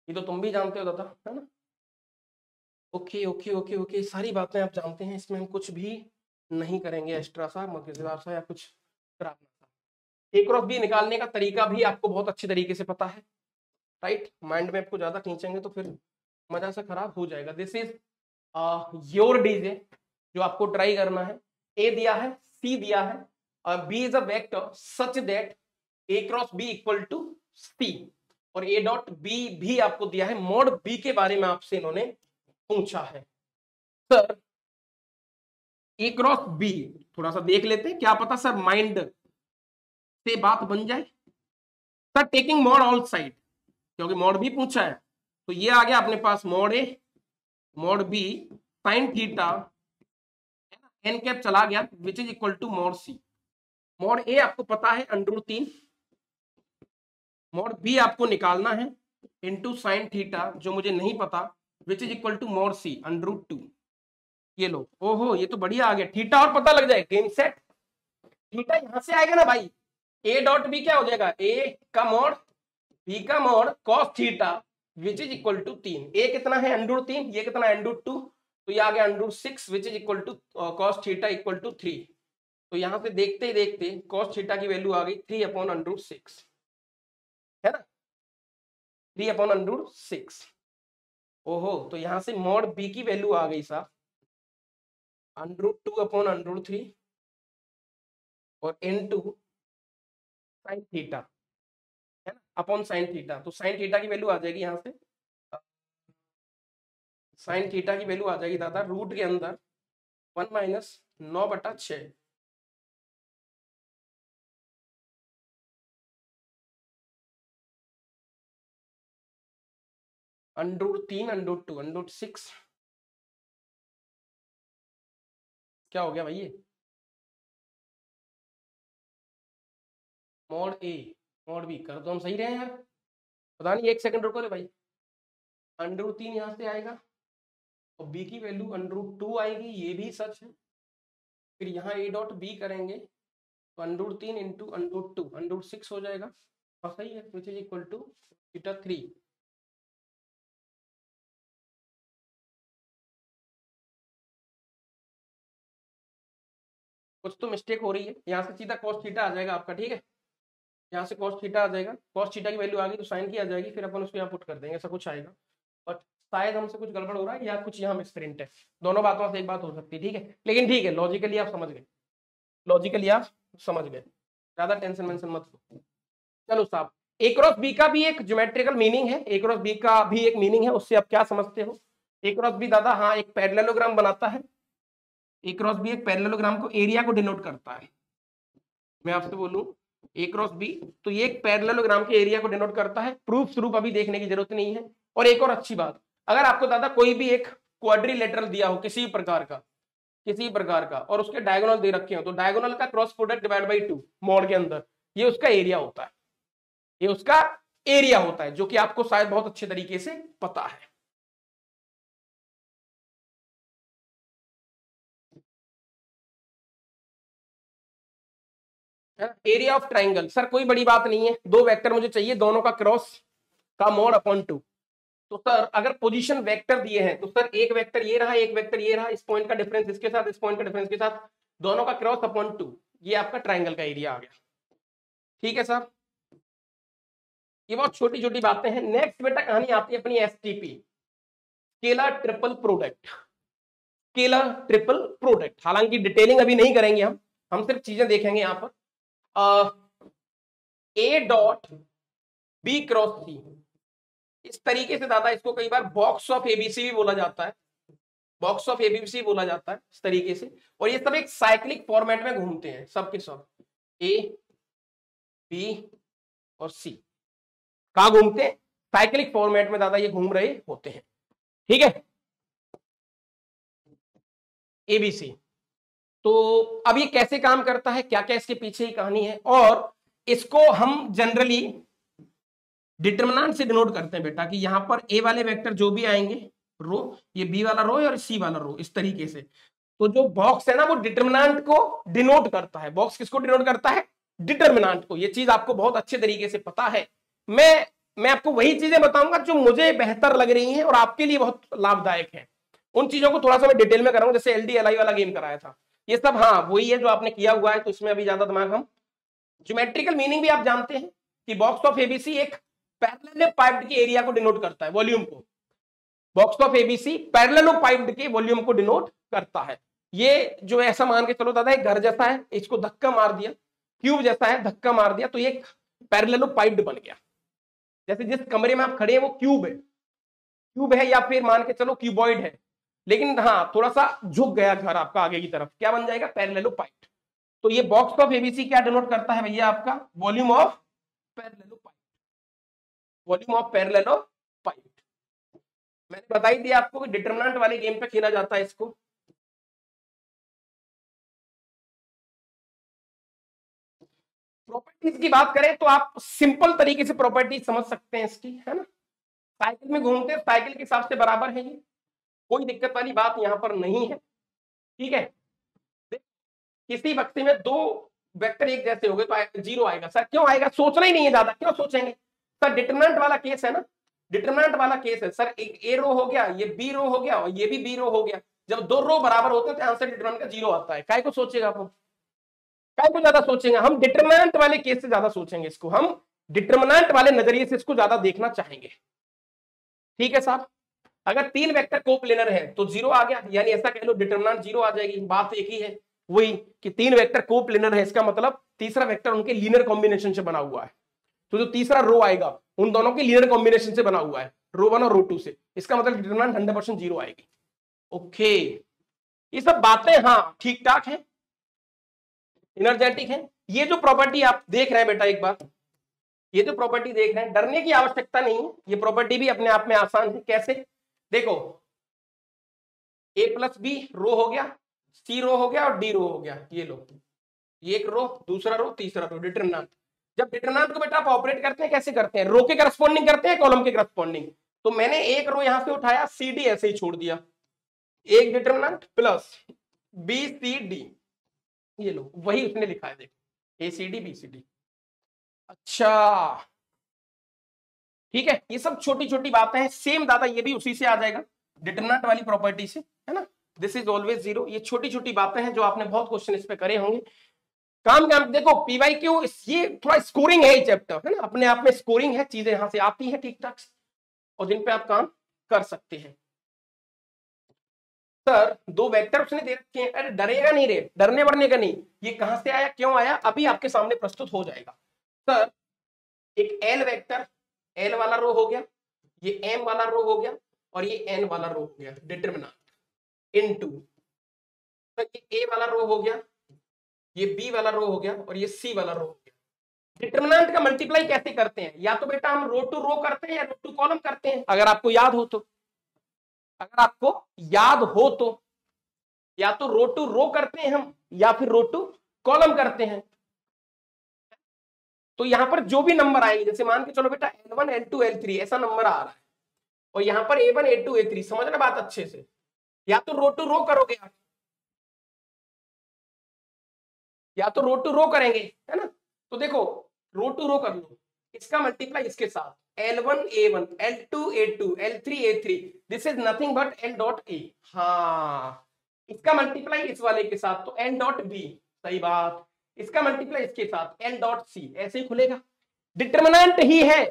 ये तो तुम भी जानते हो दादा, है ना? ओके ओके ओके ओके, सारी बातें आप जानते हैं, इसमें हम कुछ भी नहीं करेंगे एक्स्ट्रा सा मजेदार सा या कुछ खराब सा। ए क्रॉस बी निकालने का तरीका भी आपको बहुत अच्छे तरीके से पता है, राइट। माइंड में आपको ज्यादा खींचेंगे तो फिर मजा सा खराब हो जाएगा। दिस इज योर डीजे, जो आपको ट्राई करना है। ए दिया है, सी दिया है, और B is a vector such that A cross B equal to C, और ए डॉट बी भी आपको दिया है। मॉड बी के बारे में आपसे इन्होंने पूछा है। सर ए क्रॉस बी थोड़ा सा देख लेते हैं, क्या पता सर माइंड से बात बन जाए। Sir taking mod all side, क्योंकि मॉड बी पूछा है, तो ये आ गया अपने पास mod A mod B sine theta N cap चला गया, which is equal to mod C. Mod A आपको पता है √3, मॉड बी आपको निकालना है इनटू साइन थीटा, जो मुझे नहीं पता, which is equal to mod C √2। ये लो, ओहो ये तो बढ़िया आ गया, थीटा और पता लग जाए, गेम सेट। थीटा यहां से आएगा ना भाई, ए डॉट बी क्या हो जाएगा, ए का मॉड बी का mod cos theta which is equal to 3। A कितना है √3, ये कितना है √2, तो ये आ गया √6 which is equal to cos theta equal to 3। तो यहां से देखते ही देखते कॉस थीटा की वैल्यू आ गई 3/√6, है ना, 3/√6। ओहो, तो यहां से मॉड बी की वैल्यू आ गई साहब √2/√3 और इनटू साइन थीटा, है ना, अपॉन साइन थीटा। तो साइन थीटा की वैल्यू आ जाएगी यहां से, साइन थीटा की वैल्यू आ जाएगी दादा रूट के अंदर 1 - 9/6। √3 √2 √6 क्या हो गया भाई, ये मॉड ए मॉड बी कर तो हम सही रहे हैं यार, पता नहीं, एक सेकंड रुको रे भाई। √3 यहाँ से आएगा और बी की वैल्यू √2 आएगी, ये भी सच है। फिर यहाँ ए डॉट बी करेंगे तो √3 इंटू √2 √6 हो जाएगा, और सही है, विच इज इक्वल टू θ3। कुछ तो मिस्टेक हो रही है, यहाँ से सीधा cos थीटा आ जाएगा आपका, ठीक है, यहाँ से cos थीटा आ जाएगा, cos थीटा की वैल्यू आ गई तो साइन की आ जाएगी, फिर अपन उसको यहाँ पुट कर देंगे, ऐसा कुछ आएगा। बट शायद हमसे कुछ गड़बड़ हो रहा है या कुछ यहाँ मिसप्रिंट है, दोनों बातों से एक बात हो सकती है, ठीक है, लेकिन ठीक है, लॉजिकली आप समझ गए, लॉजिकली आप समझ गए, ज्यादा टेंशन वेंशन मत लो। चलो साहब, ए क्रॉस बी का भी एक ज्योमेट्रिकल मीनिंग है, ए क्रॉस बी का भी एक मीनिंग है, उससे आप क्या समझते हो। ए क्रॉस बी दादा हाँ एक पैरेललोग्राम बनाता है, ए क्रॉस बी एक पैरेललोग्राम को एरिया को डिनोट करता है। मैं आपसे बोलूं ए क्रॉस बी, तो ये एक पैरेललोग्राम के एरिया को डिनोट करता है, प्रूफ स्वरूप अभी देखने की जरूरत नहीं है। और एक और अच्छी बात, अगर आपको दादा कोई भी एक क्वाड्रिलेटरल दिया हो किसी प्रकार का, किसी प्रकार का, और उसके डायगोनल दे रखे हो, तो डायगोनल का cross product divide by 2 mod के अंदर, ये उसका एरिया होता है, ये उसका एरिया होता है, जो कि आपको शायद बहुत अच्छे तरीके से पता है। एरिया ऑफ ट्राइंगल सर कोई बड़ी बात नहीं है, दो वेक्टर मुझे चाहिए, दोनों का क्रॉस का मोड अपॉन 2। तो सर अगर पोजीशन वेक्टर दिए हैं तो सर एक वेक्टर ये रहा, एक वेक्टर ये रहा, इस पॉइंट का डिफरेंस इसके साथ, इस पॉइंट का डिफरेंस के साथ, दोनों का क्रॉस अपॉन 2, ये आपका ट्राइंगल का एरिया आ गया, ठीक है सर। ये बहुत छोटी छोटी बातें हैं। नेक्स्ट बेटा कहानी आती है अपनी STP, scalar triple product, scalar triple product, हालांकि डिटेलिंग अभी नहीं करेंगे हम सिर्फ चीजें देखेंगे यहाँ पर। ए डॉट बी क्रॉस सी, इस तरीके से दादा इसको कई बार बॉक्स ऑफ एबीसी भी बोला जाता है, बॉक्स ऑफ एबीसी बोला जाता है इस तरीके से। और ये सब एक साइक्लिक फॉर्मेट में घूमते हैं सब के सब, ए बी और सी कहा घूमते हैं, साइक्लिक फॉर्मेट में दादा ये घूम रहे होते हैं, ठीक है, एबीसी। तो अब ये कैसे काम करता है, क्या क्या इसके पीछे ही कहानी है, और इसको हम जनरली डिटरमिनेंट से डिनोट करते हैं बेटा, कि यहां पर ए वाले वेक्टर जो भी आएंगे रो, ये बी वाला रो और सी वाला रो, इस तरीके से। तो जो बॉक्स है ना वो डिटरमिनेंट को डिनोट करता है, बॉक्स किसको डिनोट करता है, डिटरमिनेंट को। ये चीज आपको बहुत अच्छे तरीके से पता है। मैं आपको वही चीजें बताऊंगा जो मुझे बेहतर लग रही हैं और आपके लिए बहुत लाभदायक है, उन चीजों को थोड़ा सा मैं डिटेल में कराऊंगा, जैसे LDLI वाला गेम कराया था, ये सब हाँ वही है जो आपने किया हुआ है, तो इसमें अभी ज्यादा दिमाग हम, ज्योमेट्रिकल मीनिंग भी आप जानते हैं कि बॉक्स ऑफ एबीसी एक पैरेललोपाइप्ड के एरिया को डिनोट करता है, वॉल्यूम को, बॉक्स ऑफ एबीसी पैरेललोपाइप्ड के वॉल्यूम को डिनोट करता है। ये जो ऐसा मान के चलो दादा एक घर जैसा है, इसको धक्का मार दिया, क्यूब जैसा है, धक्का मार दिया तो ये पैरेललोपाइप्ड बन गया। जैसे जिस कमरे में आप खड़े हैं वो क्यूब है या फिर मान के चलो क्यूबॉइड है, लेकिन हाँ थोड़ा सा झुक गया घर आपका आगे की तरफ, क्या बन जाएगा, पैरेललोपाइप्ड। तो ये बॉक्स ऑफ एबीसी क्या डिनोट करता है भैया, आपका volume of parallelepiped, volume of parallelepiped. मैंने बता ही दिया आपको कि डिटरमिनेंट वाले गेम पे खेला जाता है इसको। प्रॉपर्टीज की बात करें तो आप सिंपल तरीके से प्रॉपर्टीज समझ सकते हैं इसकी, है ना, साइकिल में घूमते हैं, साइकिल के हिसाब से बराबर है, ये कोई दिक्कत वाली बात यहां पर नहीं है, ठीक है। किसी बक्से में दो वेक्टर एक जैसे हो गए तो 0 आएगा। सर क्यों आएगा? सोचना ही नहीं है ज्यादा, क्यों सोचेंगे सर? डिटरमिनेंट वाला केस है ना, डिटरमिनेंट वाला केस है सर। एक ए रो हो गया, ये बी रो हो गया और ये भी बी रो हो गया। जब दो रो बराबर होते हैं तो आंसर डिटरमिनेंट का 0 आता है। काय को सोचेगा आप? काय को ज्यादा सोचेंगे? हम डिटरमिनेंट वाले केस से ज्यादा सोचेंगे इसको, हम डिटरमिनेंट वाले नजरिए से इसको ज्यादा देखना चाहेंगे। ठीक है साहब। अगर 3 वेक्टर कोप्लेनर है तो 0 आ गया, यानी ऐसा कह लो डिटरमिनेंट 0 आ जाएगी। बात एक ही है, वही कि 3 वेक्टर कोप्लेनर है, इसका मतलब तीसरा वेक्टर उनके लीनियर कॉम्बिनेशन से बना हुआ है। तो जो तीसरा रो आएगा उन दोनों के लीनियर कॉम्बिनेशन से बना हुआ है, रो 1 और रो 2 से। इसका मतलब डिटरमिनेंट 100% 0 आएगी। ओके, ये सब बातें हाँ ठीक ठाक है, एनर्जेटिक है। ये जो प्रॉपर्टी आप देख रहे हैं बेटा, एक बार ये जो प्रॉपर्टी देख रहे हैं, डरने की आवश्यकता नहीं है। ये प्रॉपर्टी भी अपने आप में आसान है। कैसे? देखो, a प्लस बी रो हो गया, सी रो हो गया और डी रो हो गया। ये लो, ये एक रो, दूसरा रो, तीसरा रो, डिटरमिनेंट। जब डिटरमिनेंट को बेटा आप ऑपरेट करते हैं, कैसे करते हैं? रो के करस्पॉन्डिंग करते हैं, कॉलम के करस्पॉन्डिंग। तो मैंने एक रो यहां से उठाया, सी डी ऐसे ही छोड़ दिया, एक determinant plus B C D. ये लो, वही उसने लिखा है, देखो A C D B C D. अच्छा ठीक है, ये सब छोटी छोटी बातें हैं। सेम दादा ये भी उसी से आ जाएगा, डिटरमिनेंट वाली प्रॉपर्टी से, है ना। This is always 0। ये छोटी छोटी बातें हैं जो आपने बहुत क्वेश्चन इस पे करे होंगे। काम देखो पीवाई क्यू, ये थोड़ा स्कोरिंग है चैप्टर, है ना, अपने आप में स्कोरिंग है, चीजें यहां से आती हैं ठीक ठाक और जिन पे आप काम कर सकते हैं। सर 2 वेक्टर उसने दे रखे हैं, अरे डरेगा नहीं रे, डरने वरने का नहीं। ये कहां से आया, क्यों आया, अभी आपके सामने प्रस्तुत हो जाएगा। सर एक एल वेक्टर, एल वाला रो हो गया, ये एम वाला रो हो गया और ये एन वाला रो हो गया, डिटरमिनेंट इनटू, तो ये ए वाला रो हो गया, ये बी वाला रो हो गया और ये सी वाला रो हो गया। डिटरमिनेंट का मल्टीप्लाई कैसे करते हैं? या तो बेटा हम रो टू रो करते हैं या रो टू कॉलम करते हैं, अगर आपको याद हो तो। अगर आपको याद हो तो या तो रो टू रो करते हैं हम, या फिर रो टू कॉलम करते हैं। तो यहां पर जो भी नंबर आएंगे, जैसे मान के चलो बेटा L1 L2 L3 ऐसा नंबर आ रहा है, और यहां पर A1 A2 A3, समझना बात अच्छे से। या तो रो टू रो करोगे आप, या तो रो टू रो करेंगे, है ना। तो देखो रो टू रो कर लो, इसका मल्टीप्लाई इसके साथ, L1 A1 L2 A2 L3 A3, this is nothing but L dot A। हाँ, इसका मल्टीप्लाई इस वाले के साथ तो L डॉट B, सही बात। इसका मल्टीप्लाई इसके साथ L डॉट C, ऐसे ही खुलेगा। डिटरमिनेंट ही है,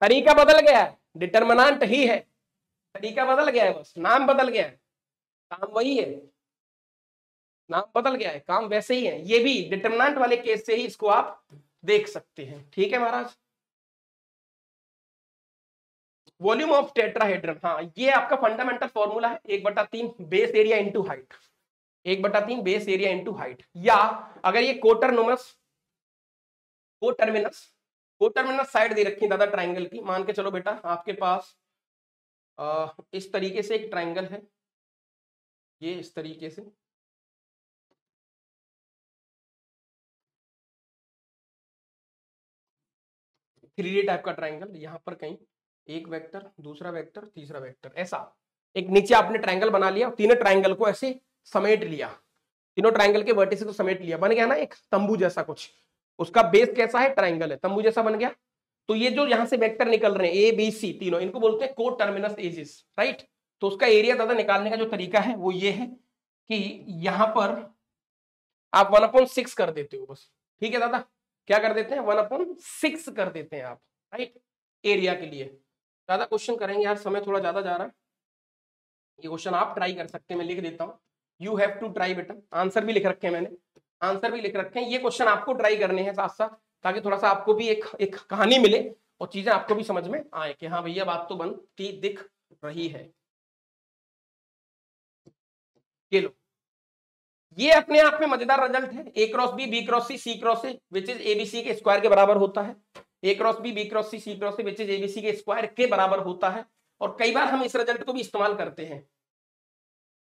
तरीका बदल गया है, डिटरमिनेंट ही है, तरीका बदल गया है, बस नाम बदल गया है, काम वही है, नाम बदल गया है, काम वैसे ही है। ये भी डिटरमिनेंट वाले केस से ही इसको आप देख सकते हैं। ठीक है महाराज। वॉल्यूम ऑफ टेट्राहेड्रन, हाँ ये आपका फंडामेंटल फॉर्मूला है, 1/3 base area into height, 1/3 base area into height. या अगर ये कोटरमिनस साइड दे रखी है दादा ट्राइंगल की, मान के चलो बेटा आपके पास इस तरीके से एक ट्राइंगल है, ये इस तरीके से, थ्री डी टाइप का ट्राइंगल, यहां पर कहीं एक वेक्टर, दूसरा वेक्टर, तीसरा वेक्टर, ऐसा एक नीचे आपने ट्राइंगल बना लिया, तीनों ट्राइंगल को ऐसे समेट लिया, तीनों ट्राइंगल के वर्टिसेस को समेट लिया, बन गया ना एक तंबू जैसा कुछ। उसका बेस कैसा है, ट्राइंगल है, तंबू जैसा बन गया। तो ये जो यहां से वेक्टर निकल रहे हैं ए बी सी तीनों, इनको बोलते हैं कोटर्मिनस एजेस, राइट। तो उसका एरिया दादा निकालने का जो तरीका है वो ये है कि यहां पर आप 1/6 कर देते हो बस। ठीक है दादा, क्या कर देते हैं, 1/6 कर देते हैं आप, राइट, एरिया के लिए। दादा क्वेश्चन करेंगे यार, समय थोड़ा ज्यादा जा रहा है, ये क्वेश्चन आप ट्राई कर सकते हैं, मैं लिख देता हूँ, यू हैव टू ट्राई बेटा। आंसर भी लिख रखे हैं मैंने, आंसर भी लिख रखे हैं, ये क्वेश्चन आपको ट्राई करने हैं साथ साथ, ताकि थोड़ा सा आपको भी एक कहानी मिले और चीजें आपको भी समझ में आए कि हाँ भैया बात तो बनती दिख रही है। ये लो, ये अपने आप में मजेदार रिजल्ट है। A cross B, B cross C, C cross A, which is ABC के स्क्वायर के बराबर होता है। A cross B, B cross C, C cross A, which is ABC के स्क्वायर के बराबर होता है। और कई बार हम इस रिजल्ट को भी इस्तेमाल करते हैं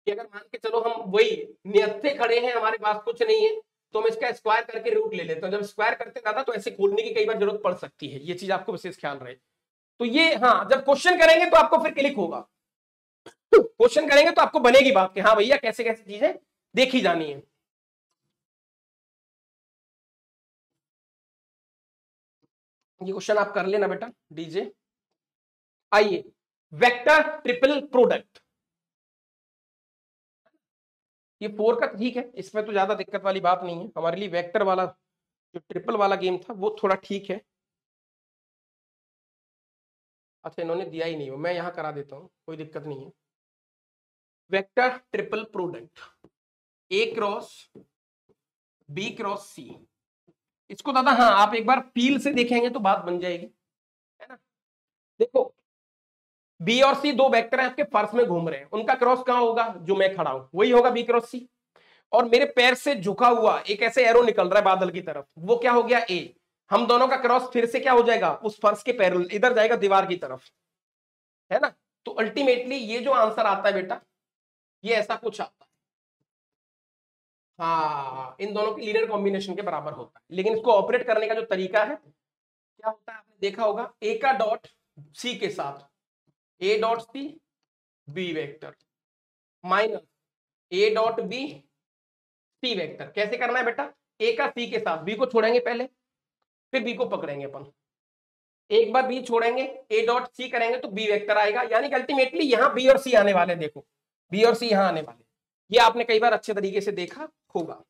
कि अगर मान के चलो हम वही नियत से खड़े हैं, हमारे पास कुछ नहीं है, तो हम इसका स्क्वायर करके रूट ले लेते हैं। जब स्क्वायर करते ज्यादा तो ऐसे खोलने की कई बार जरूरत पड़ सकती है, ये चीज आपको विशेष ख्याल रहे। तो ये हाँ, जब क्वेश्चन करेंगे तो आपको फिर क्लिक होगा, क्वेश्चन करेंगे तो आपको बनेगी बात कि हाँ भैया कैसे कैसे चीजें देखी जानी है। ये क्वेश्चन आप कर लेना बेटा डीजे। आइए, वेक्टर ट्रिपल प्रोडक्ट, ये 4 का ठीक है, इसमें तो ज्यादा दिक्कत वाली बात नहीं है हमारे लिए। वेक्टर वाला जो ट्रिपल वाला गेम था वो थोड़ा ठीक है। अच्छा, इन्होंने दिया ही नहीं, मैं यहां करा देता हूं, कोई दिक्कत नहीं है। Vector triple product A cross B cross C, इसको दादा हाँ आप एक बार फील से देखेंगे तो बात बन जाएगी, है ना। देखो, बी और सी 2 वेक्टर हैं आपके फर्श में घूम रहे हैं, उनका क्रॉस कहां होगा, जो मैं खड़ा हूं वही होगा बी क्रॉस सी। और मेरे पैर से झुका हुआ एक ऐसे एरो निकल रहा है बादल की तरफ, वो क्या हो गया ए। हम दोनों का क्रॉस फिर से क्या हो जाएगा, उस फर्श के पैरेलल इधर जाएगा दीवार की तरफ, है ना। तो अल्टीमेटली ये जो आंसर आता है बेटा, ये ऐसा कुछ आता है। हाँ, इन दोनों के लीनियर कॉम्बिनेशन के बराबर होता है, लेकिन इसको ऑपरेट करने का जो तरीका है क्या होता है आपने देखा होगा, ए का डॉट सी के साथ A dot C B vector minus A dot B C vector. कैसे करना है बेटा, ए का सी के साथ बी को छोड़ेंगे पहले, फिर बी को पकड़ेंगे अपन, एक बार बी छोड़ेंगे ए डॉट सी करेंगे तो बी वेक्टर आएगा, यानी कि अल्टीमेटली यहां बी और सी आने वाले, देखो बी और सी यहां आने वाले, ये आपने कई बार अच्छे तरीके से देखा होगा।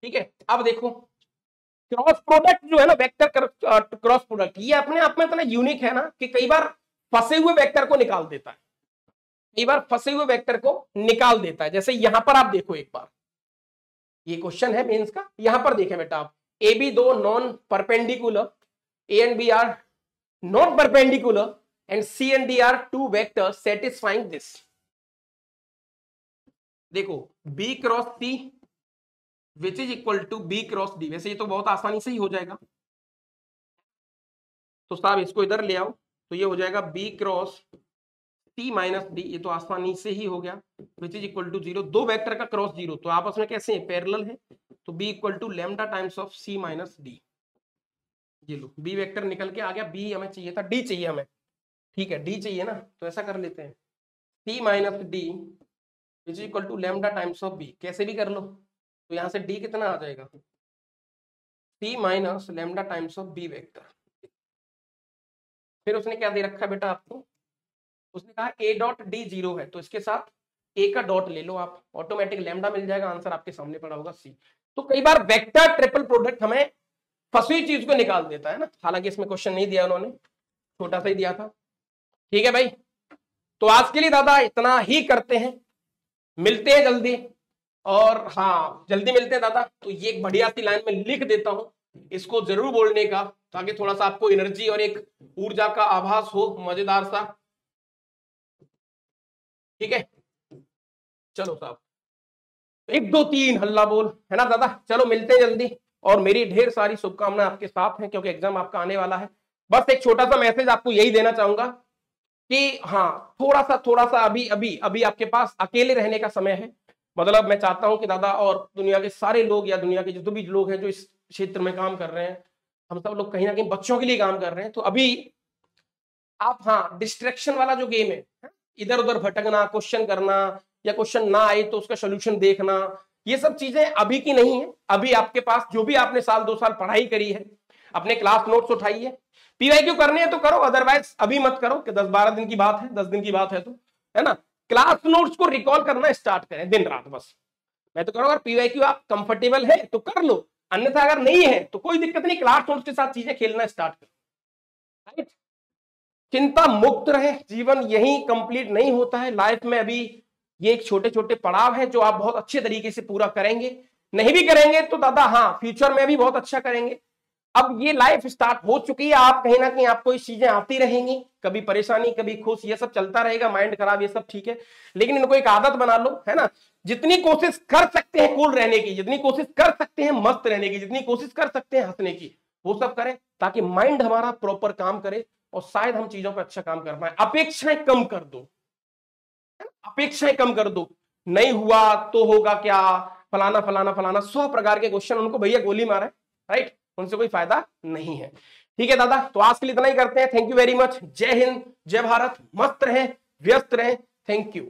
ठीक है, अब देखो क्रॉस प्रोडक्ट जो है ना, वेक्टर क्रॉस प्रोडक्ट, ये अपने आप में इतना यूनिक है ना कि कई बार फंसे हुए वेक्टर को निकाल देता है, कई बार फंसे हुए वेक्टर को निकाल देता है। जैसे यहां पर आप देखो एक बार, ये क्वेश्चन है मेंस का, यहां पर देखें बेटा आप, A B 2 non perpendicular, A and B are not perpendicular and C and D are 2 vector satisfying this. देखो B cross C which is equal to B cross D, वैसे ये तो बहुत आसानी से ही हो जाएगा, तो साहब इसको इधर ले आओ, तो ये हो जाएगा B cross C minus D, ये तो आसानी से ही हो गया, which is equal to 0, 2 vector का क्रॉस 0, तो आपस में कैसे हैं, पैरेलल है, तो B equal to lambda times of C minus D. ये लो बी वेक्टर निकल के आ गया, बी हमें चाहिए था, डी चाहिए हमें, ठीक है डी चाहिए ना, तो ऐसा कर लेते हैं C minus D which is equal to lambda times of B, कैसे भी कर लो, तो यहां से डी कितना आ जाएगा, C minus lambda times of B vector. फिर उसने क्या दे रखा है बेटा आपको, उसने कहा ए डॉट डी 0 है, तो इसके साथ ए का डॉट ले लो आप, ऑटोमेटिक लैम्डा मिल जाएगा, आंसर आपके सामने पड़ा होगा सी। तो कई बार वेक्टर ट्रिपल प्रोडक्ट हमें फंसी चीज को निकाल देता है ना, हालांकि इसमें क्वेश्चन नहीं दिया उन्होंने, छोटा सा ही दिया था। ठीक है भाई, तो आज के लिए दादा इतना ही करते हैं, मिलते हैं जल्दी, और हाँ जल्दी मिलते हैं दादा। तो ये एक बढ़िया सी लाइन में लिख देता हूं, इसको जरूर बोलने का, ताकि थोड़ा सा आपको एनर्जी और एक ऊर्जा का आभास हो, मजेदार सा। ठीक है, चलो साहब 1 2 3 हल्ला बोल, है ना दादा। चलो मिलते हैं जल्दी, और मेरी ढेर सारी शुभकामनाएं आपके साथ हैं, क्योंकि एग्जाम आपका आने वाला है। बस एक छोटा सा मैसेज आपको यही देना चाहूंगा कि हाँ थोड़ा सा अभी अभी अभी आपके पास अकेले रहने का समय है। मतलब मैं चाहता हूं कि दादा और दुनिया के सारे लोग, या दुनिया के जो भी लोग हैं जो इस क्षेत्र में काम कर रहे हैं, हम सब लोग कहीं ना कहीं बच्चों के लिए काम कर रहे हैं, तो अभी आप हाँ डिस्ट्रैक्शन वाला जो गेम है, इधर उधर भटकना, क्वेश्चन करना, या क्वेश्चन ना आए तो उसका सोल्यूशन देखना, ये सब चीजें अभी की नहीं है। अभी आपके पास जो भी आपने 1-2 साल पढ़ाई करी है, अपने क्लास नोट्स उठाइए, पीवाईक्यू करने हैं तो करो, अदरवाइज अभी मत करो कि 10-12 दिन की बात है, 10 दिन की बात है तो, है ना। क्लास नोट्स को रिकॉल करना स्टार्ट करें दिन रात, बस मैं तो करूँ, अगर पीवाईक्यू आप कंफर्टेबल है तो कर लो, अन्यथा अगर नहीं है तो कोई दिक्कत नहीं, क्लास नोट्स के साथ चीजें खेलना स्टार्ट करो, राइट। चिंता मुक्त रहे, जीवन यही कंप्लीट नहीं होता है लाइफ में, अभी ये एक छोटे छोटे पड़ाव है जो आप बहुत अच्छे तरीके से पूरा करेंगे, नहीं भी करेंगे तो दादा हाँ फ्यूचर में भी बहुत अच्छा करेंगे। अब ये लाइफ स्टार्ट हो चुकी है, आप कहीं ना कहीं आपको ये चीजें आती रहेंगी, कभी परेशानी कभी खुश, ये सब चलता रहेगा, माइंड खराब ये सब ठीक है, लेकिन इनको एक आदत बना लो, है ना। जितनी कोशिश कर सकते हैं कूल रहने की, जितनी कोशिश कर सकते हैं मस्त रहने की, जितनी कोशिश कर सकते हैं हंसने की, वो सब करें, ताकि माइंड हमारा प्रॉपर काम करे और शायद हम चीजों पर अच्छा काम कर पाए। अपेक्षाएं कम कर दो, अपेक्षाएं कम कर दो, नहीं हुआ तो होगा क्या, फलाना फलाना फलाना 100 प्रकार के क्वेश्चन, उनको भैया गोली मारे, राइट, उनसे कोई फायदा नहीं है। ठीक है दादा, तो आज के लिए इतना ही करते हैं। थैंक यू वेरी मच, जय हिंद, जय भारत, मस्त रहें, व्यस्त रहें, थैंक यू।